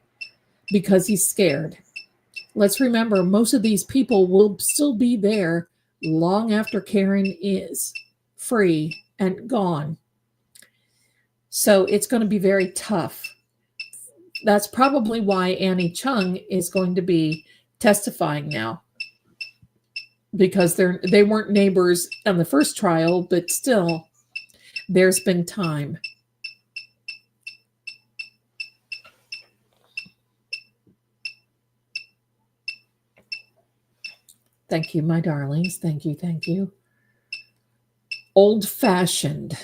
because he's scared. Let's remember, most of these people will still be there long after Karen is free and gone. So it's going to be very tough. That's probably why Annie Chung is going to be testifying now, because they weren't neighbors on the first trial, but still, there's been time. Thank you, my darlings. Thank you. Thank you. Old-fashioned.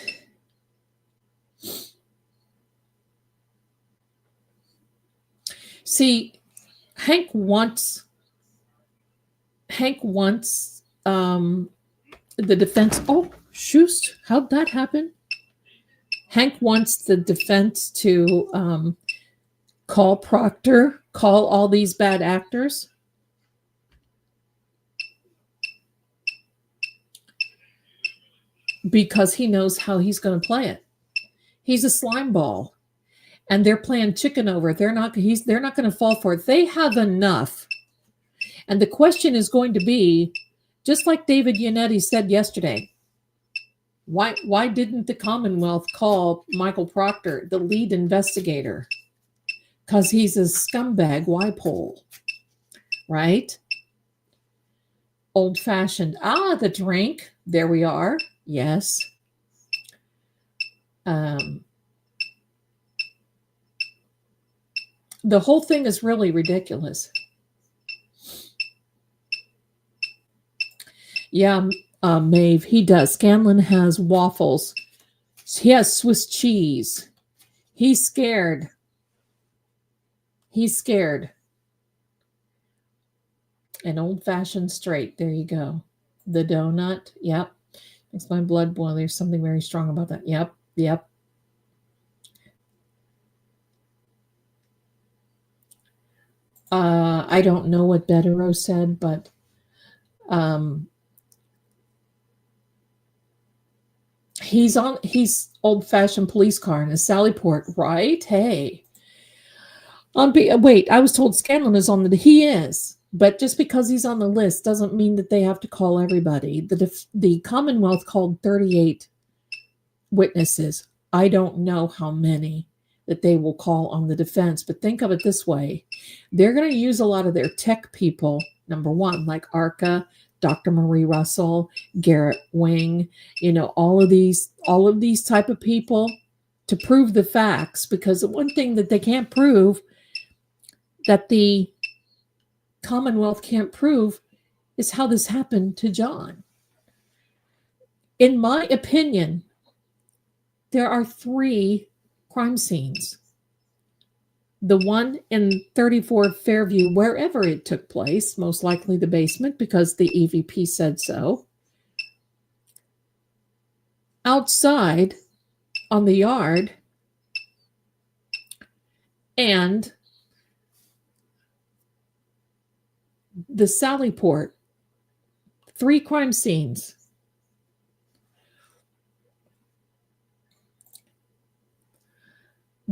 See, Hank wants the defense. Oh, shoost. How'd that happen? Hank wants the defense to call Proctor, call all these bad actors. Because he knows how he's going to play it. He's a slime ball, and they're playing chicken over it. They're not going to fall for it. They have enough. And the question is going to be, just like David Yannetti said yesterday, why didn't the Commonwealth call Michael Proctor, the lead investigator? Because he's a scumbag Y-pole, right? Old-fashioned. Ah, the drink. There we are. Yes. The whole thing is really ridiculous. Yeah, Maeve, he does. Scanlon has waffles. He has Swiss cheese. He's scared. He's scared. An old-fashioned straight. There you go. The donut. Yep. Makes my blood boil. There's something very strong about that. Yep. Yep. I don't know what Bedero said, but he's old-fashioned police car in a Sallyport, right? Hey. Wait, I was told Scanlon is on the. He is. But just because he's on the list doesn't mean that they have to call everybody. The Commonwealth called 38 witnesses. I don't know how many that they will call on the defense, but think of it this way. They're going to use a lot of their tech people, number one, like Arca, Dr. Marie Russell, Garrett Wing, all of these type of people to prove the facts, because the one thing that they can't prove, that the Commonwealth can't prove, is how this happened to John. In my opinion, there are 3 crime scenes. The one in 34 Fairview, wherever it took place, most likely the basement because the EVP said so. Outside on the yard, and the Sallyport, 3 crime scenes.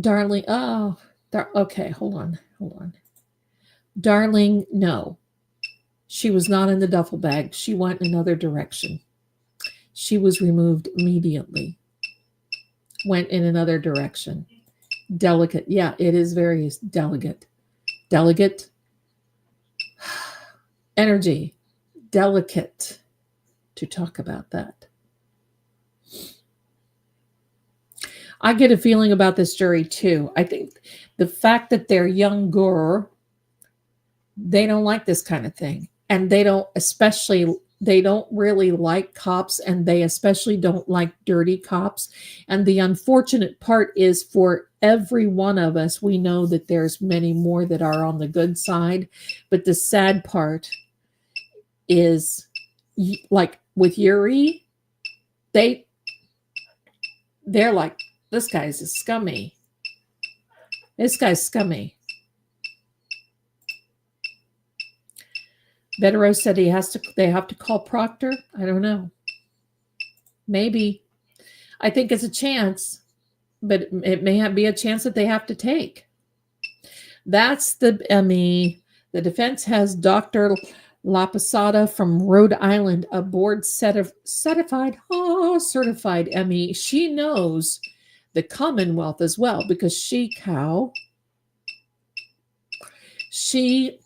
Darling, okay, hold on. Darling, no. She was not in the duffel bag. She went in another direction. She was removed immediately. Went in another direction. Delicate. Yeah, it is very delicate. Delicate. Energy. Delicate to talk about that. I get a feeling about this jury too. I think the fact that they're younger, they don't like this kind of thing. And they don't really like cops, and they especially don't like dirty cops. And the unfortunate part is, for every one of us, we know that there's many more that are on the good side. But the sad part is, like with Yuri, they're like, this guy's a scummy. This guy's scummy. Betterow said they have to call Proctor. I don't know. Maybe. I think it's a chance, but it may be a chance that they have to take. That's the defense has Dr. LaPosada from Rhode Island, a board certified ME. She knows the Commonwealth as well, because she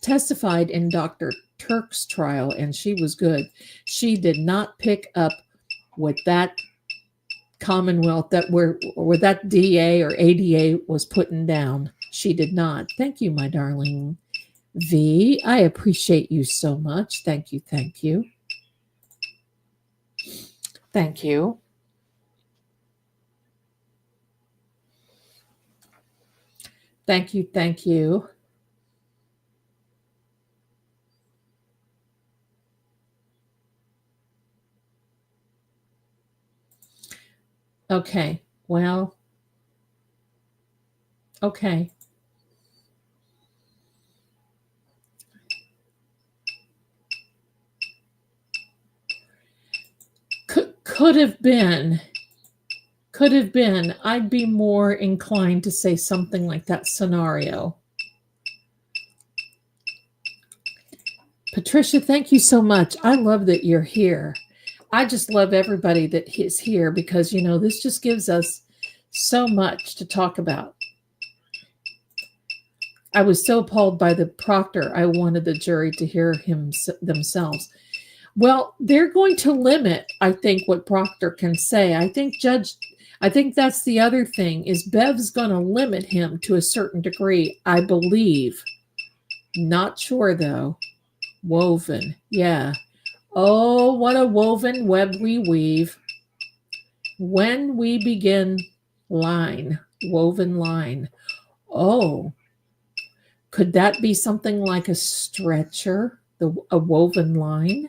testified in Dr. Turk's trial, and she was good. She did not pick up with that Commonwealth where that DA or ADA was putting down. She did not. Thank you, my darling V. I appreciate you so much. Thank you. Thank you. Thank you. Thank you. Thank you. Okay. Well. Okay. Could have been. I'd be more inclined to say something like that scenario. Patricia, thank you so much. I love that you're here. I just love everybody that is here, because, this just gives us so much to talk about. I was so appalled by the Proctor. I wanted the jury to hear him themselves. Well, they're going to limit, I think, what Proctor can say. I think that's the other thing, is Bev's going to limit him to a certain degree, I believe. Not sure, though. Woven. Yeah. Oh, what a woven web we weave. When we begin woven line. Oh, could that be something like a stretcher, a woven line?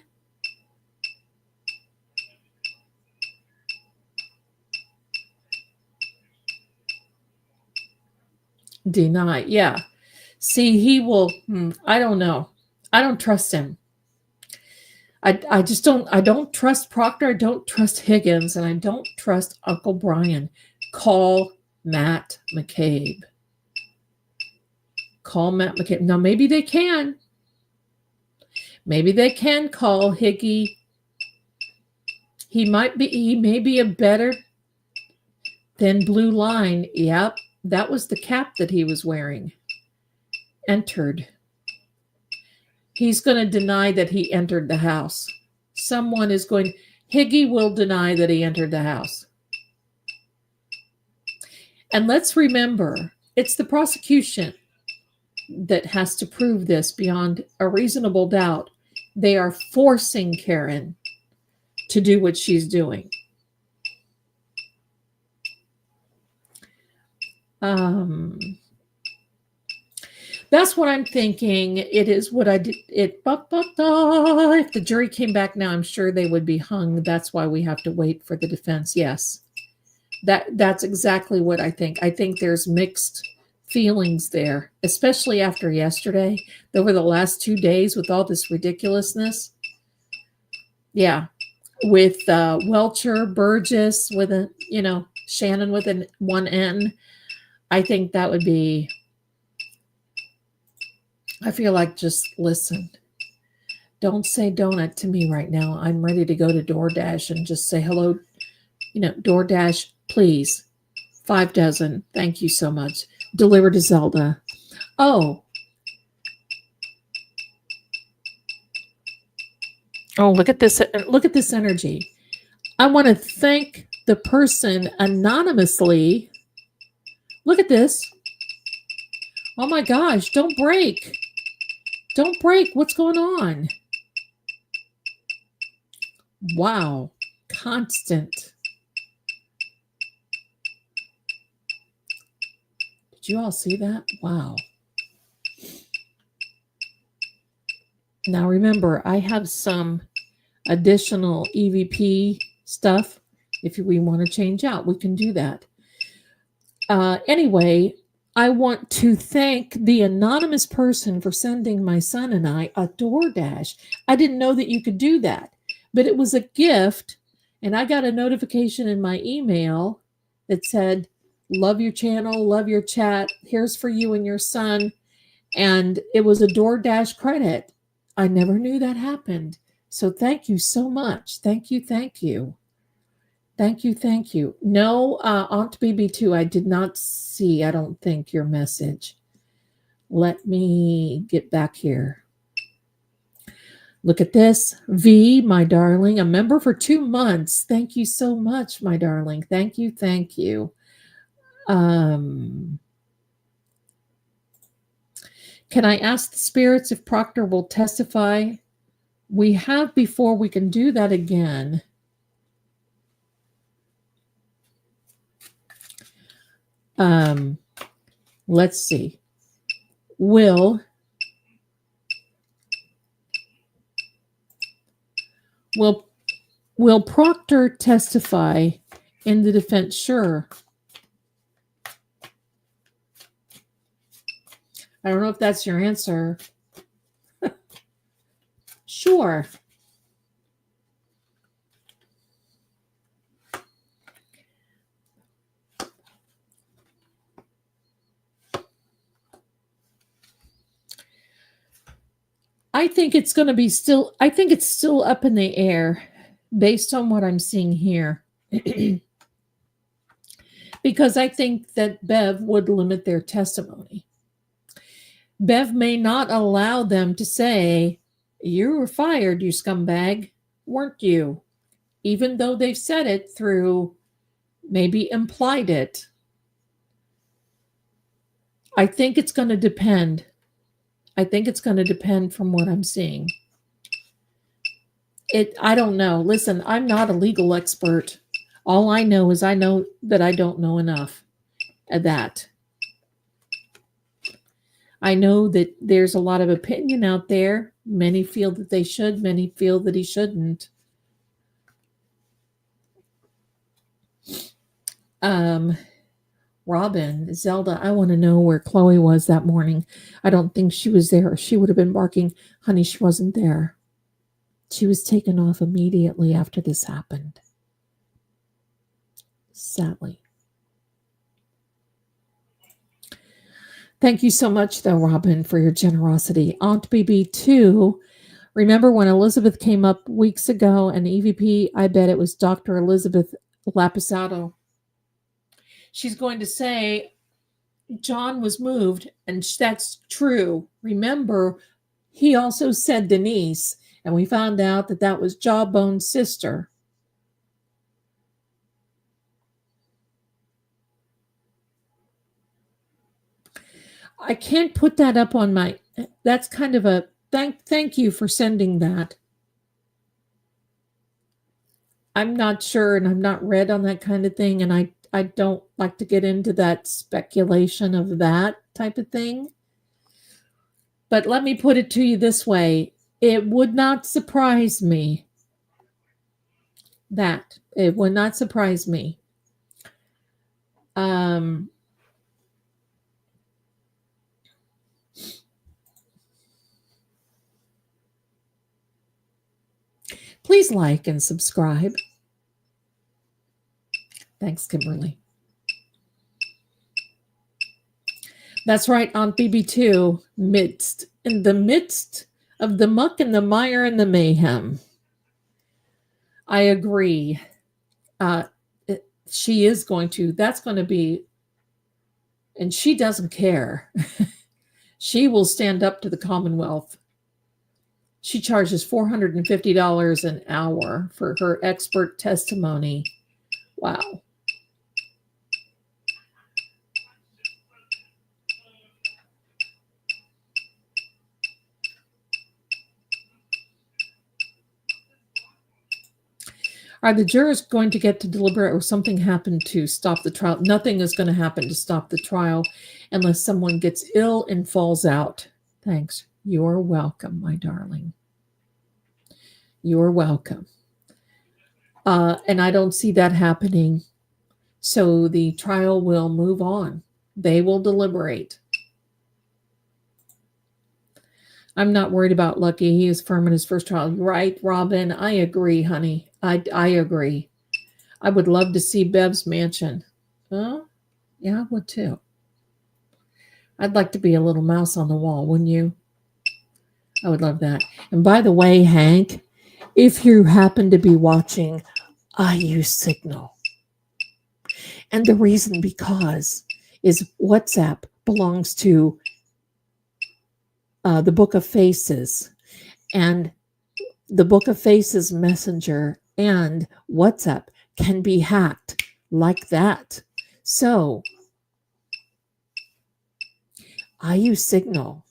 Deny. Yeah. See, he will. I don't know. I don't trust him. I just don't. I don't trust Proctor. I don't trust Higgins, and I don't trust Uncle Brian. Call Matt McCabe. Call Matt McCabe. Now, maybe they can. Maybe they can call Higgy. He may be a better than blue line. Yep. That was the cap that he was wearing. Entered. He's going to deny that he entered the house. Higgy will deny that he entered the house. And let's remember, it's the prosecution that has to prove this beyond a reasonable doubt. They are forcing Karen to do what she's doing. That's what I'm thinking. It is what I did. If the jury came back now, I'm sure they would be hung. That's why we have to wait for the defense. Yes, that's exactly what I think. I think there's mixed feelings there, especially after yesterday. Over the last 2 days with all this ridiculousness. Yeah, with Welcher, Burgess, with a Shannon with one N. I think that would be. I feel like just listen. Don't say donut to me right now. I'm ready to go to DoorDash and just say hello. DoorDash, please. 5 dozen. Thank you so much. Deliver to Zelda. Oh, look at this. Look at this energy. I want to thank the person anonymously. Look at this. Oh my gosh, don't break. Don't break. What's going on? Wow. Constant. Did you all see that? Wow. Now remember, I have some additional EVP stuff. If we want to change out, we can do that. Anyway, I want to thank the anonymous person for sending my son and I a DoorDash. I didn't know that you could do that, but it was a gift, and I got a notification in my email that said, love your channel, love your chat, here's for you and your son, and it was a DoorDash credit. I never knew that happened, so thank you so much. Thank you, thank you. Thank you, thank you. No, Aunt BB2, I did not see, I don't think, your message. Let me get back here. Look at this. V, my darling, a member for 2 months. Thank you so much, my darling. Thank you, thank you. Can I ask the spirits if Proctor will testify? We have before. We can do that again. Let's see. Will Proctor testify in the defense? Sure. I don't know if that's your answer. Sure. I think it's going to be still, I think it's still up in the air based on what I'm seeing here. Because I think that Bev would limit their testimony. Bev may not allow them to say, you were fired, you scumbag, weren't you? Even though they've said it through, maybe implied it. I think it's going to depend. I think it's going to depend from what I'm seeing. I don't know. Listen, I'm not a legal expert. All I know is I know that I don't know enough of that. I know that there's a lot of opinion out there. Many feel that they should. Many feel that he shouldn't. Robin, Zelda, I want to know where Chloe was that morning. I don't think she was there. She would have been barking. Honey, she wasn't there. She was taken off immediately after this happened. Sadly. Thank you so much, though, Robin, for your generosity. Aunt BB2, remember when Elizabeth came up weeks ago and EVP, I bet it was Dr. Elizabeth Lapisato. She's going to say John was moved, and that's true. Remember, he also said Denise, and we found out that that was Jawbone's sister. I can't put that up on my, that's kind of a, thank you for sending that. I'm not sure, and I'm not read on that kind of thing, and I don't like to get into that speculation of that type of thing. But let me put it to you this way. It would not surprise me that. It would not surprise me. Please like and subscribe. Thanks, Kimberly. That's right, Aunt BB2, in the midst of the muck and the mire and the mayhem. I agree. She is going to, that's going to be, and she doesn't care. She will stand up to the Commonwealth. She charges $450 an hour for her expert testimony. Wow. Are the jurors going to get to deliberate, or something happened to stop the trial? Nothing is going to happen to stop the trial unless someone gets ill and falls out. Thanks. You're welcome, my darling. You're welcome. And I don't see that happening. So the trial will move on. They will deliberate. I'm not worried about Lucky. He is firm in his first trial. Right, Robin? I agree, honey. I agree. I would love to see Bev's mansion. Huh? Yeah, I would too. I'd like to be a little mouse on the wall, wouldn't you? I would love that. And by the way, Hank, if you happen to be watching, I use Signal. And the reason because is WhatsApp belongs to the Book of Faces, and the Book of Faces Messenger and WhatsApp can be hacked like that. So I use Signal.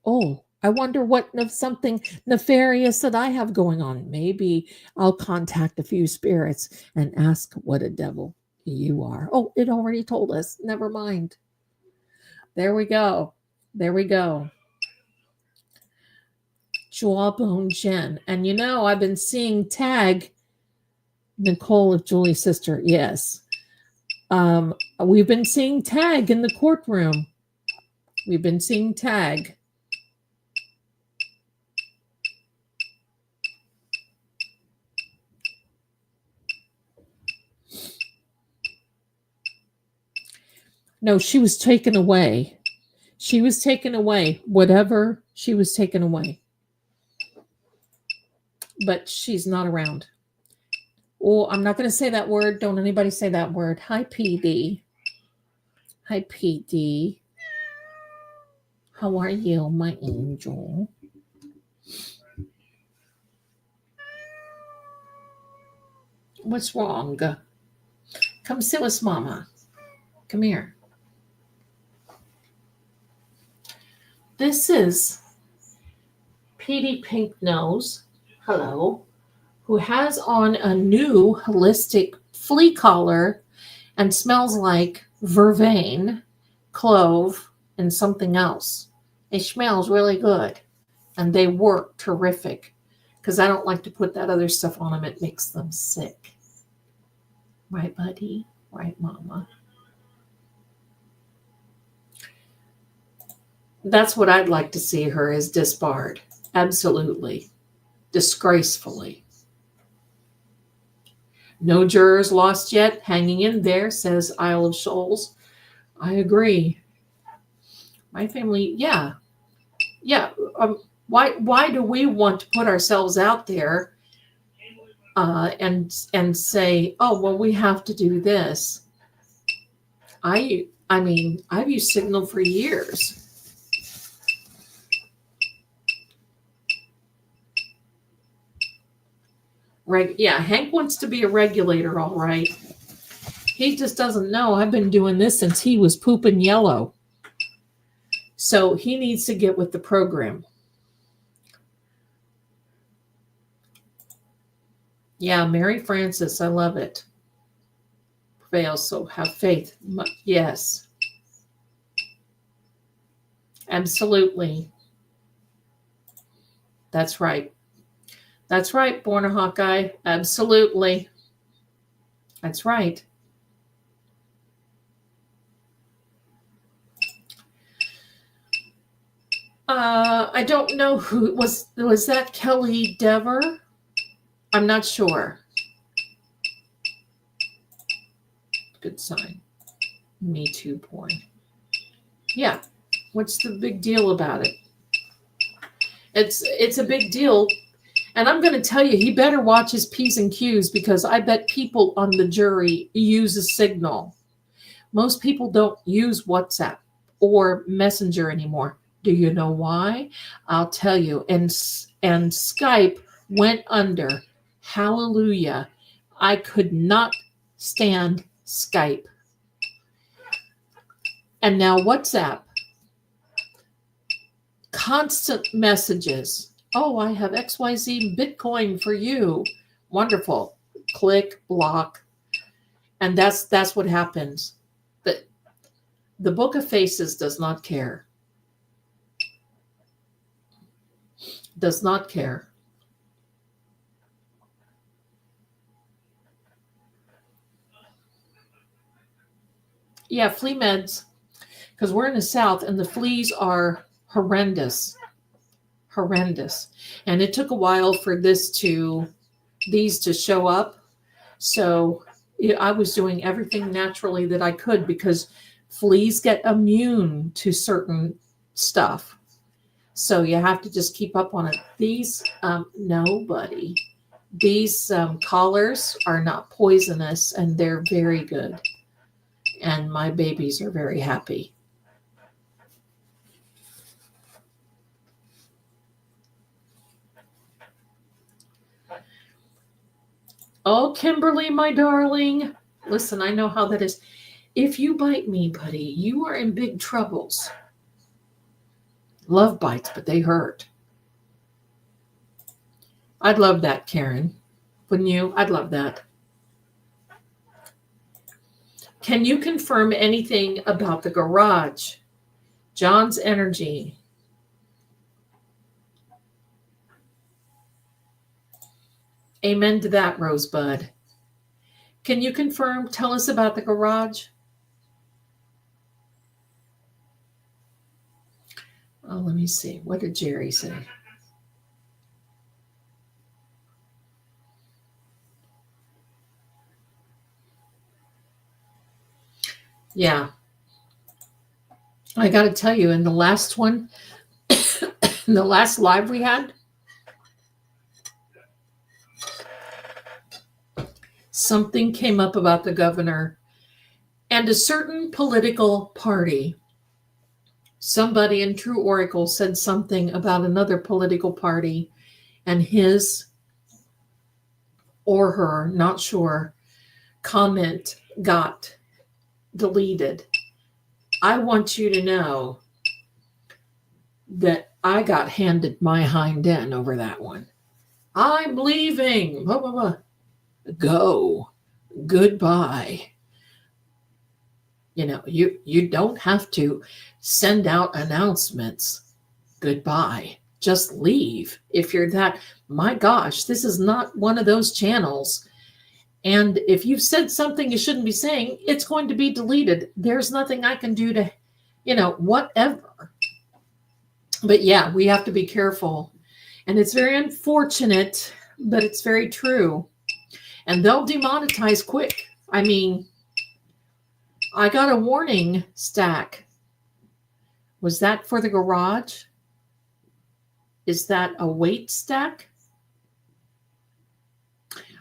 Oh, I wonder what something nefarious that I have going on. Maybe I'll contact a few spirits and ask what a devil you are. Oh, it already told us. Never mind. There we go. There we go. Jawbone Jen. And you know, I've been seeing Tag, Nicole of Julie's sister. Yes. We've been seeing Tag in the courtroom. We've been seeing Tag. No, she was taken away. She was taken away. Whatever, she was taken away. But she's not around. Oh, I'm not going to say that word. Don't anybody say that word. Hi, PD. Hi, PD. How are you, my angel? What's wrong? Come sit with Mama. Come here. This is PD Pink Nose. Hello. Who has on a new holistic flea collar and smells like vervain, clove, and something else. It smells really good, and they work terrific because I don't like to put that other stuff on them. It makes them sick. Right, buddy? Right, Mama? That's what I'd like to see her is disbarred. Absolutely. Disgracefully. No jurors lost yet. Hanging in there, says Isle of Shoals. I agree. My family, yeah. Yeah. Why do we want to put ourselves out there and say, oh, well, we have to do this? I mean, I've used Signal for years. Yeah, Hank wants to be a regulator, all right. He just doesn't know. I've been doing this since he was pooping yellow. So he needs to get with the program. Yeah, Mary Frances, I love it. Prevail, so have faith. Yes. Absolutely. That's right. That's right, Born a Hawkeye. Absolutely. That's right. I don't know who was that Kelly Dever? I'm not sure. Good sign. Me Too porn. Yeah. What's the big deal about it? It's a big deal. And I'm going to tell you, he better watch his P's and Q's because I bet people on the jury use a Signal. Most people don't use WhatsApp or Messenger anymore. Do you know why? I'll tell you. And Skype went under. Hallelujah. I could not stand Skype. And now WhatsApp. Constant messages. Oh, I have XYZ Bitcoin for you. Wonderful. Click, block. And that's what happens. The Book of Faces does not care. Does not care. Yeah, flea meds. Because we're in the South and the fleas are horrendous. Horrendous. And it took a while for these to show up. So I was doing everything naturally that I could because fleas get immune to certain stuff. So you have to just keep up on it. These, nobody. These collars are not poisonous and they're very good. And my babies are very happy. Oh, Kimberly, my darling. Listen, I know how that is. If you bite me, buddy, you are in big troubles. Love bites, but they hurt. I'd love that, Karen. Wouldn't you? I'd love that. Can you confirm anything about the garage? John's energy. Amen to that, Rosebud. Can you confirm? Tell us about the garage. Oh, let me see. What did Jerry say? Yeah. I got to tell you, in the last one, in the last live we had, something came up about the governor and a certain political party. Somebody in True Oracle said something about another political party and his or her, not sure, comment got deleted. I want you to know that I got handed my hind end over that one. I'm leaving. Blah, blah, blah. Go. Goodbye. You know, you don't have to send out announcements. Goodbye. Just leave. If you're that, my gosh, this is not one of those channels. And if you've said something you shouldn't be saying, it's going to be deleted. There's nothing I can do to, whatever. But yeah, we have to be careful. And it's very unfortunate, but it's very true. And they'll demonetize quick. I mean, I got a warning stack. Was that for the garage? Is that a weight stack?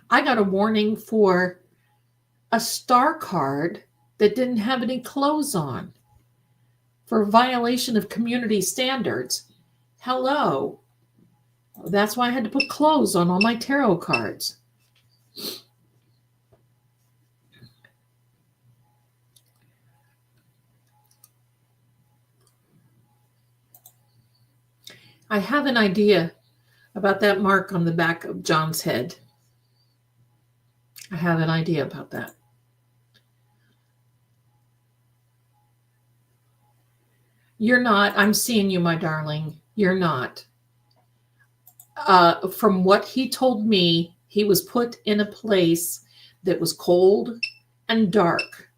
I got a warning for a star card that didn't have any clothes on for violation of community standards. Hello. That's why I had to put clothes on all my tarot cards. I have an idea about that mark on the back of John's head. I have an idea about that. You're not. I'm seeing you, my darling. You're not. from what he told me, he was put in a place that was cold and dark.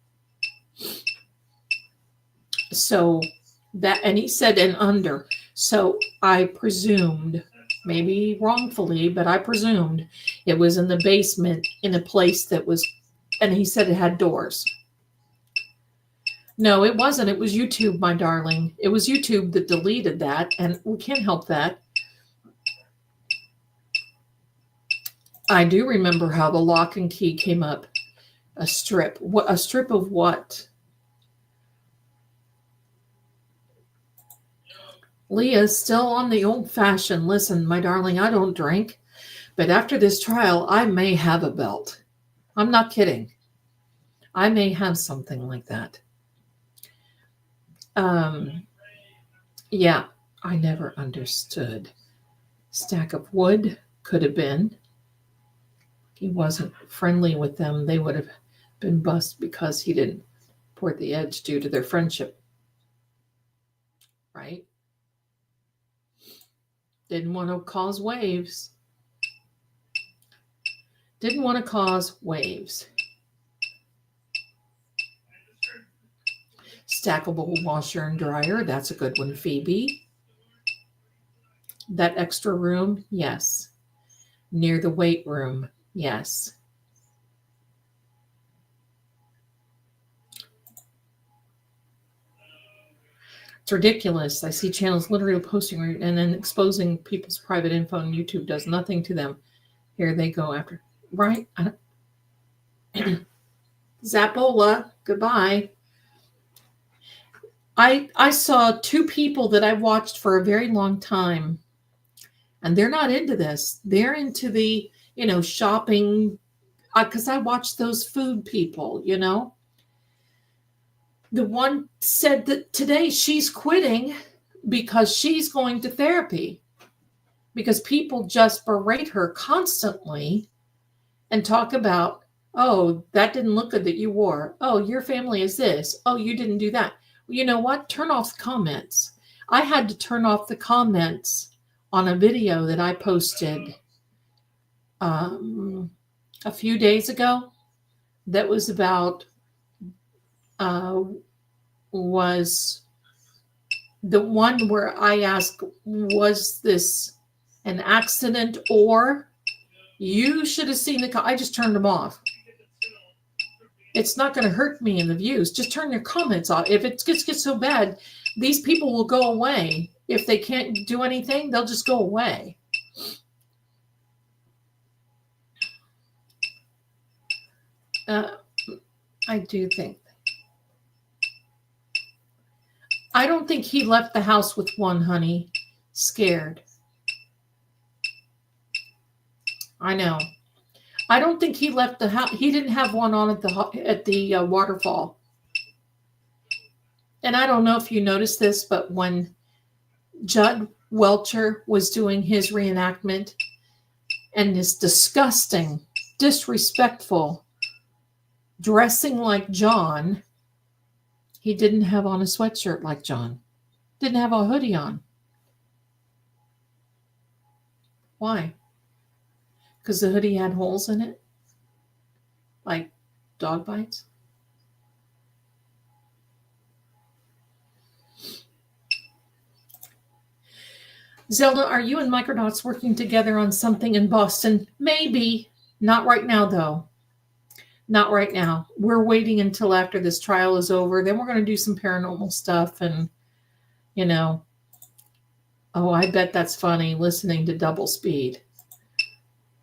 So that, and he said, and under. So I presumed, maybe wrongfully, but I presumed it was in the basement in a place that was, and he said it had doors. No, it wasn't. It was YouTube, my darling. It was YouTube that deleted that, and we can't help that. I do remember how the lock and key came up. A strip. What? A strip of what? Leah's still on the old fashioned. Listen, my darling, I don't drink, but after this trial, I may have a belt. I'm not kidding. I may have something like that. Yeah, I never understood. Stack of wood could have been. He wasn't friendly with them. They would have been bust because he didn't port the edge due to their friendship. Right? Didn't want to cause waves. Didn't want to cause waves. Stackable washer and dryer. That's a good one, Phoebe. That extra room? Yes. Near the weight room? Yes. It's ridiculous. I see channels literally posting and then exposing people's private info, and YouTube does nothing to them. Here they go after. Right? Zapola, goodbye. I saw two people that I watched for a very long time, and they're not into this. They're into the, shopping, because I watch those food people, The one said that today she's quitting because she's going to therapy because people just berate her constantly and talk about, oh, that didn't look good that you wore. Oh, your family is this. Oh, you didn't do that. You know what? Turn off the comments. I had to turn off the comments on a video that I posted a few days ago that was about was the one where I asked, was this an accident, or you should have seen the I just turned them off. It's not going to hurt me in the views. Just turn your comments off. If it gets so bad, these people will go away. If they can't do anything, they'll just go away. I do think. I don't think he left the house with one, honey. Scared. I know. I don't think he left the house. He didn't have one on at the waterfall. And I don't know if you noticed this, but when Judd Welcher was doing his reenactment and this disgusting, disrespectful dressing like John, he didn't have on a sweatshirt like John. Didn't have a hoodie on. Why? Because the hoodie had holes in it? Like dog bites? Zelda, are you and Microdot's working together on something in Boston? Maybe. Not right now, though. Not right now. We're waiting until after this trial is over. Then we're going to do some paranormal stuff and, oh, I bet that's funny, listening to double speed.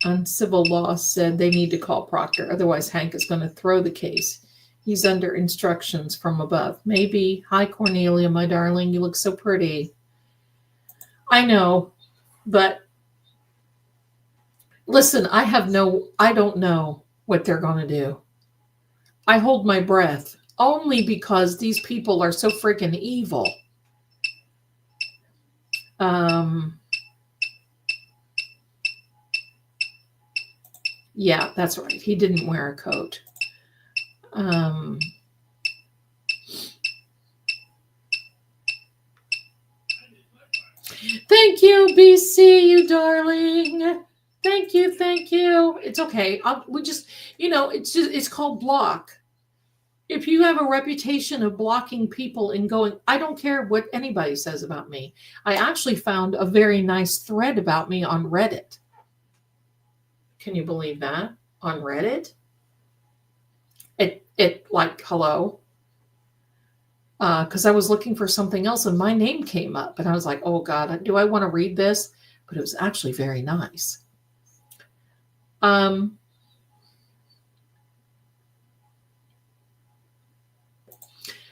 Uncivil Law said they need to call Proctor. Otherwise, Hank is going to throw the case. He's under instructions from above. Maybe. Hi, Cornelia, my darling. You look so pretty. I know, but listen, I don't know what they're going to do. I hold my breath only because these people are so freaking evil. Yeah, that's right. He didn't wear a coat. Thank you, BC, you darling. Thank you, thank you. It's okay. We just, it's called block. If you have a reputation of blocking people and going, I don't care what anybody says about me. I actually found a very nice thread about me on Reddit. Can you believe that? On Reddit? It like, hello? Because I was looking for something else and my name came up and I was like, oh God, do I want to read this? But it was actually very nice.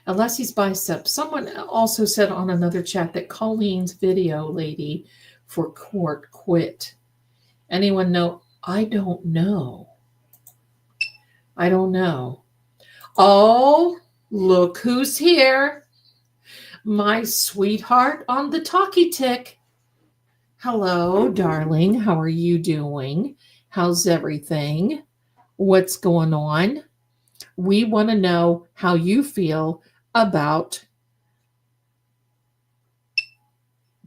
Alessi's bicep. Someone also said on another chat that Colleen's video lady for court quit. Anyone know? I don't know. I don't know. Oh, look who's here. My sweetheart on the talkie tick. Hello, darling. How are you doing? How's everything? What's going on? We want to know how you feel about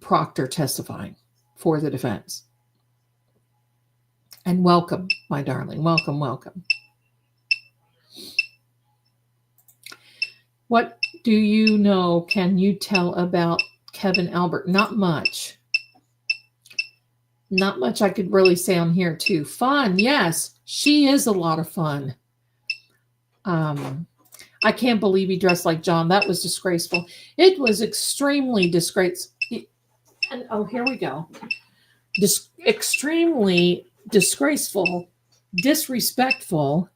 Proctor testifying for the defense. And welcome, my darling. Welcome, welcome. What do you know? Can you tell about Kevin Albert? Not much. Not much I could really say on here too. Fun, yes. She is a lot of fun. I can't believe he dressed like John. That was disgraceful. It was extremely disgraceful. And oh, here we go. Extremely disgraceful, disrespectful,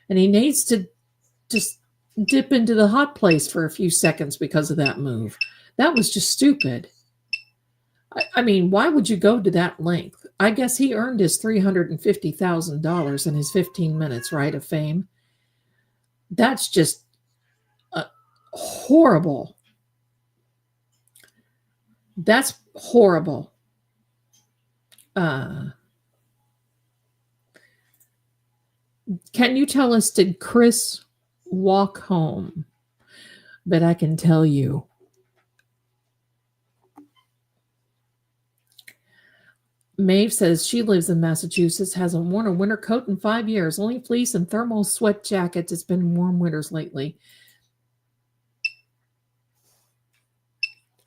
and he needs to just dip into the hot place for a few seconds because of that move. That was just stupid. I mean, why would you go to that length? I guess he earned his $350,000 in his 15 minutes, right, of fame. That's just horrible. That's horrible. Can you tell us, did Chris walk home? But I can tell you. Maeve says she lives in Massachusetts, hasn't worn a winter coat in 5 years, only fleece and thermal sweat jackets. It's been warm winters lately.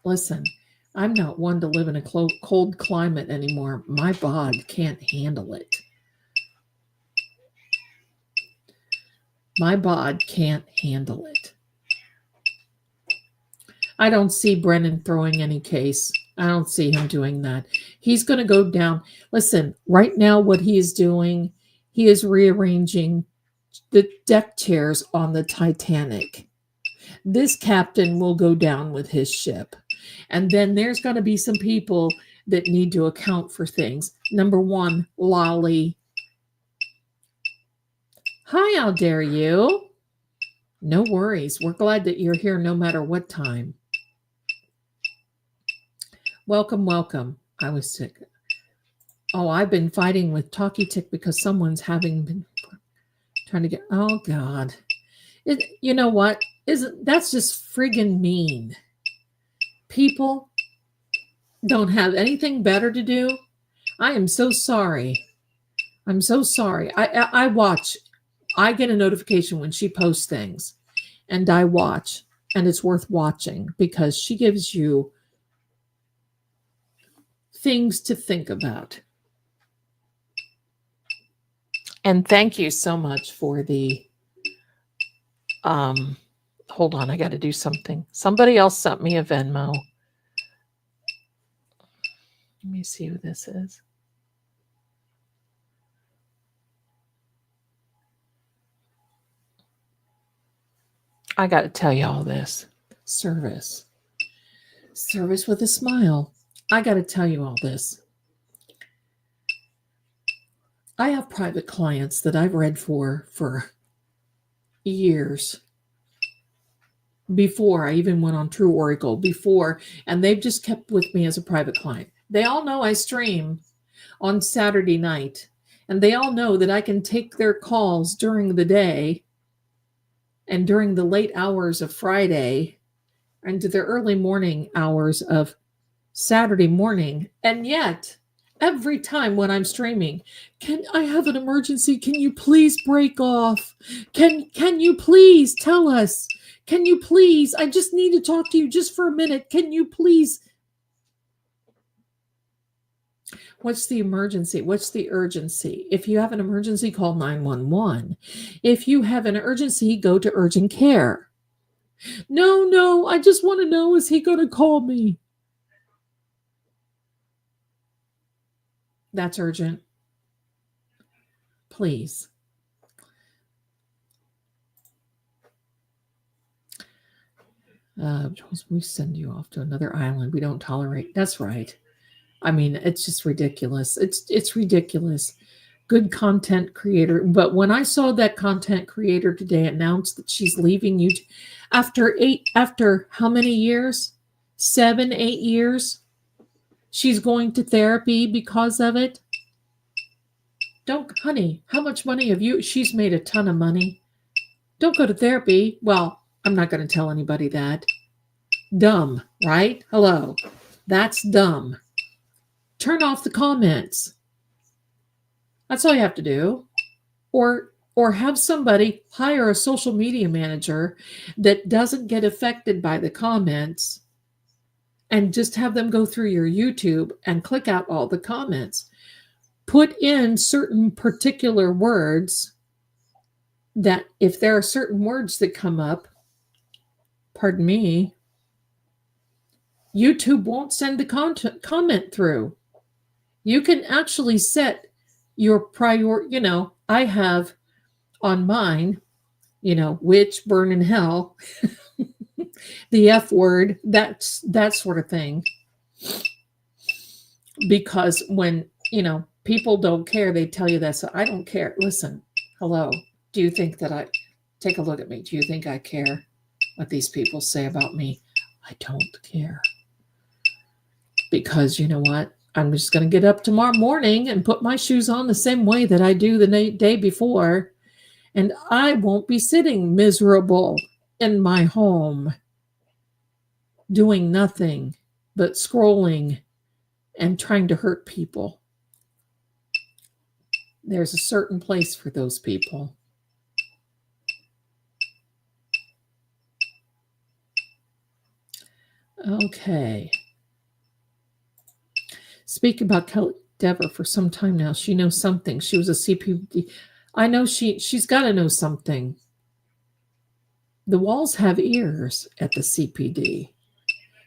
Listen, I'm not one to live in a cold climate anymore. My bod can't handle it. My bod can't handle it. I don't see Brennan throwing any case. I don't see him doing that. He's going to go down. Listen, right now what he is doing, he is rearranging the deck chairs on the Titanic. This captain will go down with his ship. And then there's going to be some people that need to account for things. Number one, Lolly. Hi, how dare you? No worries. We're glad that you're here no matter what time. Welcome, welcome. I was sick. Oh, I've been fighting with Talkie Tick because someone's been trying to get, oh God. You know what? That's just friggin' mean. People don't have anything better to do. I am so sorry. I'm so sorry. I watch. I get a notification when she posts things and I watch, and it's worth watching because she gives you things to think about. And thank you so much for the hold on, I got to do something. Somebody else sent me a Venmo. Let me see who this is. I got to tell you all this. Service with a smile. I got to tell you all this. I have private clients that I've read for years. Before I even went on True Oracle, and they've just kept with me as a private client. They all know I stream on Saturday night, and they all know that I can take their calls during the day and during the late hours of Friday and to the early morning hours of Saturday morning. And yet, every time when I'm streaming, can I have an emergency? Can you please break off? Can you please tell us? Can you please? I just need to talk to you just for a minute. Can you please? What's the emergency? What's the urgency? If you have an emergency, call 911. If you have an urgency, go to urgent care. No, I just want to know, is he going to call me? That's urgent. Please. We send you off to another island. We don't tolerate. That's right. I mean, it's just ridiculous. It's ridiculous. Good content creator. But when I saw that content creator today announce that she's leaving YouTube after how many years? 7, 8 years? She's going to therapy because of it. Honey, how much money have you? She's made a ton of money. Don't go to therapy. Well, I'm not going to tell anybody that. Dumb, right? Hello. That's dumb. Turn off the comments. That's all you have to do. Or have somebody hire a social media manager that doesn't get affected by the comments and just have them go through your YouTube and click out all the comments. Put in certain particular words that if there are certain words that come up, pardon me, YouTube won't send the comment through. You can actually set your I have on mine, witch, burn in hell, the F word, that sort of thing. Because when, people don't care, they tell you that. So I don't care. Listen, hello. Do you think that take a look at me. Do you think I care what these people say about me? I don't care. Because you know what? I'm just going to get up tomorrow morning and put my shoes on the same way that I do the day before. And I won't be sitting miserable in my home doing nothing but scrolling and trying to hurt people. There's a certain place for those people. Okay. Speak about Kelly Dever for some time now. She knows something. She was a CPD. I know she's got to know something. The walls have ears at the CPD.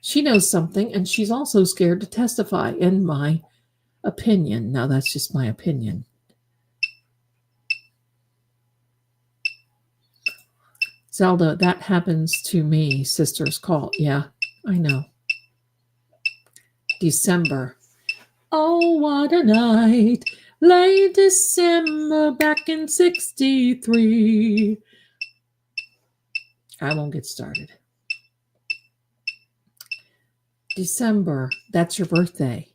She knows something, and she's also scared to testify, in my opinion. Now, that's just my opinion. Zelda, that happens to me. Sister's call. Yeah, I know. December. Oh, what a night. Late December back in 63. I won't get started. December, that's your birthday.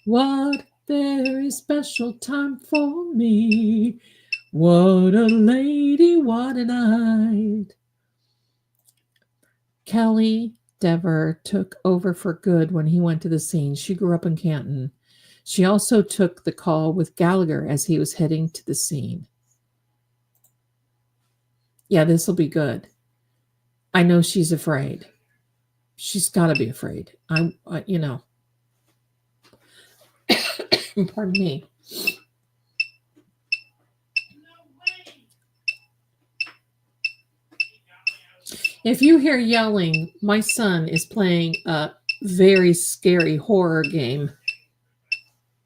What very special time for me. What a lady, what a night. Kelly Dever took over for good when he went to the scene. She grew up in Canton. She also took the call with Gallagher as he was heading to the scene. Yeah, this will be good. I know she's afraid. She's got to be afraid. Pardon me. If you hear yelling, my son is playing a very scary horror game.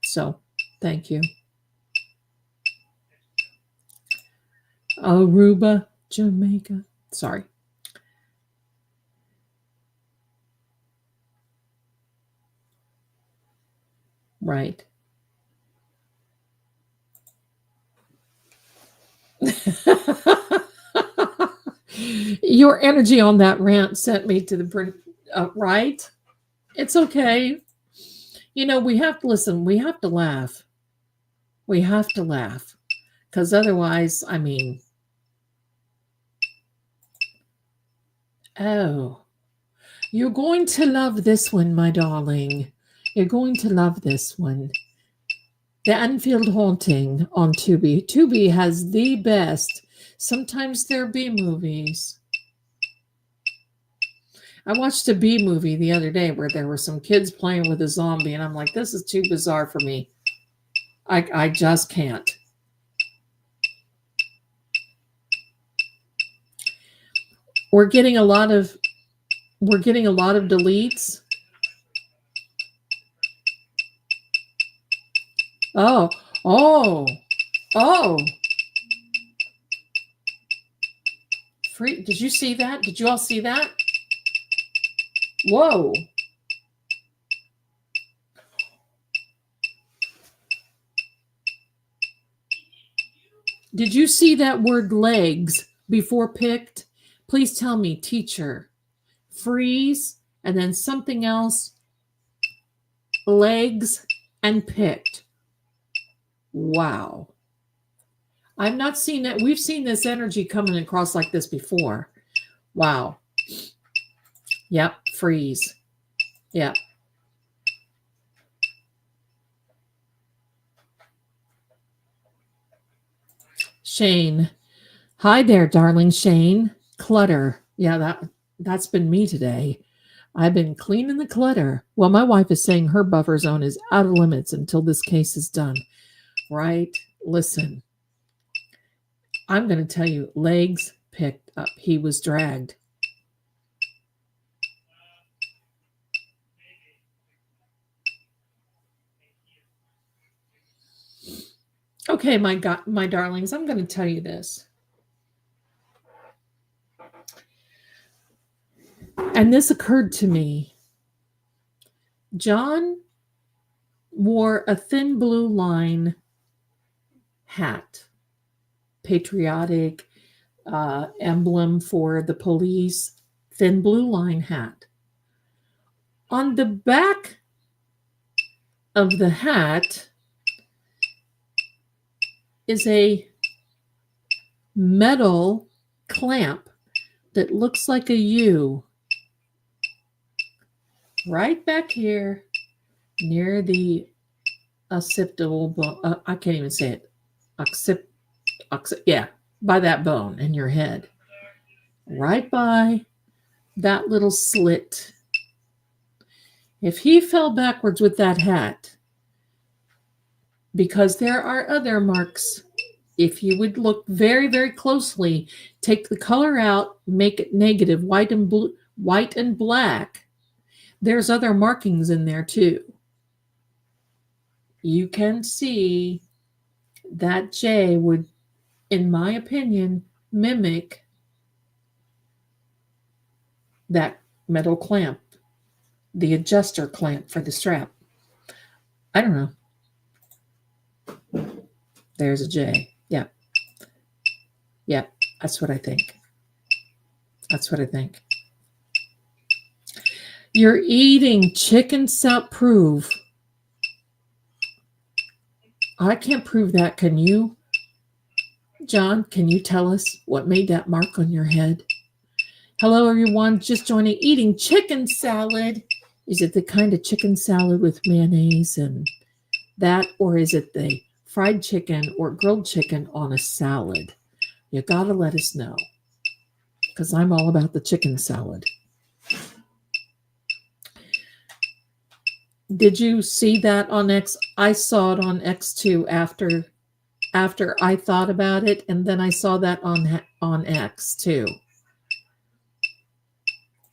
So, thank you. Aruba, Jamaica. Sorry. Right. Your energy on that rant sent me to the brink. Right? It's okay. We have to listen. We have to laugh. We have to laugh. Because otherwise, oh, You're going to love this one, my darling. You're going to love this one. The Anfield Haunting on Tubi. Tubi has the best. Sometimes they're B movies. I watched a B movie the other day where there were some kids playing with a zombie, and I'm like, this is too bizarre for me. I just can't. We're getting a lot of deletes. Oh. Free. Did you see that? Did you all see that? Whoa. Did you see that word legs before picked? Please tell me, teacher. Freeze and then something else. Legs and picked. Wow. I've not seen it. We've seen this energy coming across like this before. Wow. Yep. Freeze. Yep. Shane. Hi there, darling Shane. Clutter. Yeah, that's been me today. I've been cleaning the clutter. Well, my wife is saying her buffer zone is out of limits until this case is done. Right? Listen. I'm going to tell you, legs picked up. He was dragged. Okay, my darlings, I'm going to tell you this. And this occurred to me. John wore a thin blue line hat, patriotic emblem for the police, thin blue line hat. On the back of the hat is a metal clamp that looks like a U right back here near the occipital bone. I can't even say it. By that bone in your head. Right by that little slit. If he fell backwards with that hat, because there are other marks, if you would look very, very closely, take the color out, make it negative, white and black, there's other markings in there too. You can see that J would, in my opinion, mimic that metal clamp, the adjuster clamp for the strap. I don't know. There's a J. Yeah. Yeah, that's what I think. That's what I think. You're eating chicken salad. Prove. I can't prove that. Can you? John, can you tell us what made that mark on your head? Hello, everyone. Just joining. Eating chicken salad. Is it the kind of chicken salad with mayonnaise and that, or is it the fried chicken or grilled chicken on a salad? You got to let us know, because I'm all about the chicken salad. Did you see that on X? I saw it on X too after I thought about it, and then I saw that on X too.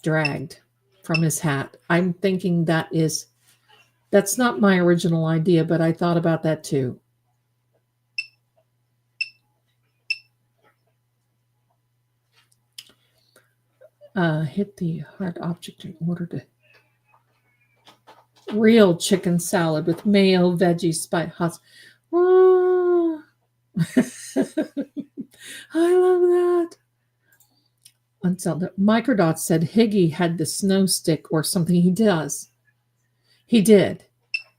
Dragged from his hat. I'm thinking that's not my original idea, but I thought about that too. Hit the hard object in order to. Real chicken salad with mayo, veggies, spice, hot. Oh. I love that. On Zelda, Microdot said Higgy had the snow stick or something. He does. He did.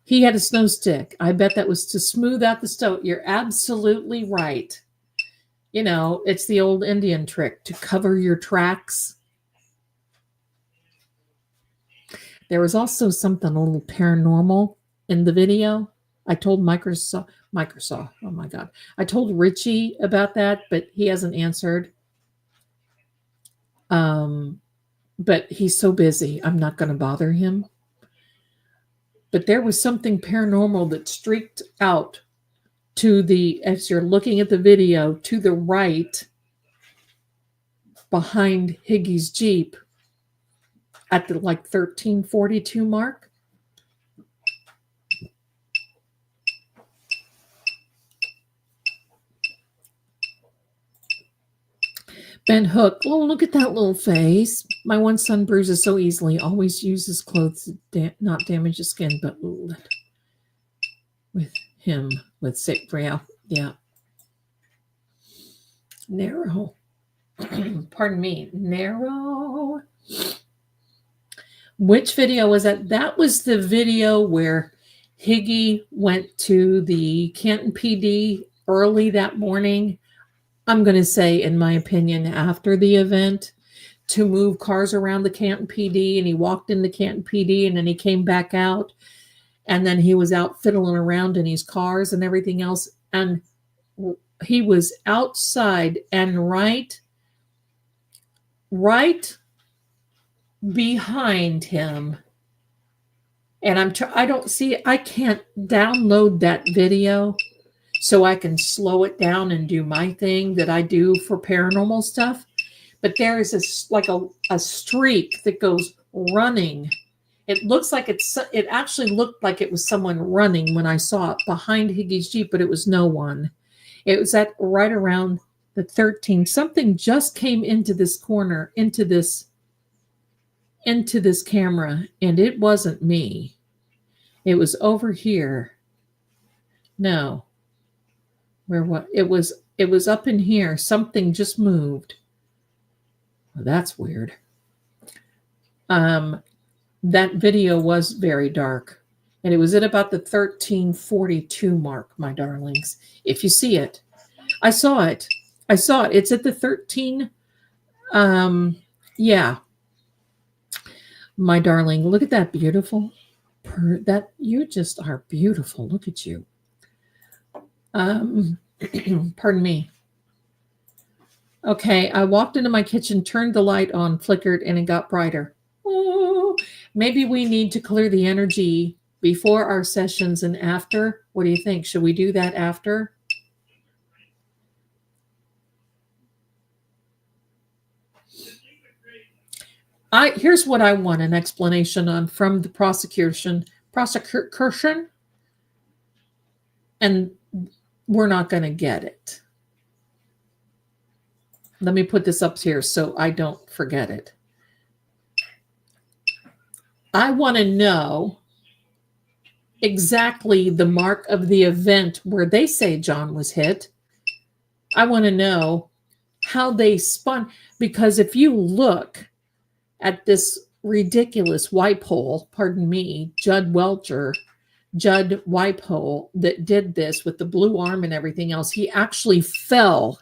He had a snow stick. I bet that was to smooth out the stove. You're absolutely right. You know, it's the old Indian trick to cover your tracks. There was also something a little paranormal in the video. I told Microsoft, oh my God. I told Richie about that, but he hasn't answered. But he's so busy, I'm not going to bother him. But there was something paranormal that streaked out to the, as you're looking at the video, to the right behind Higgy's Jeep at the like 1342 mark. Ben Hook, oh, look at that little face. My one son bruises so easily, always uses clothes to not damage his skin, but with him, with sick, yeah. Narrow. Pardon me, narrow. Which video was that? That was the video where Higgy went to the Canton PD early that morning. I'm going to say, in my opinion, after the event, to move cars around the Canton PD, and he walked into Canton PD, and then he came back out, and then he was out fiddling around in his cars and everything else, and he was outside and right behind him. And I can't download that video so I can slow it down and do my thing that I do for paranormal stuff. But there is a streak that goes running. It looks like it actually looked like it was someone running when I saw it behind Higgy's Jeep, but it was no one. It was at right around the 13. Something just came into this corner, into this camera, and it wasn't me. It was over here. No. Where what? It was up in here. Something just moved. Well, that's weird. That video was very dark. And it was at about the 1342 mark, my darlings. If you see it. I saw it. It's at the 13. Yeah. My darling, look at that beautiful. That you just are beautiful. Look at you. Pardon me. Okay, I walked into my kitchen, turned the light on, flickered, and it got brighter. Oh, maybe we need to clear the energy before our sessions and after. What do you think? Should we do that after? Here's what I want an explanation on from the prosecution, and we're not going to get it. Let me put this up here so I don't forget it. I want to know exactly the mark of the event where they say John was hit. I want to know how they spun, because if you look at this ridiculous wipe hole, pardon me, Judd wipe hole that did this with the blue arm and everything else, he actually fell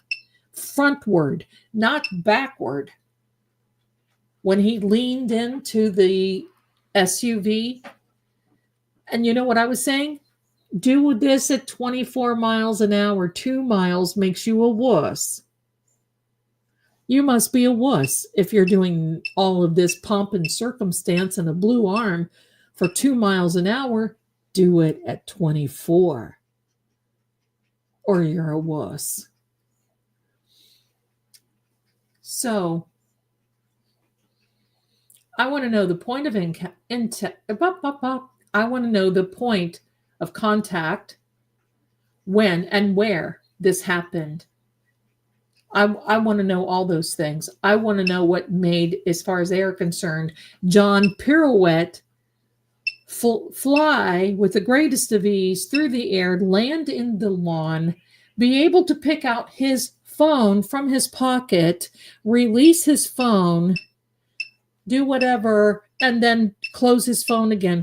frontward, not backward, when he leaned into the SUV. And you know what I was saying? Do this at 24 miles an hour, 2 miles makes you a wuss. You must be a wuss if you're doing all of this pomp and circumstance and a blue arm for 2 miles an hour. Do it at 24. Or you're a wuss. So, I want to know the point of I want to know the point of contact, when and where this happened. I want to know all those things. I want to know what made, as far as they are concerned, John pirouette, fly with the greatest of ease through the air, land in the lawn, be able to pick out his phone from his pocket, release his phone, do whatever, and then close his phone again.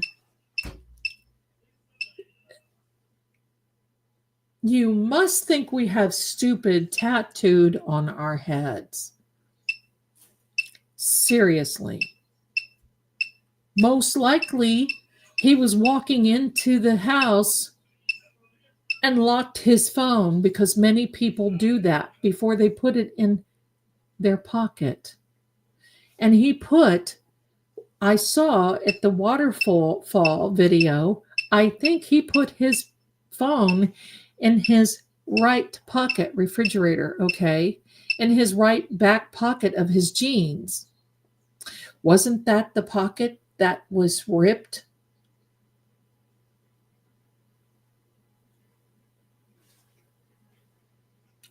You must think we have stupid tattooed on our heads. Seriously. most likely he was walking into the house and locked his phone, because many people do that before they put it in their pocket. And I saw at the waterfall video, I think he put his phone in his right pocket, refrigerator, okay, in his right back pocket of his jeans. Wasn't that the pocket that was ripped?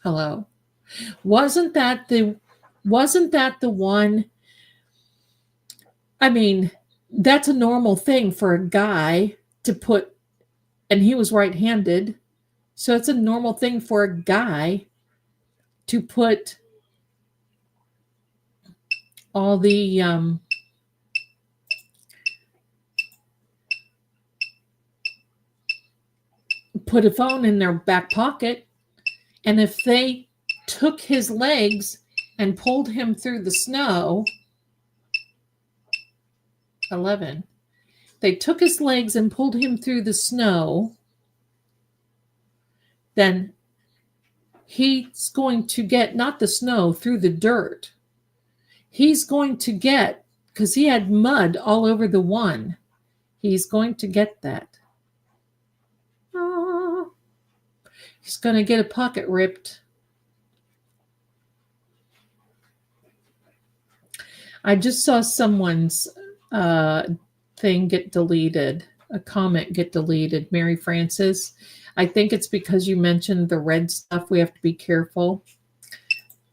Hello? Wasn't that the one? I mean, that's a normal thing for a guy to put, and he was right-handed. So it's a normal thing for a guy to put all the put a phone in their back pocket. And if they took his legs and pulled him through the snow, 11, they took his legs and pulled him through the snow, then he's going to get, not the snow, through the dirt. He's going to get, because he had mud all over the one, he's going to get that. Oh, he's going to get a pocket ripped. I just saw someone's thing get deleted, a comment get deleted. Mary Frances, I think it's because you mentioned the red stuff. We have to be careful.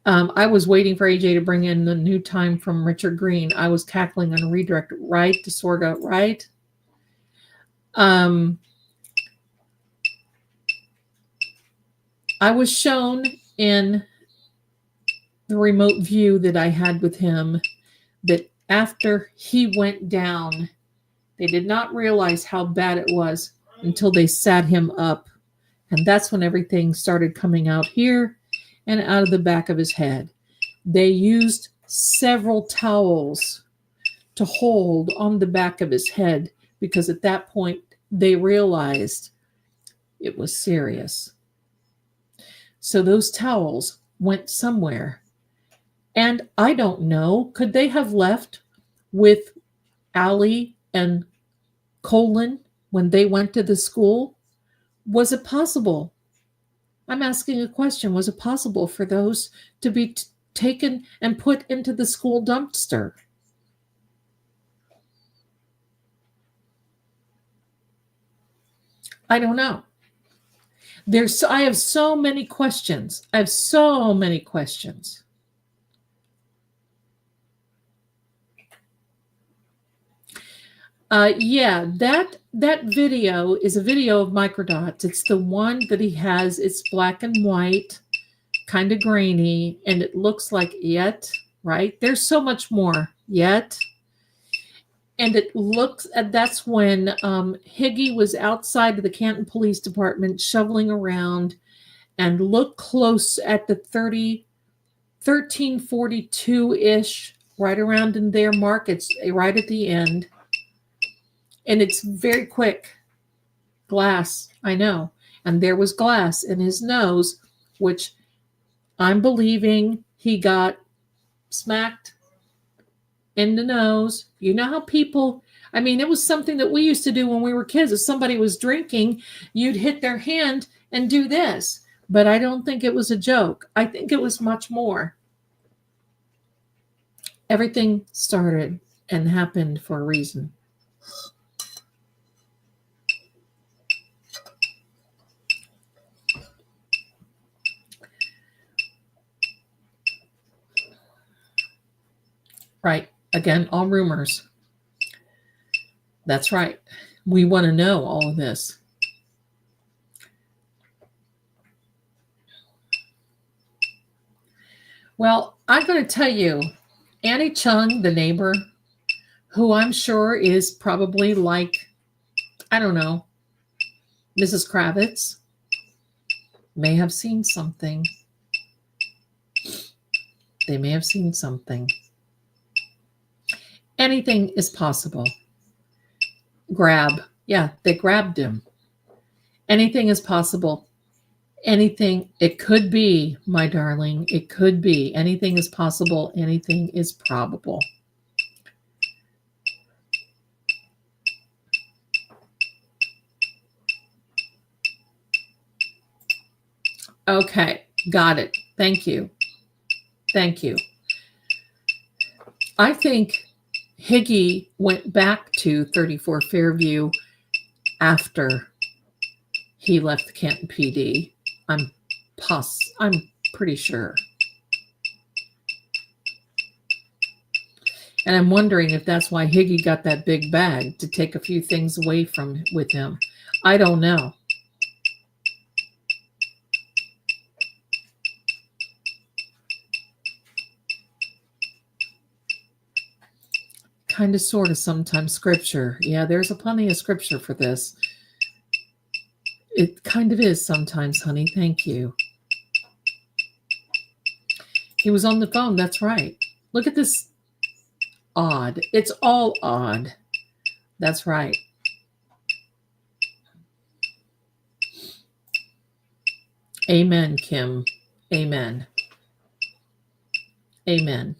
I was waiting for AJ to bring in the new time from Richard Green. I was cackling on a redirect, right? Disorga, right? I was shown in the remote view that I had with him that after he went down, they did not realize how bad it was until they sat him up. And that's when everything started coming out here and out of the back of his head. They used several towels to hold on the back of his head, because at that point they realized it was serious. So those towels went somewhere. And I don't know, could they have left with Allie and Colin when they went to the school? Was it possible? I'm asking a question. Was it possible for those to be taken and put into the school dumpster? I don't know. I have so many questions. I have so many questions. Yeah, that video is a video of microdots. It's the one that he has. It's black and white, kind of grainy, and it looks like yet, right? There's so much more yet. And it looks at, that's when Higgy was outside of the Canton Police Department shoveling around, and look close at the 1342-ish, right around in their mark. It's right at the end. And it's very quick. Glass, I know. And there was glass in his nose, which I'm believing he got smacked in the nose. You know how people, I mean, it was something that we used to do when we were kids. If somebody was drinking, you'd hit their hand and do this. But I don't think it was a joke. I think it was much more. Everything started and happened for a reason. Right. Again, all rumors. That's right. We want to know all of this. Well, I'm going to tell you, Annie Chung, the neighbor, who I'm sure is probably like, I don't know, Mrs. Kravitz, may have seen something. They may have seen something. Anything is possible. grab. Yeah, they grabbed him. Anything is possible. Anything, it could be, my darling. It could be. Anything is possible. Anything is probable. Okay, got it. Thank you. Thank you. I think Higgy went back to 34 Fairview after he left Canton PD. I'm pretty sure. And I'm wondering if that's why Higgy got that big bag, to take a few things away with him. I don't know. Kind of, sort of, sometimes scripture. Yeah, there's a plenty of scripture for this. It kind of is sometimes, honey. Thank you. He was on the phone. That's right. Look at this. Odd. It's all odd. That's right. Amen, Kim. Amen. Amen.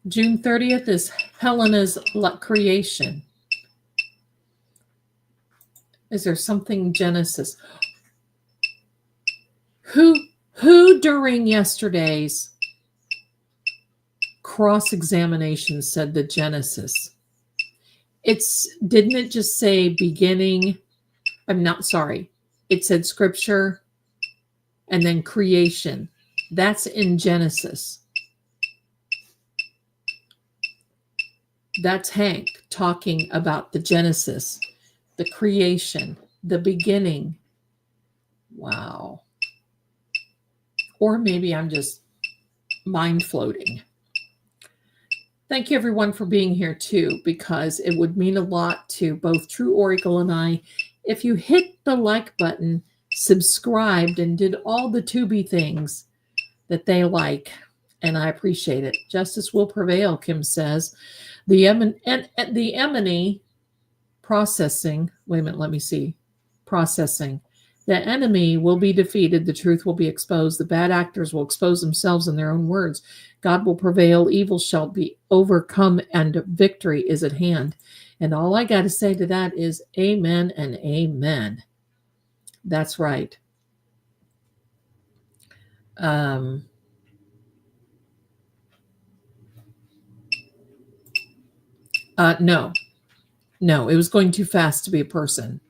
June 30th is Helena's creation. Is there something Genesis? Who during yesterday's cross-examination said the Genesis? Didn't it just say beginning? I'm not sorry. It said scripture and then creation. That's in Genesis. That's Hank talking about the Genesis, the creation, the beginning. Wow. Or maybe I'm just mind floating. Thank you, everyone, for being here, too, because it would mean a lot to both True Oracle and I if you hit the like button, subscribed, and did all the Tubi things that they like. And I appreciate it. Justice will prevail, Kim says. The enemy processing. Wait a minute, let me see. Processing. The enemy will be defeated. The truth will be exposed. The bad actors will expose themselves in their own words. God will prevail. Evil shall be overcome, and victory is at hand. And all I got to say to that is amen and amen. That's right. No, it was going too fast to be a person.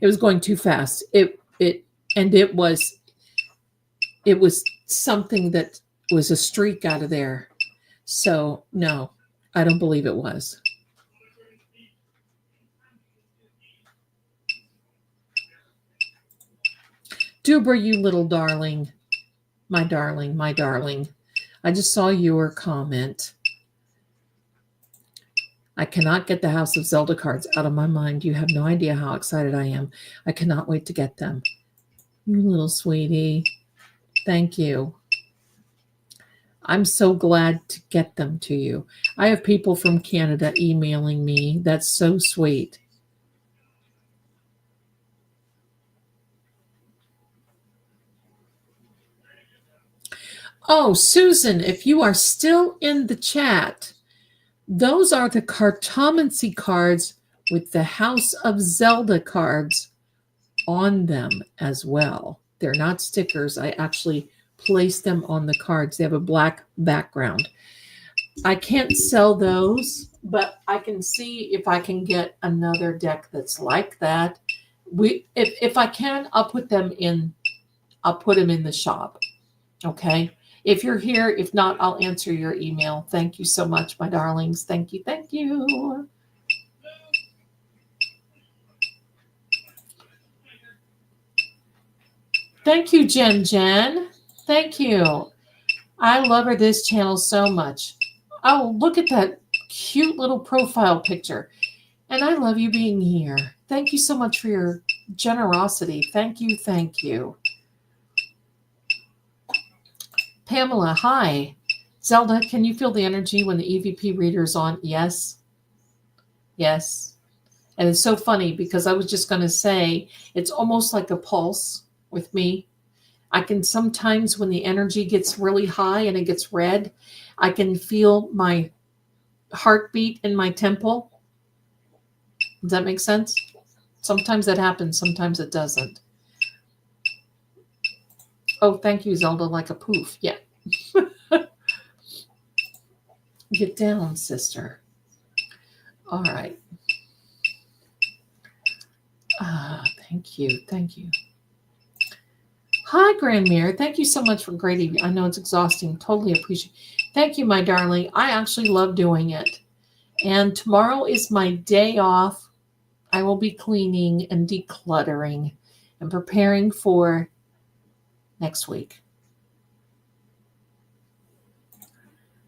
It was going too fast. It was something that was a streak out of there. So no, I don't believe it was. Dubra, you little darling. My darling, my darling. I just saw your comment. I cannot get the House of Zelda cards out of my mind. You have no idea how excited I am. I cannot wait to get them. You little sweetie. Thank you. I'm so glad to get them to you. I have people from Canada emailing me. That's so sweet. Oh, Susan, if you are still in the chat, those are the Cartomancy cards with the House of Zelda cards on them as well. They're not stickers. I actually placed them on the cards. They have a black background. I can't sell those, but I can see if I can get another deck that's like that. If I can, I'll put them in the shop. Okay. If you're here, if not, I'll answer your email. Thank you so much, my darlings. Thank you. Thank you. Thank you, Jen. Thank you. I love this channel so much. Oh, look at that cute little profile picture. And I love you being here. Thank you so much for your generosity. Thank you. Thank you. Pamela, hi. Zelda, can you feel the energy when the EVP reader is on? Yes. Yes. And it's so funny because I was just going to say it's almost like a pulse with me. I can sometimes, when the energy gets really high and it gets red, I can feel my heartbeat in my temple. Does that make sense? Sometimes that happens, sometimes it doesn't. Oh, thank you, Zelda, like a poof. Yeah. Get down, sister. All right. Thank you. Thank you. Hi, Grandmere. Thank you so much for grading. I know it's exhausting. Totally appreciate it. Thank you, my darling. I actually love doing it. And tomorrow is my day off. I will be cleaning and decluttering and preparing for next week.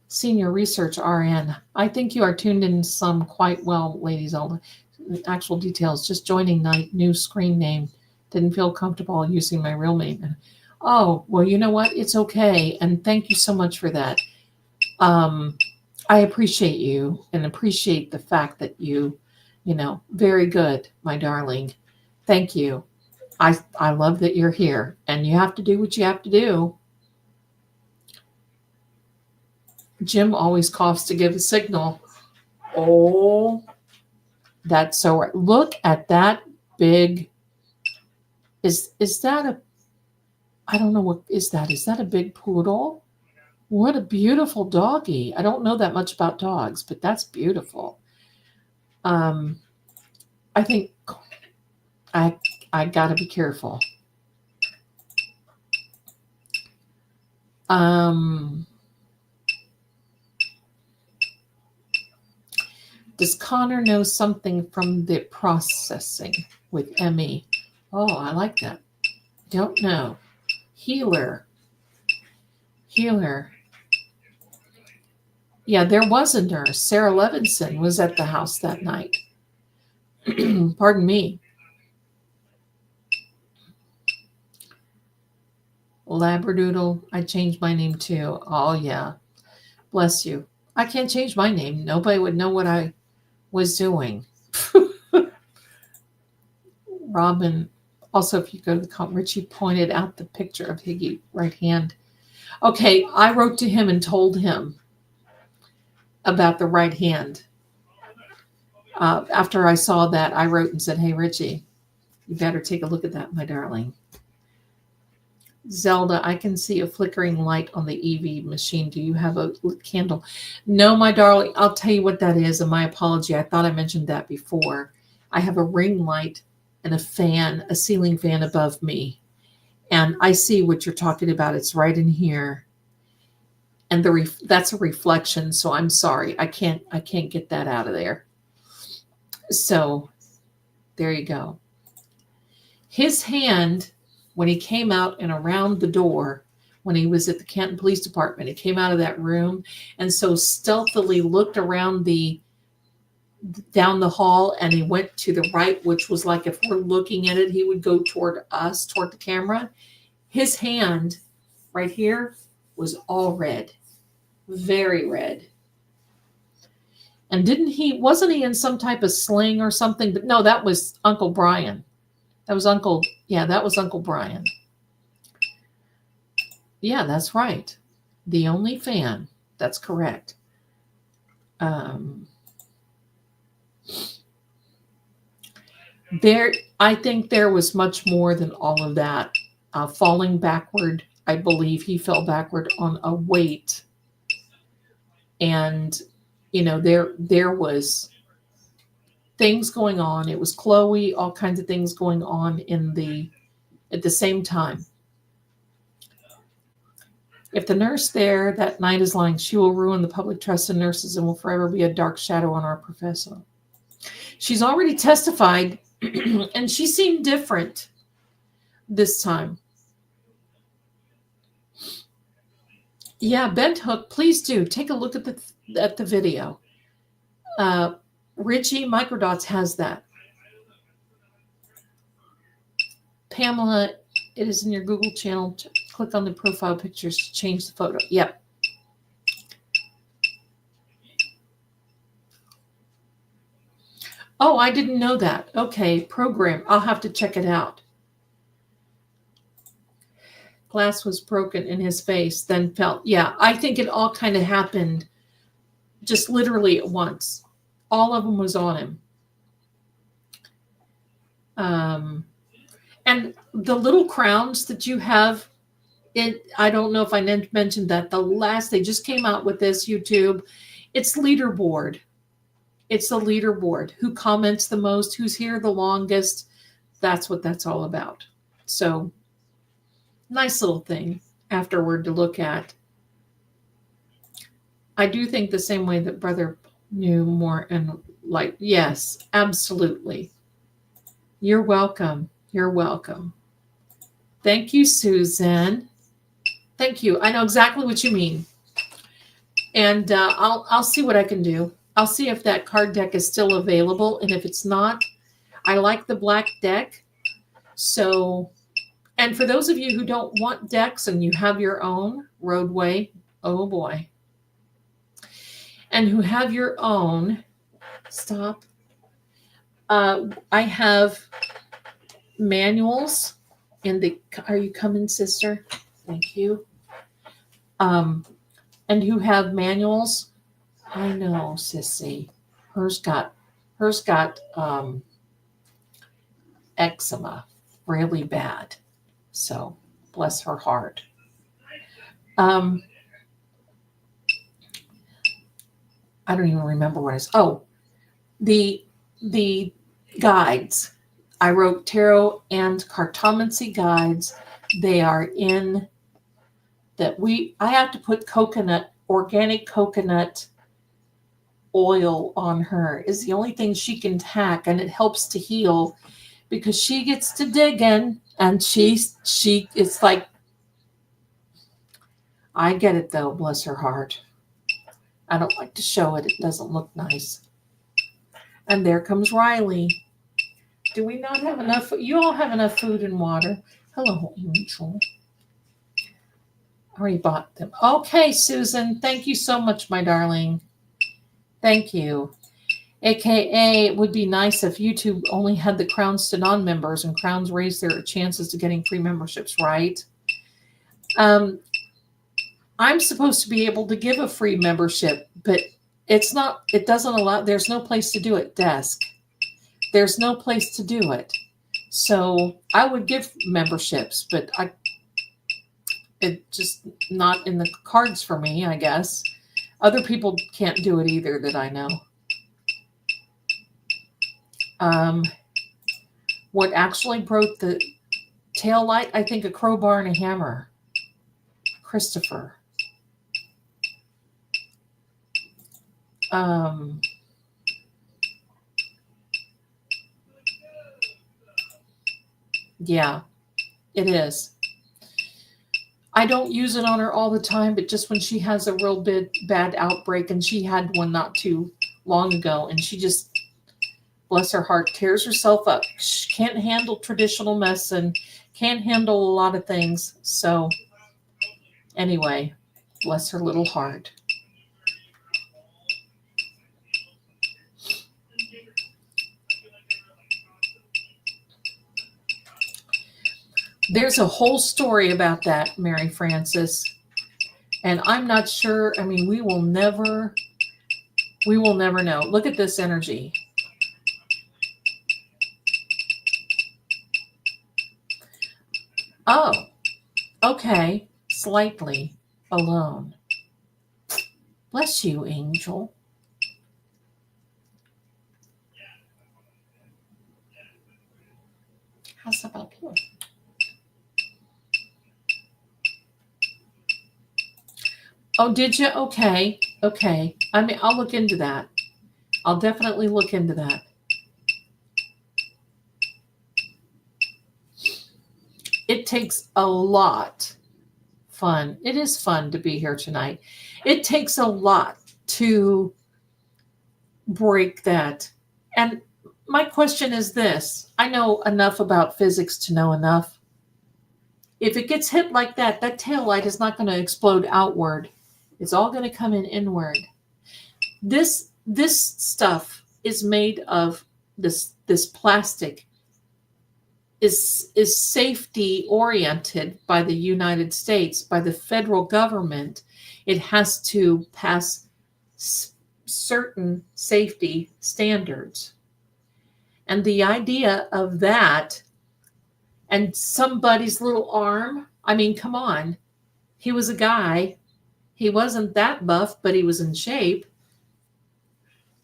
Senior Research RN. I think you are tuned in some quite well, ladies. All the actual details. Just joining night. New screen name. Didn't feel comfortable using my real name. Oh, well, you know what? It's okay. And thank you so much for that. I appreciate you and appreciate the fact that you very good, my darling. Thank you. I love that you're here and you have to do what you have to do. Jim always coughs to give a signal. Oh, that's so right. Look at that big. Is that a? I don't know what is that. Is that a big poodle? What a beautiful doggy. I don't know that much about dogs, but that's beautiful. I think I gotta be careful. Does Connor know something from the processing with ME? Oh, I like that. Don't know. Healer. Yeah, there was a nurse. Sarah Levinson was at the house that night. Pardon me. Labradoodle. I changed my name too. Oh, yeah. Bless you. I can't change my name. Nobody would know what I was doing. Robin. Also, if you go to the comment, Richie pointed out the picture of Higgy right hand. Okay, I wrote to him and told him about the right hand. After I saw that, I wrote and said, hey, Richie, you better take a look at that, my darling. Zelda, I can see a flickering light on the EV machine. Do you have a candle? No, my darling. I'll tell you what that is, and my apology. I thought I mentioned that before. I have a ring light and a fan, a ceiling fan above me. And I see what you're talking about. It's right in here. And that's a reflection, so I'm sorry. I can't get that out of there. So there you go. His hand, when he came out and around the door, when he was at the Canton Police Department, he came out of that room and so stealthily looked around down the hall, and he went to the right, which was like if we're looking at it, he would go toward us, toward the camera. His hand right here was all red, very red. And wasn't he in some type of sling or something? But no, that was Uncle Brian. That was Uncle Brian. Yeah, that's right. The only fan. That's correct. I think there was much more than all of that. Falling backward, I believe he fell backward on a weight. And, there was things going on. It was Chloe, all kinds of things going on at the same time. If the nurse there that night is lying, she will ruin the public trust in nurses and will forever be a dark shadow on our profession. She's already testified, and she seemed different this time. Yeah, Bent Hook, please do take a look at the video. Richie Microdots has that. Pamela, it is in your Google channel. Click on the profile pictures to change the photo. Yep. Oh, I didn't know that. Okay, program. I'll have to check it out. Glass was broken in his face, then fell. Yeah, I think it all kind of happened just literally at once. All of them was on him. And the little crowns that you have, I don't know if I mentioned that. They just came out with this YouTube. It's leaderboard. It's a leaderboard. Who comments the most, who's here the longest. That's what that's all about. So nice little thing afterward to look at. I do think the same way that Brother knew more and like, yes, absolutely. You're welcome. You're welcome. Thank you, Susan. Thank you. I know exactly what you mean. And I'll see what I can do. I'll see if that card deck is still available. And if it's not, I like the black deck. So, and for those of you who don't want decks and you have your own roadway, oh boy. And who have your own, stop. I have manuals in the, are you coming, sister? Thank you. And who have manuals. I know, sissy. Hers got eczema really bad. So bless her heart. I don't even remember what it's. Oh, the guides. I wrote tarot and cartomancy guides. They are in that I have to put organic coconut oil on her is the only thing she can tack, and it helps to heal because she gets to digging and she it's like, I get it though, bless her heart. I don't like to show it. It doesn't look nice. And there comes Riley. Do we not have enough? You all have enough food and water. Hello, Angel. I already bought them. Okay, Susan. Thank you so much, my darling. Thank you. AKA, it would be nice if YouTube only had the crowns to non-members and crowns raise their chances to getting free memberships, right? I'm supposed to be able to give a free membership, but it's not, it doesn't allow, there's no place to do it, desk. There's no place to do it. So I would give memberships, but it just not in the cards for me, I guess. Other people can't do it either that I know. What actually broke the tail light? I think a crowbar and a hammer. Christopher. Yeah, it is. I don't use it on her all the time, but just when she has a real bad outbreak, and she had one not too long ago, and she just, bless her heart, tears herself up. She can't handle traditional medicine, can't handle a lot of things. So anyway, bless her little heart. There's a whole story about that, Mary Frances. And I'm not sure. I mean, we will never know. Look at this energy. Oh, okay. Slightly alone. Bless you, Angel. How's about here? Oh, did you? Okay. Okay. I mean, I'll look into that. I'll definitely look into that. It takes a lot fun. It is fun to be here tonight. It takes a lot to break that. And my question is this. I know enough about physics to know enough. If it gets hit like that, that tail light is not going to explode outward. It's all going to come in inward. This stuff is made of this plastic is safety oriented by the United States, by the federal government. It has to pass certain safety standards. And the idea of that and somebody's little arm, I mean, come on. He was a guy. He wasn't that buff, but he was in shape.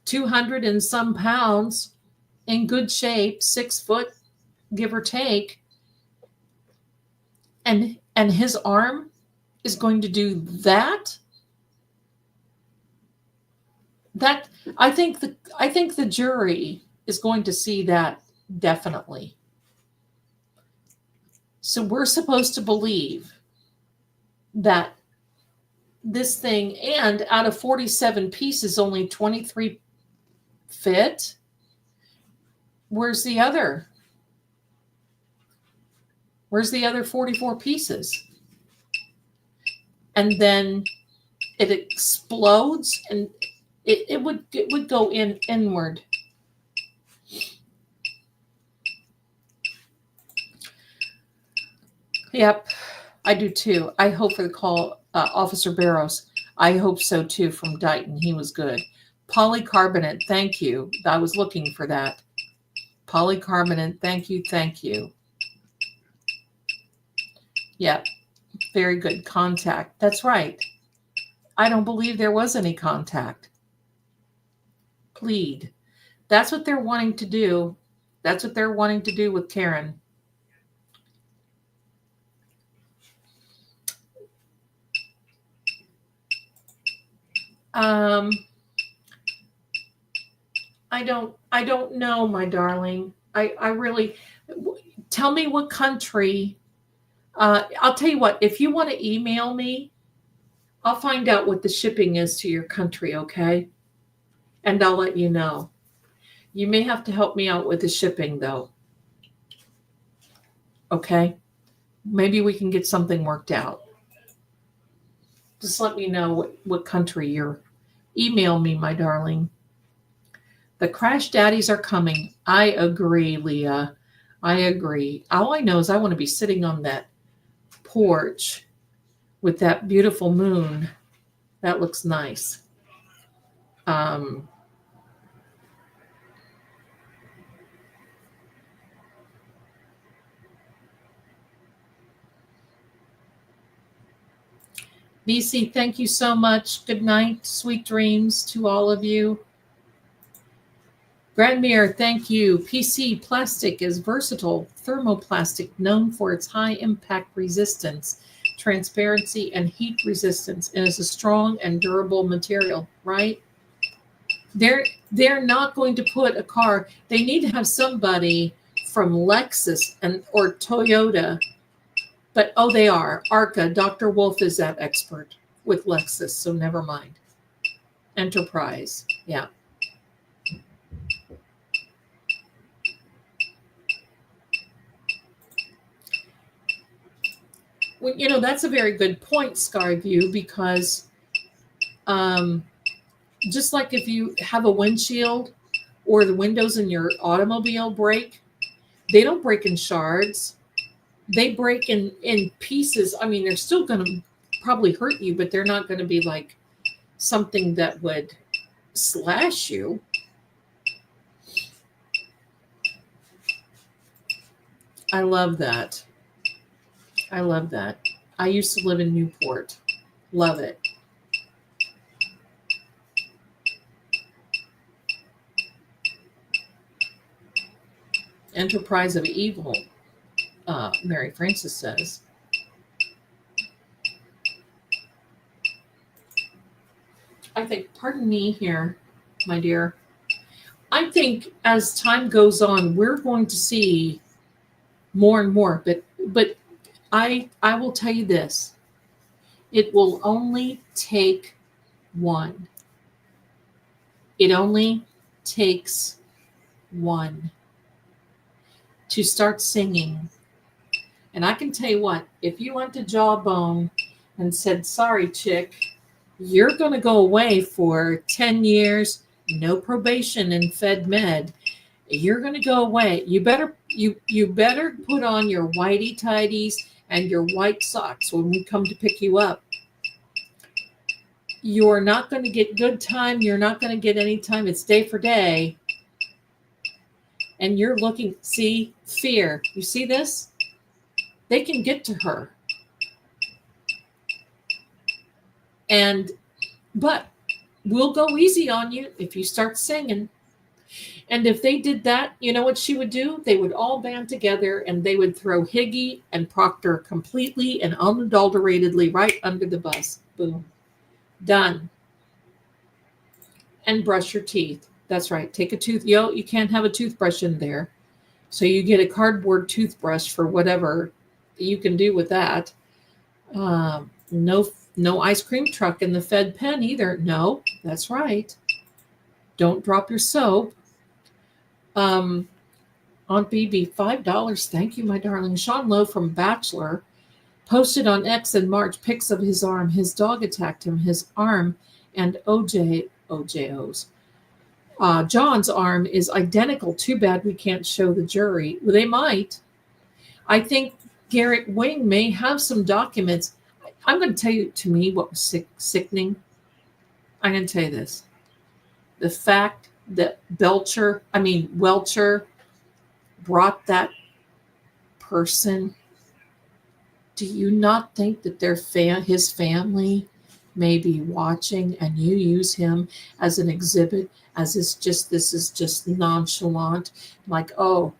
200 and some pounds, in good shape, 6 foot, give or take. And his arm is going to do that. That I think the jury is going to see that definitely. So we're supposed to believe that this thing, and out of 47 pieces, only 23 fit. Where's the other? Where's the other 44 pieces? And then it explodes, and it would go inward. Yep, I do too. I hope for the call, Officer Barrows. I hope so too, from Dighton. He was good. Polycarbonate, thank you. I was looking for that. Polycarbonate, thank you, thank you. Yep, very good. Contact, that's right. I don't believe there was any contact. Plead. That's what they're wanting to do. That's what they're wanting to do with Karen. I don't know, my darling. I really, tell me what country. I'll tell you what, if you want to email me, I'll find out what the shipping is to your country, okay? And I'll let you know. You may have to help me out with the shipping, though. Okay? Maybe we can get something worked out. Just let me know what country you're. Email me, my darling. The crash daddies are coming. I agree, Leah. I agree. All I know is I want to be sitting on that porch with that beautiful moon. That looks nice. BC, thank you so much. Good night. Sweet dreams to all of you. Grandmere, thank you. PC plastic is versatile thermoplastic known for its high impact resistance, transparency, and heat resistance, and is a strong and durable material, right? They're not going to put a car. They need to have somebody from Lexus or Toyota. But, they are. ARCA, Dr. Wolf is that expert with Lexus, so never mind. Enterprise, yeah. Well, that's a very good point, Skyview, because just like if you have a windshield or the windows in your automobile break, they don't break in shards. They break in pieces. I mean, they're still going to probably hurt you, but they're not going to be like something that would slash you. I love that. I love that. I used to live in Newport. Love it. Enterprise of evil, Mary Frances says. I think, pardon me here, my dear. I think as time goes on, we're going to see more and more, but I will tell you this. It will only take one. It only takes one to start singing. And I can tell you what, if you went to Jawbone and said, sorry, chick, you're going to go away for 10 years, no probation and Fed Med. You're going to go away. You better put on your whitey tighties and your white socks when we come to pick you up. You're not going to get good time. You're not going to get any time. It's day for day. And you're looking, see, fear. You see this? They can get to her. But we'll go easy on you if you start singing. And if they did that, you know what she would do? They would all band together and they would throw Higgy and Proctor completely and unadulteratedly right under the bus. Boom. Done. And brush your teeth. That's right. Take a you can't have a toothbrush in there. So you get a cardboard toothbrush for whatever you can do with that. No ice cream truck in the Fed pen either. No, that's right. Don't drop your soap. Aunt BB, $5. Thank you, my darling. Sean Lowe from Bachelor posted on X in March pics of his arm. His dog attacked him. His arm and OJO's. John's arm is identical. Too bad we can't show the jury. Well, they might. I think Garrett Wing may have some documents. I'm going to tell you, to me, what was sickening. I'm going to tell you this. The fact that Welcher brought that person. Do you not think that his family may be watching and you use him as an exhibit, as this is just nonchalant, like, oh,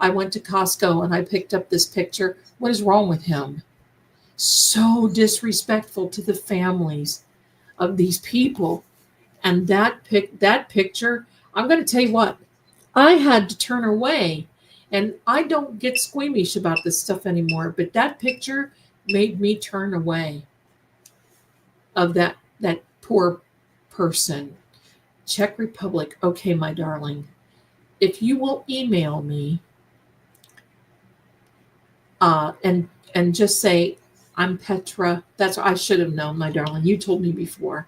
I went to Costco and I picked up this picture. What is wrong with him? So disrespectful to the families of these people. And that picture, I'm going to tell you what, I had to turn away. And I don't get squeamish about this stuff anymore, but that picture made me turn away of that poor person. Czech Republic. Okay, my darling. If you will email me and just say, I'm Petra. That's what I should have known, my darling. You told me before.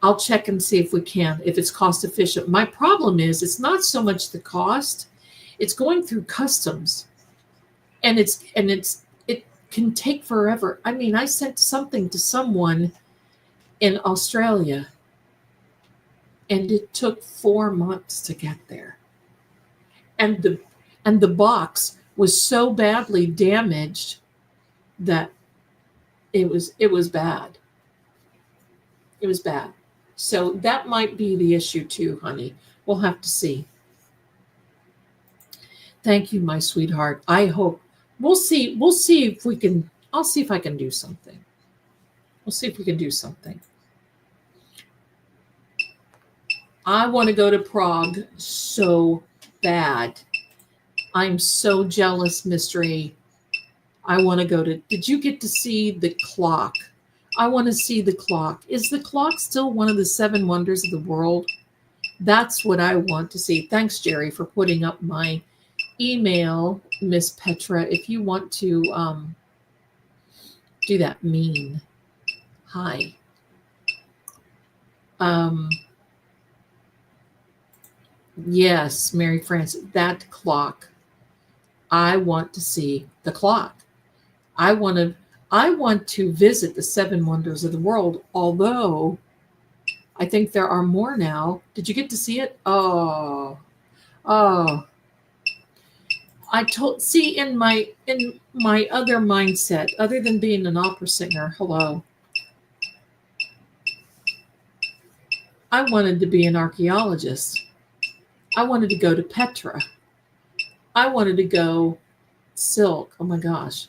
I'll check and see if it's cost efficient. My problem is it's not so much the cost, it's going through customs. And it can take forever. I mean, I sent something to someone in Australia and it took 4 months to get there. And the box was so badly damaged that it was bad. It was bad. So that might be the issue too, honey. We'll have to see. Thank you, my sweetheart. I hope we'll see if we can. I'll see if I can do something. We'll see if we can do something. I want to go to Prague so bad. I'm so jealous, Mystery. I want to go to. Did you get to see the clock? I want to see the clock. Is the clock still one of the 7 wonders of the world? That's what I want to see. Thanks, Jerry, for putting up my email, Miss Petra, if you want to do that. Mean. Hi. Yes, Mary Frances, that clock. I want to see the clock. I want to visit the 7 wonders of the world, although I think there are more now. Did you get to see it? Oh. In my other mindset, other than being an opera singer, hello, I wanted to be an archaeologist. I wanted to go to Petra. I wanted to go Silk. Oh my gosh.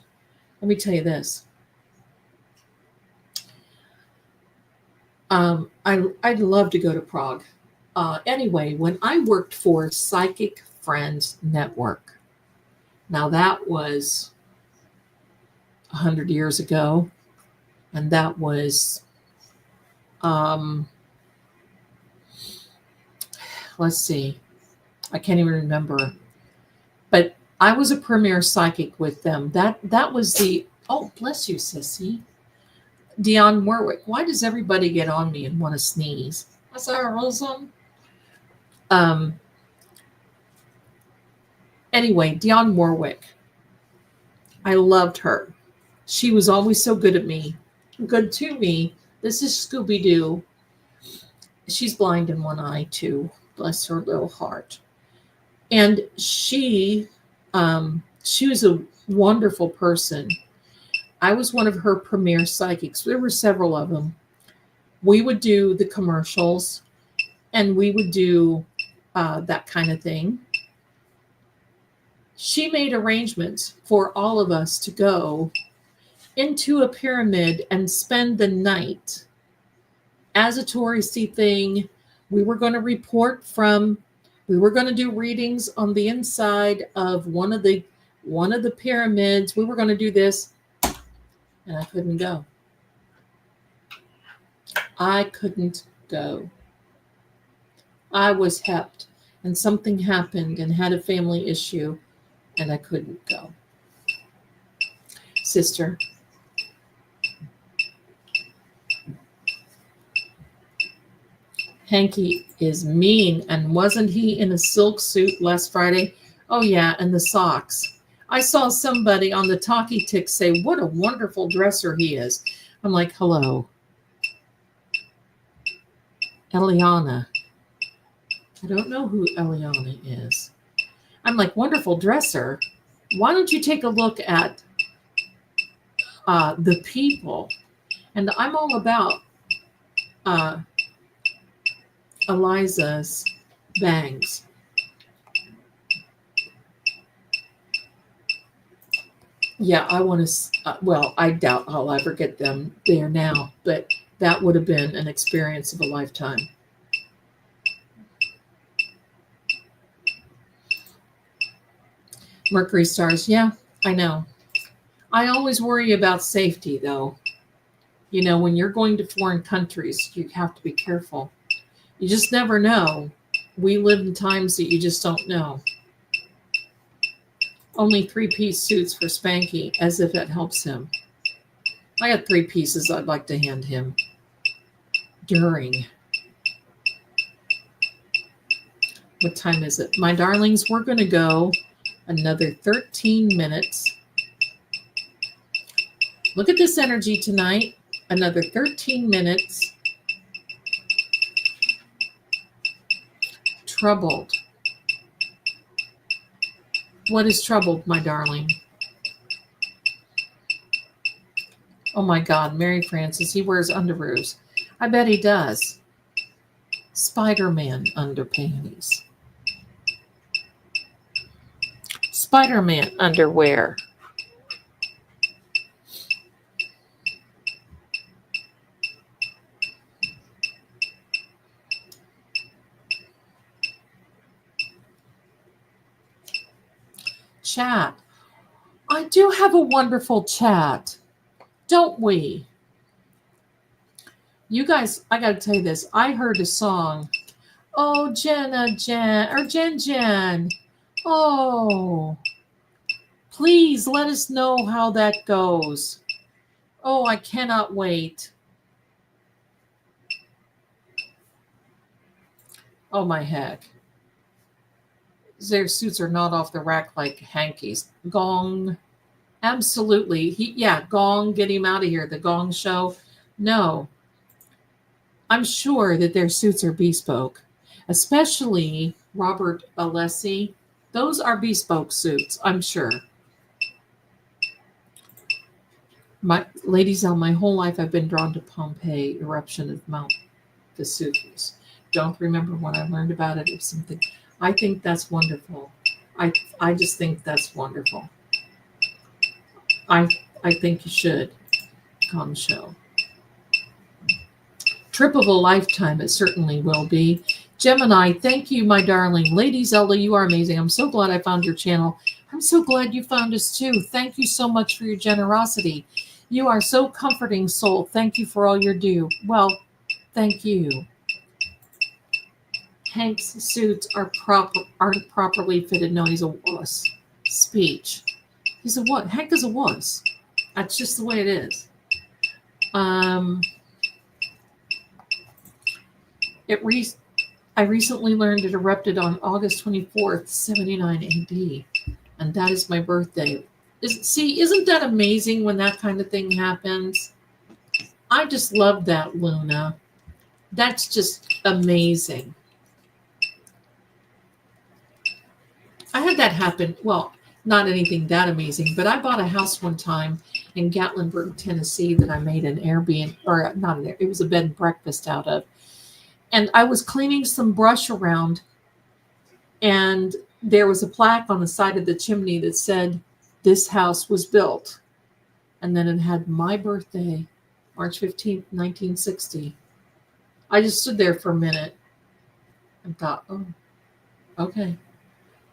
Let me tell you this. I'd love to go to Prague. Anyway, when I worked for Psychic Friends Network, now that was 100 years ago, and that was let's see. I can't even remember. But I was a premier psychic with them. That was the, oh, bless you, sissy. Dionne Warwick. Why does everybody get on me and want to sneeze? That's awesome. Anyway, Dionne Warwick. I loved her. She was always so good at me, good to me. This is Scooby Doo. She's blind in one eye too. Bless her little heart. And she was a wonderful person. I was one of her premier psychics. There were several of them. We would do the commercials, and we would do that kind of thing. She made arrangements for all of us to go into a pyramid and spend the night as a touristy thing. We were going to we were going to do readings on the inside of one of the pyramids. We were going to do this, and I couldn't go. I couldn't go. I was hepped, and something happened and had a family issue, and I couldn't go. Sister. Hanky is mean, and wasn't he in a silk suit last Friday? Oh yeah, and the socks. I saw somebody on the Talkie Tick say, what a wonderful dresser he is. I'm like, hello. Eliana. I don't know who Eliana is. I'm like, wonderful dresser. Why don't you take a look at the people? And I'm all about Eliza's bangs. Yeah, I want to, well, I doubt I'll ever get them there now, but that would have been an experience of a lifetime. Mercury stars, yeah, I know. I always worry about safety, though. You know, when you're going to foreign countries, you have to be careful. You just never know. We live in times that you just don't know. Only 3-piece suits for Spanky, as if it helps him. I got 3 pieces I'd like to hand him. During. What time is it? My darlings, we're going to go another 13 minutes. Look at this energy tonight. Another 13 minutes. Troubled. What is troubled, my darling? Oh my God, Mary Frances, he wears underoos. I bet he does. Spider-Man underpanties. Spider-Man underwear. Chat. I do have a wonderful chat, don't we? You guys, I got to tell you this. I heard a song. Oh, Jen. Oh, please let us know how that goes. Oh, I cannot wait. Oh, my heck. Their suits are not off the rack like hankies. Gong. Absolutely. Gong, get him out of here. The Gong Show. No. I'm sure that their suits are bespoke, especially Robert Alessi. Those are bespoke suits, I'm sure. Ladies, my whole life I've been drawn to Pompeii, eruption of Mount Vesuvius. Don't remember when I learned about it or something. I think that's wonderful. I just think that's wonderful. I think you should. Gong Show. Trip of a lifetime, it certainly will be. Gemini, thank you, my darling. Lady Zelda, you are amazing. I'm so glad I found your channel. I'm so glad you found us too. Thank you so much for your generosity. You are so comforting, soul. Thank you for all your do. Well, thank you. Hank's suits aren't properly fitted. No, he's a wuss. Speech. He's a what? Hank is a wuss. That's just the way it is. I recently learned it erupted on August 24th, 79 AD, and that is my birthday. Isn't that amazing when that kind of thing happens? I just love that, Luna. That's just amazing. I had that happen. Well, not anything that amazing, but I bought a house one time in Gatlinburg, Tennessee that I made an Airbnb, or not an Airbnb, it was a bed and breakfast out of. And I was cleaning some brush around, and there was a plaque on the side of the chimney that said, "This house was built." And then it had my birthday, March 15th, 1960. I just stood there for a minute and thought, oh, okay,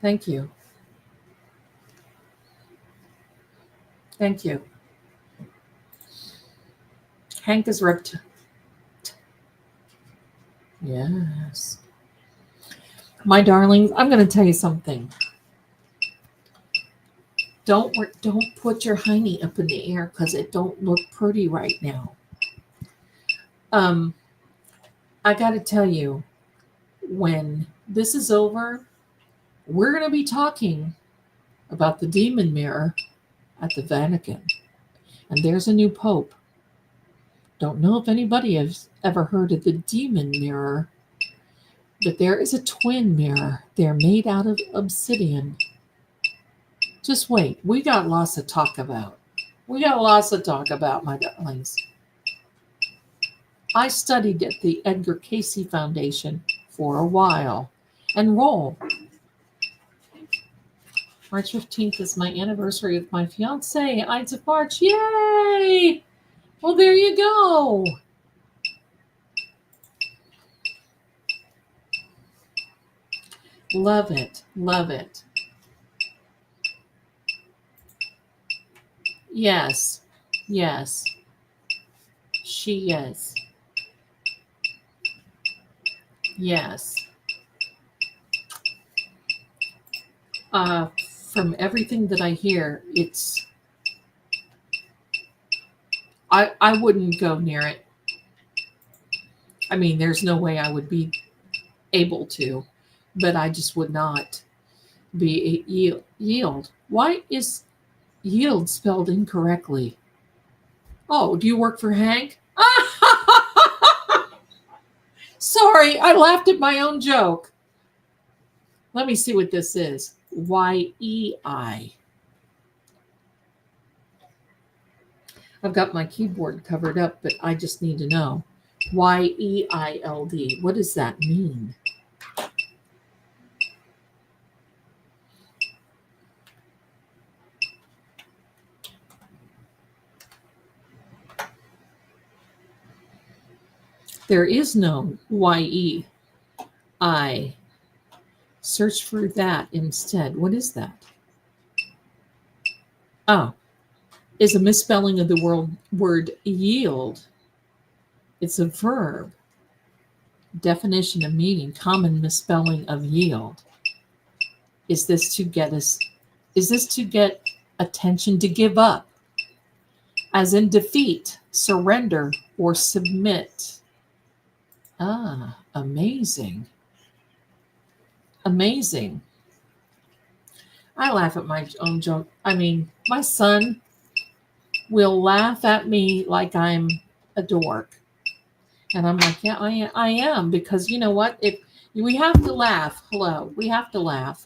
thank you. Thank you. Hank is ripped. Yes. My darlings, I'm going to tell you something. Don't put your hiney up in the air because it don't look pretty right now. I got to tell you, when this is over, we're going to be talking about the demon mirror at the Vatican. And there's a new pope. Don't know if anybody has ever heard of the demon mirror, but there is a twin mirror. They're made out of obsidian. Just wait. We got lots to talk about. My darlings. I studied at the Edgar Cayce Foundation for a while. And roll. March 15th is my anniversary with my fiance, Ides of March. Yay! Well, there you go. Love it. Love it. Yes. Yes. She is. Yes. From everything that I hear, I wouldn't go near it. I mean, there's no way I would be able to, but I just would not be yield. Why is yield spelled incorrectly? Oh, do you work for Hank? Sorry, I laughed at my own joke. Let me see what this is. YEI. I've got my keyboard covered up, but I just need to know. YEILD. What does that mean? There is no YEI. Search for that instead. What is that? Oh, is a misspelling of the word yield. It's a verb. Definition of meaning, common misspelling of yield. Is this to get attention, to give up? As in defeat, surrender, or submit. Ah, amazing. Amazing. I laugh at my own joke. I mean, my son will laugh at me like I'm a dork. And I'm like, yeah, I am, because you know what? If we have to laugh. Hello, we have to laugh.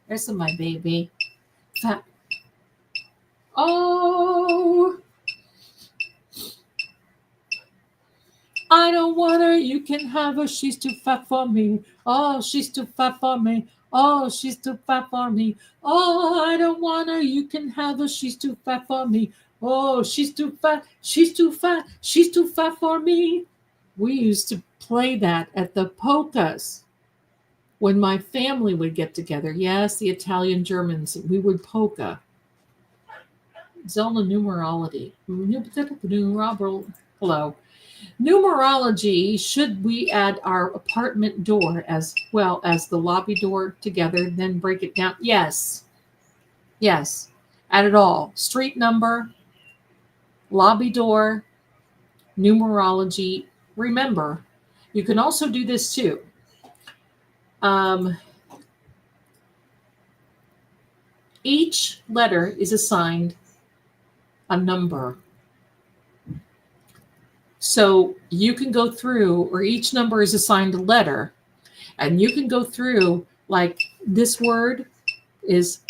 There's my baby. Oh, I don't want her. You can have her. She's too fat for me. Oh, she's too fat for me. Oh, she's too fat for me. Oh, I don't want her. You can have her. She's too fat for me. Oh, she's too fat. She's too fat. She's too fat for me. We used to play that at the polkas when my family would get together. Yes, the Italian Germans. We would polka. Zelda numerology. Hello. Numerology, should we add our apartment door as well as the lobby door together, then break it down? Yes. Yes. Add it all. Street number, lobby door, numerology. Remember, you can also do this too. Each letter is assigned a number. So you can go through, or each number is assigned a letter, and you can go through, like this word is,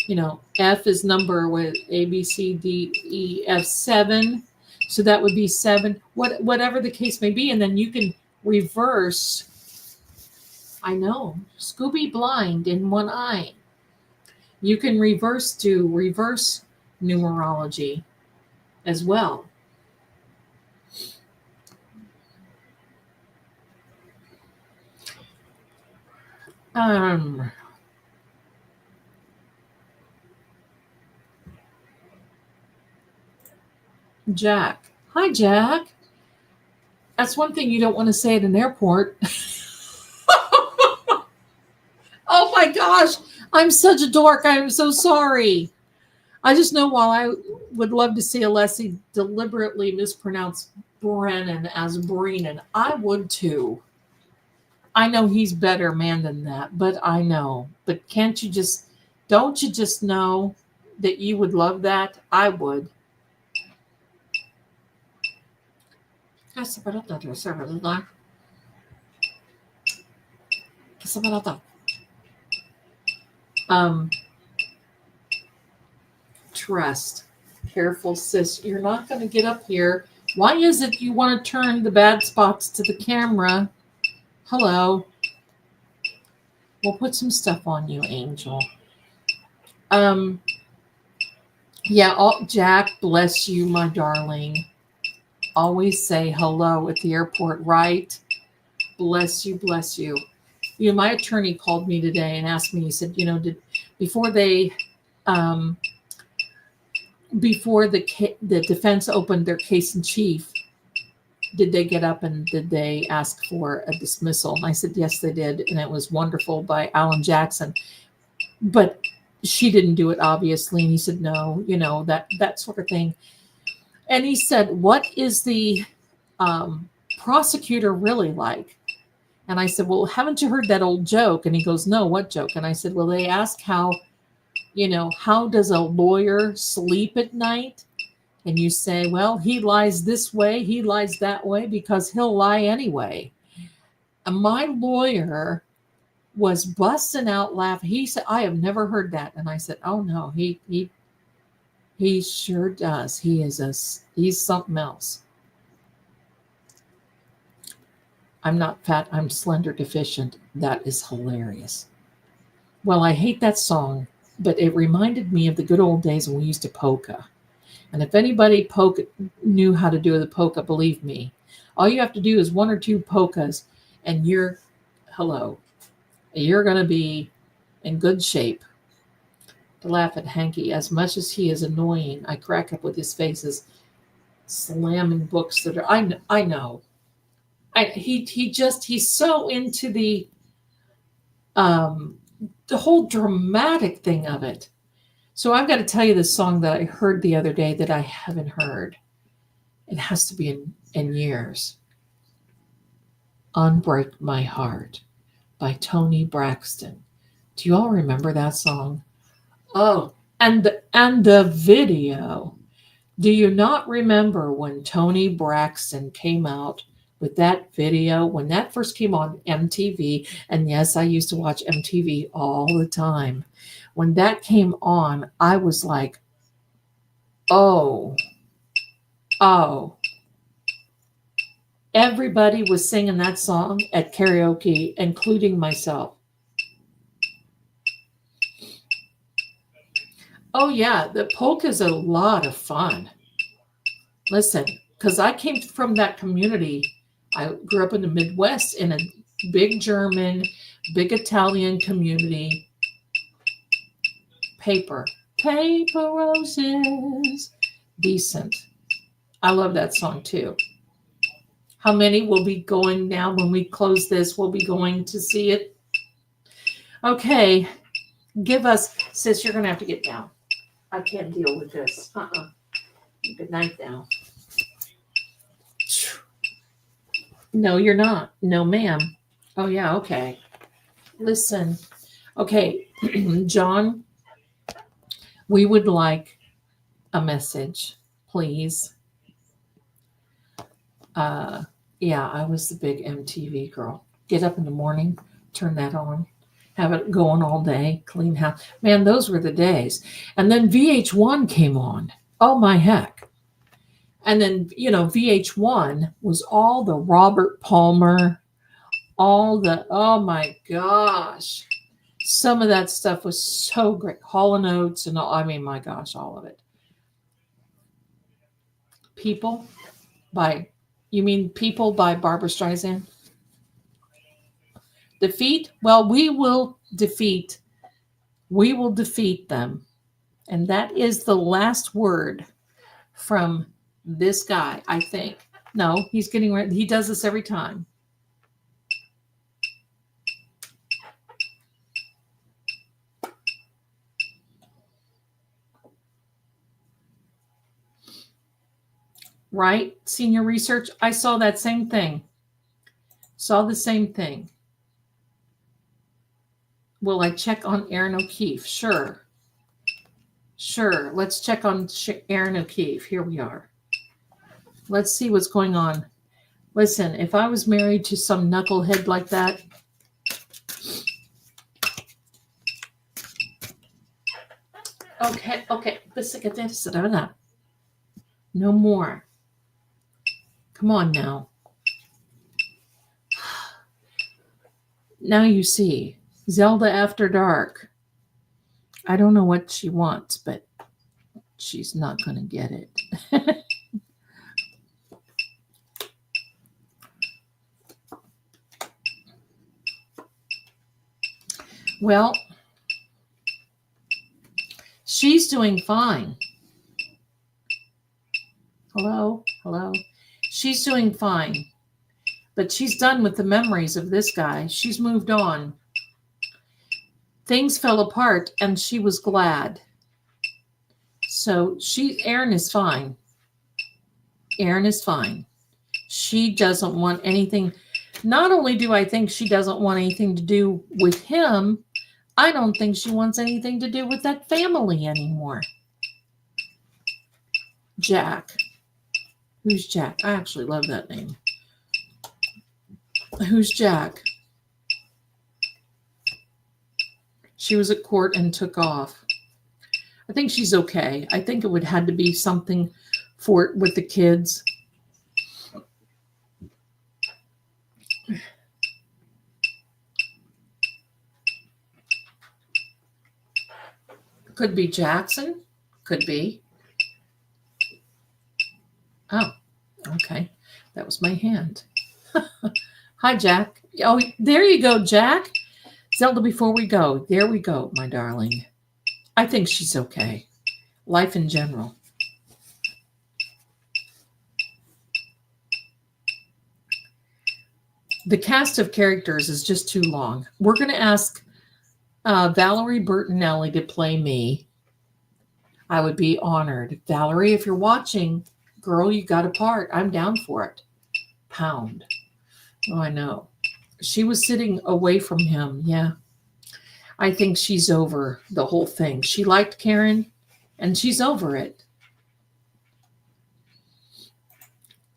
F is number with A, B, C, D, E, F, 7. So that would be 7, whatever the case may be. And then you can reverse. I know, Scooby blind in one eye. You can do reverse numerology as well. Jack. Hi, Jack. That's one thing you don't want to say at an airport. Oh my gosh. I'm such a dork. I'm so sorry. I just know while I would love to see Alessi deliberately mispronounce Brennan as Brennan, I would too. I know he's better man than that, but I know. But don't you just know that you would love that? I would. Trust. Careful, sis. You're not going to get up here. Why is it you want to turn the bad spots to the camera? Hello. We'll put some stuff on you, Angel. Jack, bless you, my darling. Always say hello at the airport, right? Bless you, bless you. My attorney called me today and asked me, he said, before the defense opened their case in chief, did they get up and did they ask for a dismissal? And I said, yes, they did. And it was wonderful by Alan Jackson. But she didn't do it, obviously. And he said, no, that sort of thing. And he said, what is the prosecutor really like? And I said, well, haven't you heard that old joke? And he goes, no, what joke? And I said, well, they ask how does a lawyer sleep at night? And you say, well, he lies this way, he lies that way, because he'll lie anyway. And my lawyer was busting out laughing. He said, I have never heard that. And I said, oh no, he sure does. He's something else. I'm not fat, I'm slender deficient. That is hilarious. Well, I hate that song, but it reminded me of the good old days when we used to polka. And if anybody knew how to do the polka, believe me, all you have to do is one or two polkas and you're going to be in good shape. To laugh at Hanky, as much as he is annoying, I crack up with his faces slamming books that are, I know. He's so into the whole dramatic thing of it. So I've got to tell you the song that I heard the other day that I haven't heard. It has to be in years. Unbreak My Heart by Toni Braxton. Do you all remember that song? Oh, and the video. Do you not remember when Toni Braxton came out with that video, when that first came on MTV? And yes, I used to watch MTV all the time. When that came on, I was like, oh. Everybody was singing that song at karaoke, including myself. Oh yeah, the polka's a lot of fun. Listen, because I came from that community. I grew up in the Midwest in a big German, big Italian community. Paper roses, decent. I love that song too. How many will be going now when we close this? We'll be going to see it. Okay. Give us, sis, you're going to have to get down. I can't deal with this. Good night now. No, you're not. No, ma'am. Oh, yeah. Okay. Listen. Okay. John, we would like a message, please. Yeah, I was the big MTV girl. Get up in the morning, turn that on, have it going all day, clean house. Man, those were the days. And then VH1 came on. Oh, my heck. And then, VH1 was all the Robert Palmer, all the, oh my gosh. Some of that stuff was so great. Hall & Oates and all, I mean, my gosh, all of it. People by Barbara Streisand? Defeat? Well, we will defeat them. And that is the last word from this guy, I think. No, he's getting ready. He does this every time. Right? Senior research. I saw that same thing. Saw the same thing. Will I check on Aaron O'Keefe? Sure. Sure. Let's check on Aaron O'Keefe. Here we are. Let's see what's going on. Listen, if I was married to some knucklehead like that, okay. No more. Come on now. Now you see. Zelda After Dark. I don't know what she wants, but she's not going to get it. Well, she's doing fine. Hello? She's doing fine. But she's done with the memories of this guy. She's moved on. Things fell apart and she was glad. So Aaron is fine. Aaron is fine. She doesn't want anything. Not only do I think she doesn't want anything to do with him, I don't think she wants anything to do with that family anymore. Jack. Who's Jack? I actually love that name. Who's Jack? She was at court and took off. I think she's okay. I think it would had to be something with the kids. Could be Jackson. Could be. Oh, okay. That was my hand. Hi, Jack. Oh, there you go, Jack. Zelda, before we go. There we go, my darling. I think she's okay. Life in general. The cast of characters is just too long. We're going to ask Valerie Bertinelli to play me. I would be honored. Valerie, if you're watching, girl, you got a part. I'm down for it. Pound. Oh, I know. She was sitting away from him. Yeah. I think she's over the whole thing. She liked Karen, and she's over it.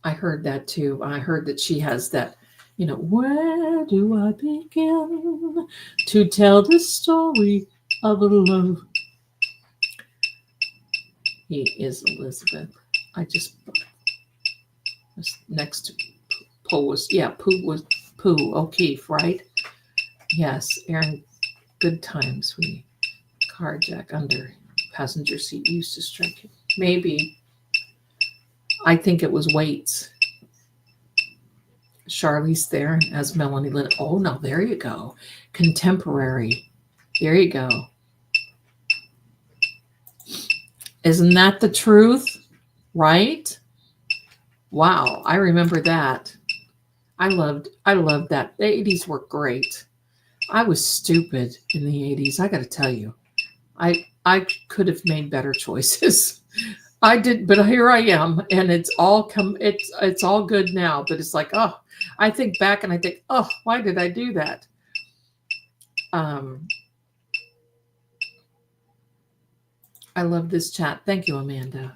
I heard that too. I heard that she has that, where do I begin to tell the story of a love? He is Elizabeth. I just next to Poe was, Pooh O'Keefe, right? Yes, Aaron, good times. We carjack under passenger seat used to strike him. Maybe. I think it was Waits. Charlize Theron as Melanie Lynn. Oh, no, there you go. Contemporary. There you go. Isn't that the truth? Right? Wow, I remember that. I loved that. The 80s were great. I was stupid in the 80s. I got to tell you, I could have made better choices. I did, but here I am, and it's all good now. But it's like, oh, I think back and I think, oh, why did I do that? I love this chat. Thank you, Amanda.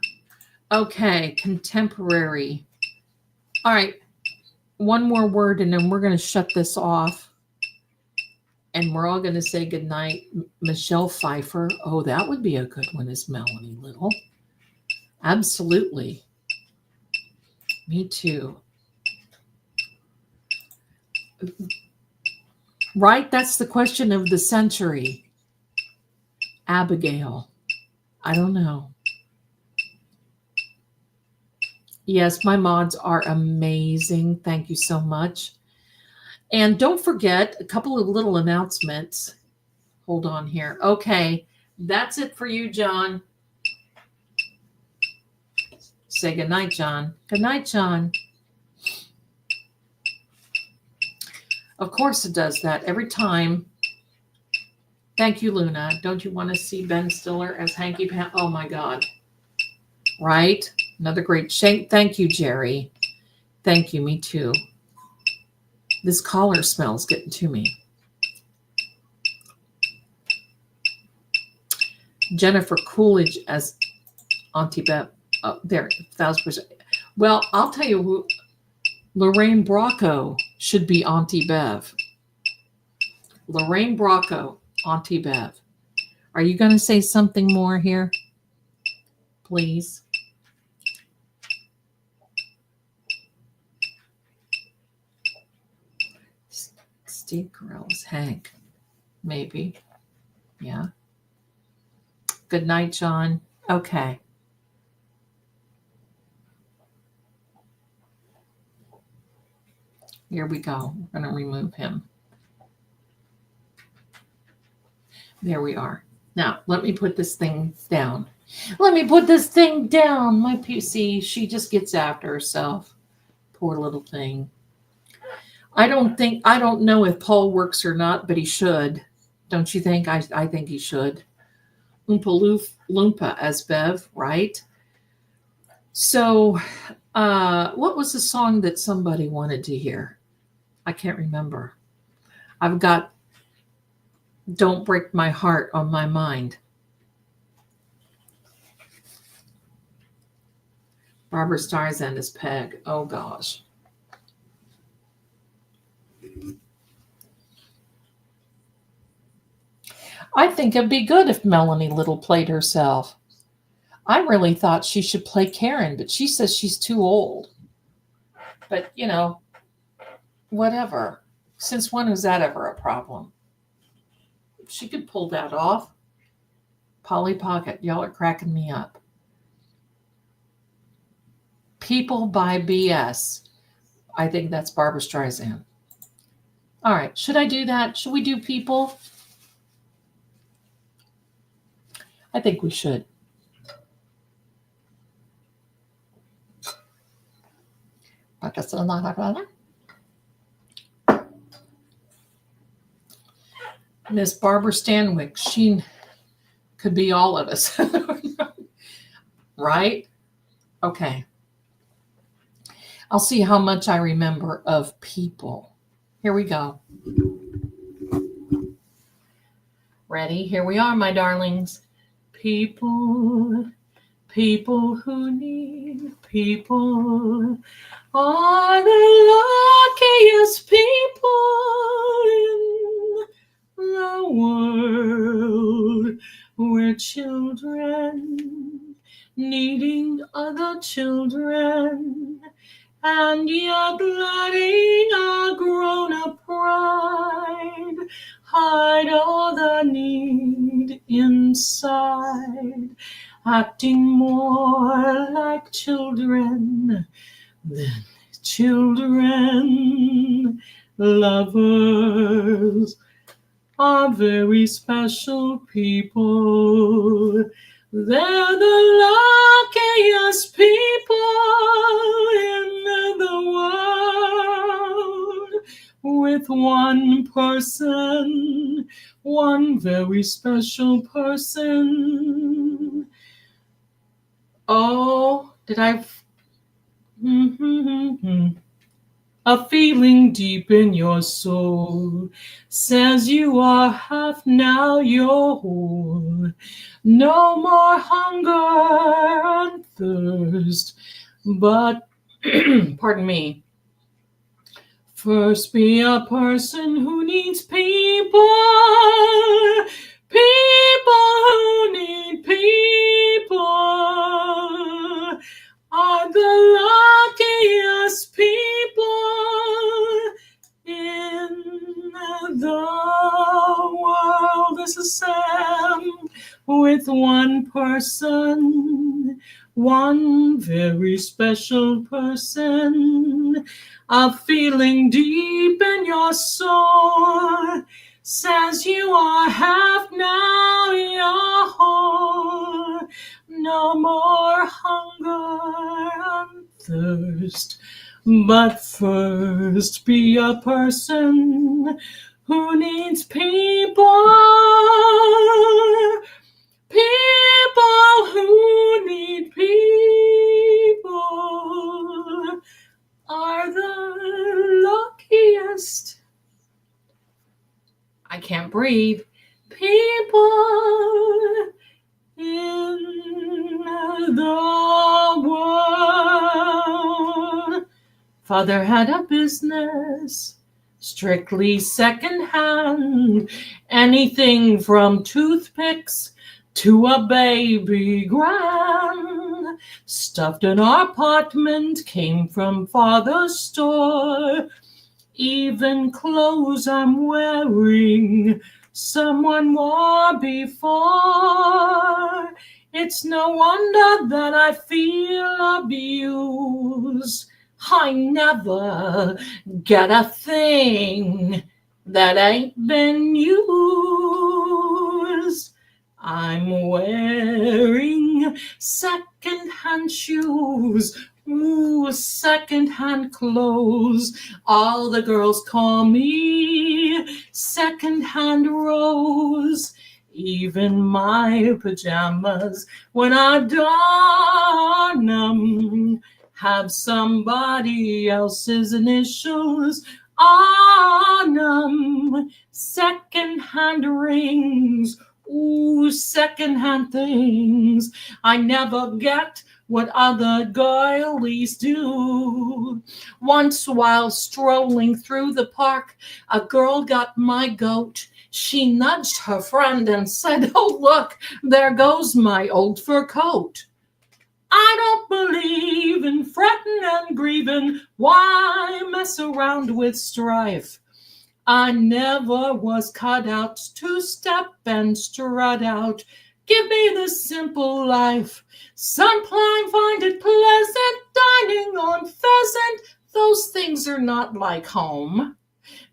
Okay, contemporary. All right, one more word, and then we're going to shut this off. And we're all going to say goodnight. Michelle Pfeiffer. Oh, that would be a good one, is Melanie Little. Absolutely. Me too. Right? That's the question of the century. Abigail. I don't know. Yes, my mods are amazing. Thank you so much. And don't forget a couple of little announcements. Hold on here. Okay, that's it for you, John. Say goodnight, John. Good night, John. Of course it does that every time. Thank you, Luna. Don't you want to see Ben Stiller as Hanky Pan? Oh, my God. Right? Another great shank. Thank you, Jerry. Thank you. Me too. This collar smells getting to me. Jennifer Coolidge as Auntie Beth. Oh, there, 1,000%. Well, I'll tell you who. Lorraine Bracco should be Auntie Bev. Lorraine Bracco, Auntie Bev. Are you going to say something more here? Please. Steve Carell is Hank. Maybe. Yeah. Good night, John. Okay. Here we go. We're going to remove him. There we are. Now, let me put this thing down. Let me put this thing down. My PC, she just gets after herself. Poor little thing. I don't know if Paul works or not, but he should. Don't you think? I think he should. Oompa Loompa as Bev, right? So, what was the song that somebody wanted to hear? I can't remember. I've got Don't Break My Heart on my mind. Barbara Streisand as Peg. Oh, gosh. I think it'd be good if Melanie Little played herself. I really thought she should play Karen, but she says she's too old. But, whatever. Since when was that ever a problem? She could pull that off. Polly Pocket, y'all are cracking me up. People by BS. I think that's Barbara Streisand. All right, should I do that? Should we do People? I think we should. Miss Barbara Stanwyck, she could be all of us. Right? Okay. I'll see how much I remember of People. Here we go. Ready? Here we are, my darlings. People who need people are the luckiest people in the world. We're children needing other children, and yet letting our grown-up pride hide all the need inside, acting more like children than children. Lovers are very special people. They're the luckiest people in the with one person, one very special person. Oh, did I? A feeling deep in your soul says you are half, now you're whole. No more hunger and thirst, but, pardon me, first be a person who needs people. People who need people are the luckiest people in the world. This is Sam with one person, one very special person. A feeling deep in your soul says you are half, now you're whole. No more hunger and thirst, but first be a person who needs people. People who need people are the luckiest. I can't breathe. People in the world. Father had a business, strictly secondhand, anything from toothpicks to a baby grand. Stuffed in our apartment came from Father's store. Even clothes I'm wearing, someone wore before. It's no wonder that I feel abused. I never get a thing that ain't been used. I'm wearing second-hand shoes, second-hand clothes. All the girls call me second-hand Rose. Even my pajamas, when I don them, have somebody else's initials on them. Second-hand rings, second-hand things. I never get what other girlies do. Once while strolling through the park, a girl got my goat. She nudged her friend and said, "Oh, look, there goes my old fur coat." I don't believe in fretting and grieving. Why mess around with strife? I never was cut out to step and strut out. Give me the simple life. Some find it pleasant, dining on pheasant. Those things are not like home.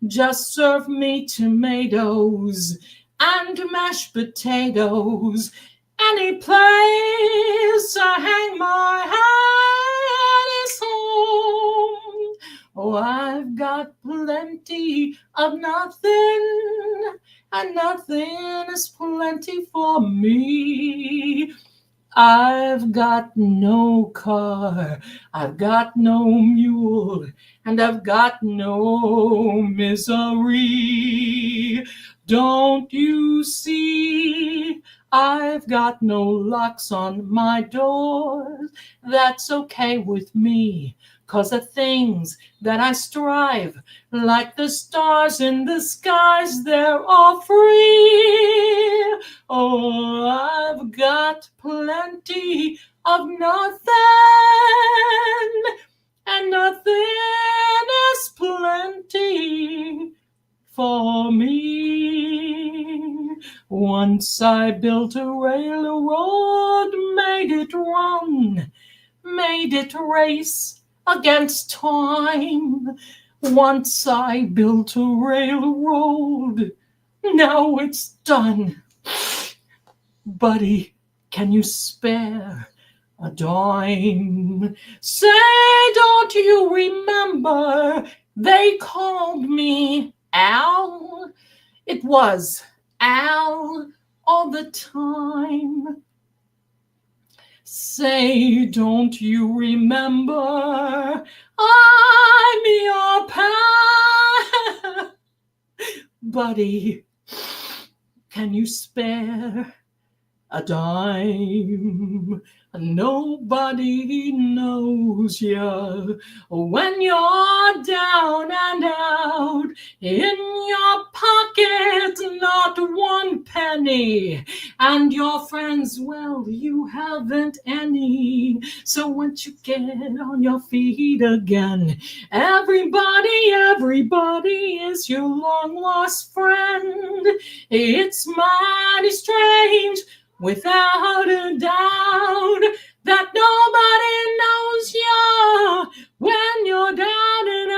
Just serve me tomatoes and mashed potatoes. Any place I hang my hat is home. Oh, I've got plenty of nothing, and nothing is plenty for me. I've got no car, I've got no mule, and I've got no misery. Don't you see? I've got no locks on my doors. That's okay with me, 'cause the things that I strive, like the stars in the skies, they're all free. Oh, I've got plenty of nothing, and nothing is plenty for me. Once I built a railroad, made it run, made it race against time. Once I built a railroad, now it's done. Buddy, can you spare a dime? Say, don't you remember They called me Al. It was Al all the time. Say, don't you remember? I'm your pal. Buddy, can you spare a dime? Nobody knows you when you're down and out. In your pocket, not one penny. And your friends, well, you haven't any. So once you get on your feet again, everybody is your long lost friend. It's mighty strange, without a doubt, that nobody knows you when you're down and out.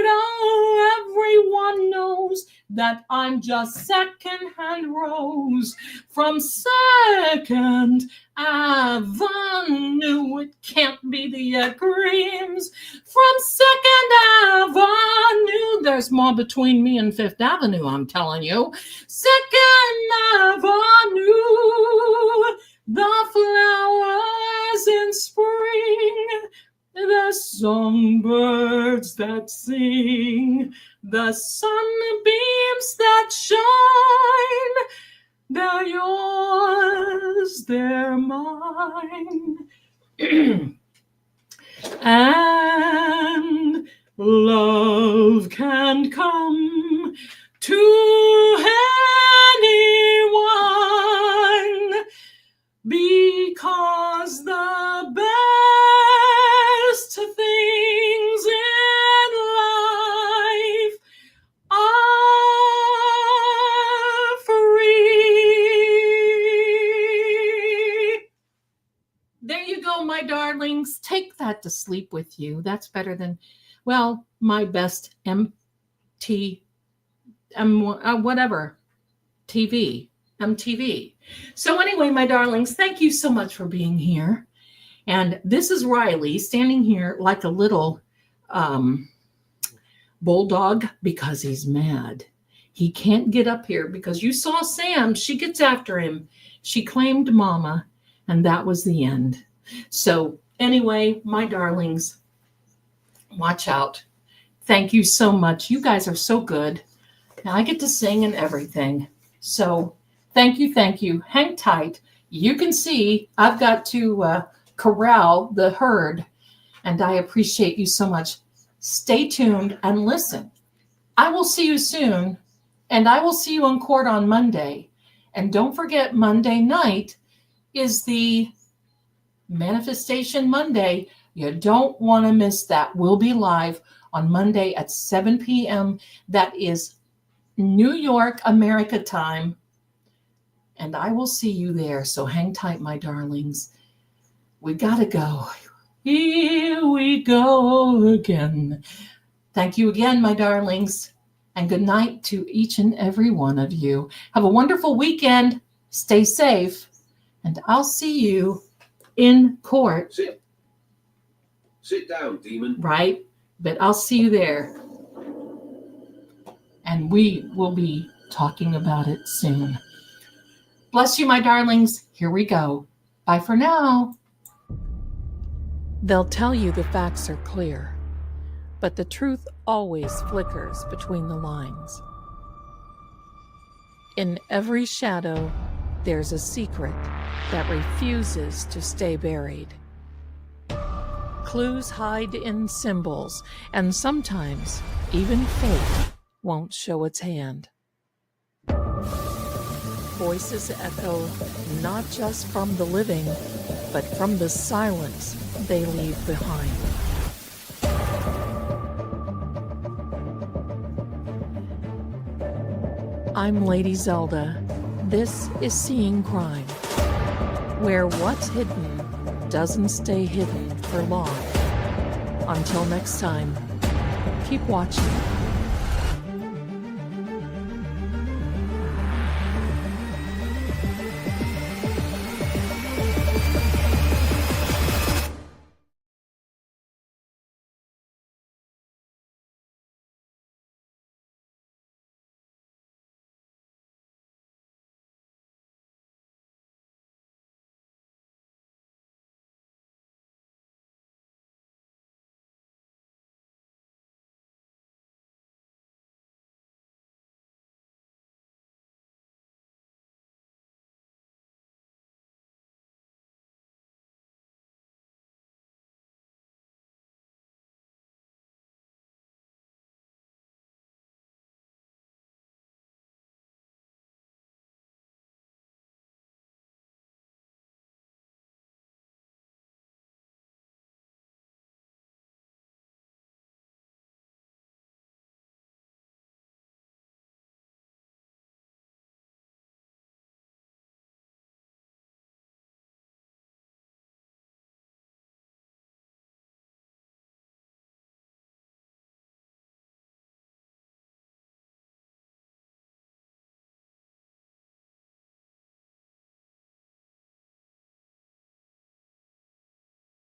Oh, everyone knows that I'm just second-hand Rose from Second Avenue. It can't be the Creams from Second Avenue. There's more between me and Fifth Avenue, I'm telling you. Second Avenue, the flowers in spring, the songbirds that sing, the sunbeams that shine. They're yours, they're mine. And love can come to anyone, because the best things in life are free. There you go, my darlings. Take that to sleep with you. That's better than, well, my best MTV. So anyway, my darlings, thank you so much for being here. And this is Riley standing here like a little bulldog because he's mad. He can't get up here because you saw Sam. She gets after him. She claimed mama, and that was the end. So anyway, my darlings, watch out. Thank you so much. You guys are so good. Now I get to sing and everything. So thank you. Hang tight. You can see I've got to corral the herd, and I appreciate you so much. Stay tuned and listen. I will see you soon, and I will see you in court on Monday. And don't forget, Monday night is the Manifestation Monday. You don't want to miss that. We'll be live on Monday at 7 p.m. That is New York, America time. And I will see you there. So hang tight, my darlings. We gotta go. Here we go again. Thank you again, my darlings. And good night to each and every one of you. Have a wonderful weekend. Stay safe. And I'll see you in court. Sit down, demon. Right? But I'll see you there. And we will be talking about it soon. Bless you, my darlings. Here we go. Bye for now. They'll tell you the facts are clear, but the truth always flickers between the lines. In every shadow, there's a secret that refuses to stay buried. Clues hide in symbols, and sometimes even fate won't show its hand. Voices echo not just from the living, but from the silence they leave behind. I'm Lady Zelda. This is Seeing Crime, where what's hidden doesn't stay hidden for long. Until next time, keep watching.